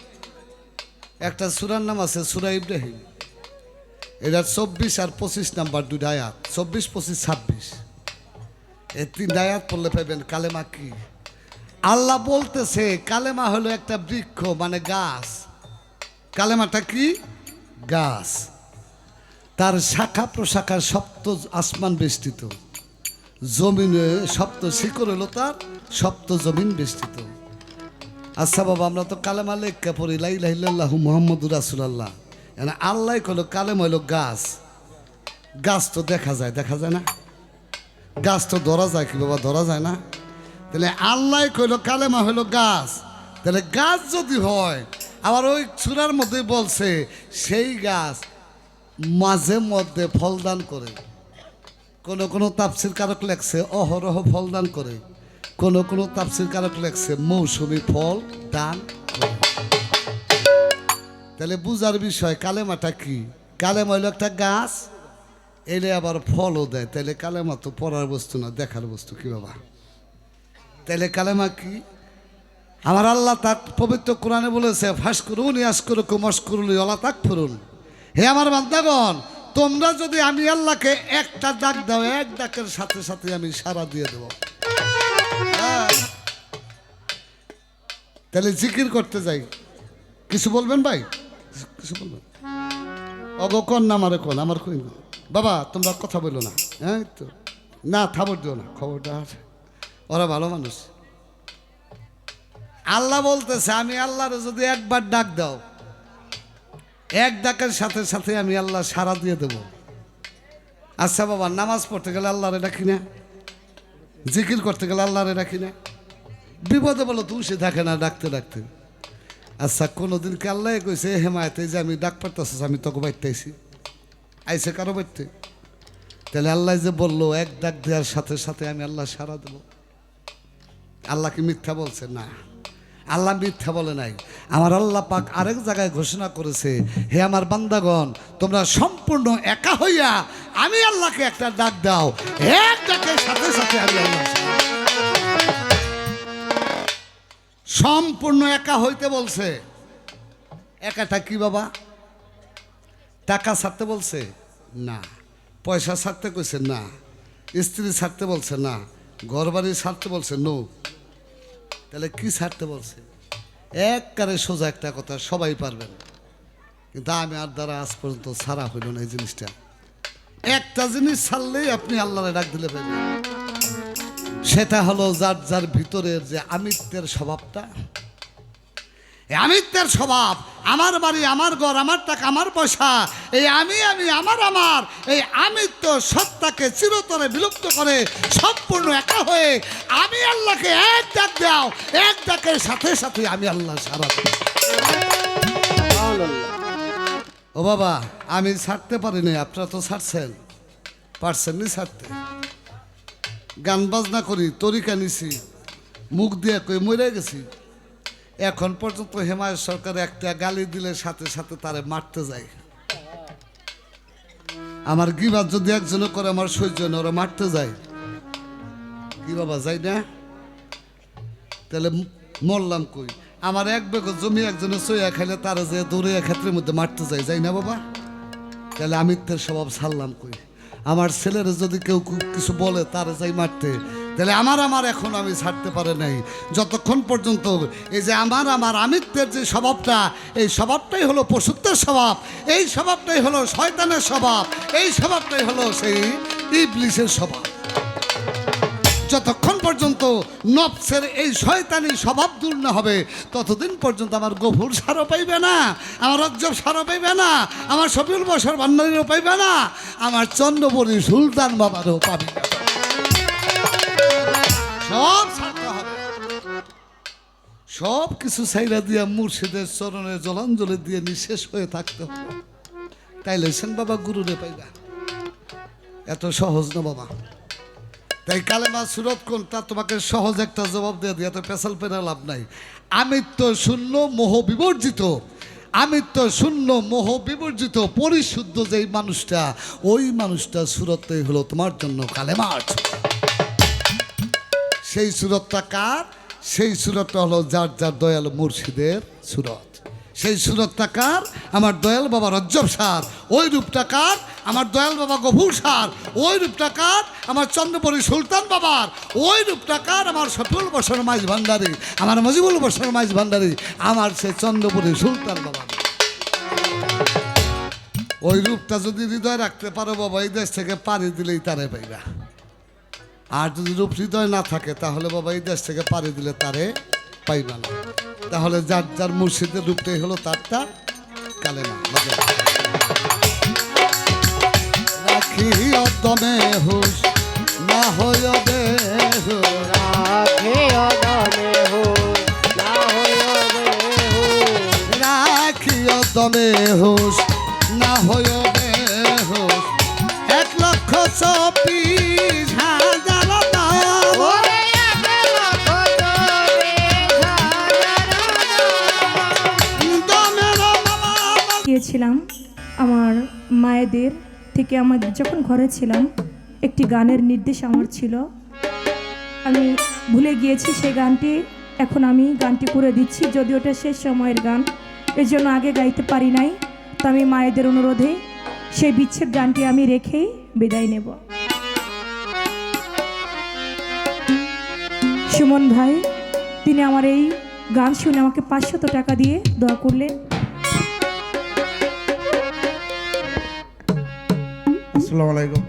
একটা সূরার নাম আছে সূরা ইব্রাহিম। এটা 24 আর 25 নাম্বার 2 আয়াত, 24, 25, 26 এই 3 আয়াত পড়লে পাবেন কালেমা কি। আল্লাহ বলতেছে কালেমা হলো একটা বৃক্ষ, মানে গাছ। কালেমাটা কি? গাছ। তার শাখা প্রশাখা সপ্ত আসমান বেষ্টিত, জমিনে সপ্ত শিকড় হলো তার সপ্ত জমিন বেষ্টিত। আচ্ছা বাবা, আমরা তো কালেমা লেখা পড়ি লা ইলাহা ইল্লাল্লাহু মুহাম্মাদুর রাসূলুল্লাহ। মানে আল্লাহ কইলো কালেমা হলো গাছ। গাছ তো দেখা যায়, দেখা যায় না? গাছ তো ধরা যায় কি বাবা? ধরা যায় না? তাহলে আল্লাহ কইলো কালেমা হলো গাছ। তাহলে গাছ যদি হয়, আবার ওই সূরার মধ্যে বলছে সেই গাছ মাঝে মধ্যে ফলদান করে। কোন কোন তাফসীর কারক লেখছে অহরহ ফলদান করে, কোন কোন তাফসীর কারক লেখছে মৌসুমী ফল দান করে। তাহলে বুঝার বিষয় কালেমাটা কি। কালেমা হলো একটা গাছ, এলে আবার ফলও দেয়। তাহলে কালেমা তো পড়ার বস্তু না, দেখার বস্তু কি বাবা? তাহলে কালেমা কি? আমার আল্লাহ তার পবিত্র কোরআনে বলেছে ফাশকুরুন ইয়াশকুরুকুম ওয়াশকুরুলি ওয়ালা তাকফুরুন। হে আমার বান্দাগণ, তোমরা যদি আমি আল্লাহকে একটা ডাক দাও, এক ডাকের সাথে সাথে আমি সাড়া দিয়ে দেব। তাহলে জিকির করতে যাই, কিছু বলবেন ভাই? কিছু বলবেন? অগো কন না আমারে কন, আমার কই না বাবা, তোমরা কথা বললো না। হ্যাঁ তো না, খবর দিও না, খবরটা ওরা ভালো মানুষ। আল্লাহ বলতেছে আমি আল্লাহর যদি একবার ডাক দাও, এক ডাকের সাথে সাথে আমি আল্লাহ সাড়া দিয়ে দেব। আচ্ছা বাবা, নামাজ পড়তে গেলে আল্লাহরে ডাকি না? জিকির করতে গেলে আল্লাহরে ডাকি না? বিপদে বলো তুই সে থাকে না ডাকতে ডাকতে। আচ্ছা কোনোদিন কি আল্লাহ কইছে হেমায়তে যে আমি ডাক পারতেছিস, আমি তোকে বাইতেছি আইসে কারো বাইতে? তাহলে আল্লাহ যে বললো এক ডাক দেওয়ার সাথে সাথে আমি আল্লাহ সাড়া দেব, আল্লাহ কি মিথ্যা বলছে? না, আল্লাহ মিথ্যা বলে নাই। আমার আল্লাহ পাক আরেক জায়গায় ঘোষণা করেছে, হে আমার বান্দাগণ, তোমরা সম্পূর্ণ একা হইয়া আমি আল্লাহকে একটা ডাক দাও, এক ডাকের সাথে সাথে আমি আল্লাহ। সম্পূর্ণ একা হইতে বলছে। একাটা কি বাবা? টাকা ছাড়তে বলছে না, পয়সা ছাড়তে কইছে না, স্ত্রী ছাড়তে বলছে না, ঘর বাড়ি ছাড়তে বলছে নো। তাহলে কি ছাড়তে বলছে? একবারে সোজা একটা কথা, সবাই পারবেন, কিন্তু আমি আর দ্বারা আজ পর্যন্ত ছাড়া হইল না এই জিনিসটা। একটা জিনিস ছাড়লেই আপনি আল্লাহরে ডাক দিলে পাবেন, সেটা হলো যার যার ভিতরের যে আমিত্বের স্বভাবটা। আমিত্বের স্বভাব, আমার বাড়ি, আমার ঘর, আমার টাকা, আমার পয়সা, এই আমি আমার এই আমিত্ব সত্তাকে চিরতরে বিলুপ্ত করে সম্পূর্ণ একা হয়ে আমি আল্লাহকে এক ডাক দাও, এক ডাকের সাথে সাথে আমি আল্লাহ সারা। ও বাবা, আমি ছাড়তে পারিনি, আপনারা তো ছাড়ছেন, পারছেন নি ছাড়তে। গান বাজনা করি, তরিকা নিছি, মুখ দিয়ে কই মরে গেছি। এখন পর্যন্ত হেমায়ত সরকার একটা গালি দিলে সাথে সাথে তারে মারতে যায়। আমার গিবাদ যদি একজনে করে আমার সহ্য না, ওরা মারতে যায়। কি বাবা যাই না? তাহলে মরলাম কই? আমার এক বেগ জমি একজনে চইয়া খাইলে তারা যে দৌড়ে ক্ষেত্রের মধ্যে মারতে যায়, যাই না বাবা? তাহলে আমিত্বের স্বভাব ছাড়লাম কই? আমার ছেলেরা যদি কেউ কিছু বলে তারে যাই মারতে, তাহলে আমার এখন আমি ছাড়তে পারে নাই যতক্ষণ পর্যন্ত এই যে আমার আমিত্বের যে স্বভাবটা, এই স্বভাবটাই হলো পশুত্বের স্বভাব, এই স্বভাবটাই হলো শয়তানের স্বভাব, এই স্বভাবটাই হলো সেই ইবলিসের স্বভাব। যতক্ষণ পর্যন্ত নফসের এই শয়তানি স্বভাব দূর না হবে ততদিন পর্যন্ত আমার গফুর সারও পাইবে না, আমার রজ্জব সারও পাইবে না, আমার শফিউল বশর ভান্ডারীরও পাইবে না, আমার চন্দ্রপুরী সুলতান বাবারও পাবে না। সব ছাড়তে হবে, সব কিছু ছাইরা দিয়া মুর্শিদের চরণে জলাঞ্জলি দিয়ে নিঃশেষ হয়ে থাকতে হবে। তাইলে সেন বাবা গুরুরে পাইবা। এত সহজ না বাবা। তাই কালেমা সুরত কোনটা তোমাকে সহজ একটা জবাব দিয়ে দিয়ে এত পেশাল পেরা লাভ নাই। আমিত্ব শূন্য মোহ বিবর্জিত, আমিত্ব শূন্য মোহ বিবর্জিত পরিশুদ্ধ যেই মানুষটা, ওই মানুষটা সুরতটাই হলো তোমার জন্য কালেমার। সেই সুরতটা কার? সেই সুরতটা হলো যার যার দয়াল মুর্শিদের সুরত। সেই সুরতটা কার? আমার দয়াল বাবা রজ্জব সার। ওই রূপটা কার? আমার দয়াল বাবা গফুর সার। ওই রূপটা কার? আমার চন্দ্রপুরী সুলতান বাবার। ওই রূপটা কার? আমার শফিউল বশর মাইজ ভান্ডারী, আমার মজিবুল বশর মাইজ ভান্ডারী, আমার সে চন্দ্রপুরী সুলতান বাবা। ওই রূপটা যদি হৃদয় রাখতে পারো বাবা, এই দেশ থেকে পাড়ি দিলেই তারে পাইবা। আর যদি রূপ হৃদয় না থাকে তাহলে বাবা এই দেশ থেকে পাড়ি দিলে তারে পাইবা না। তাহলে যার যার মুর্শিদের রূপটাই হলো তারটা কালেমা। রাখি অদমে হুশ না হইও বেহুশ, রাখে অদমে হুশ না হইও বেহুশ, রাখি অদমে হুশ না হইও বেহুশ, 1,24,000 দাম। ওরে এক লক্ষ চল্লিশ হাজার দমের মালা গিয়েছিলাম আমার মায়েদের থেকে। আমার যখন ঘরে ছিলাম একটি গানের নির্দেশ আমার ছিল, আমি ভুলে গিয়েছি সেই গানটি। এখন আমি গানটি করে দিচ্ছি, যদিও ওটা শেষ সময়ের গান, এর জন্য আগে গাইতে পারি নাই। তো আমি মায়েদের অনুরোধে সেই বিচ্ছেদ গানটি আমি রেখেই বিদায় নেব। সুমন ভাই তিনি আমার এই গান শুনে আমাকে 500 টাকা দিয়ে দোয়া করলেন। আসসালামু আলাইকুম।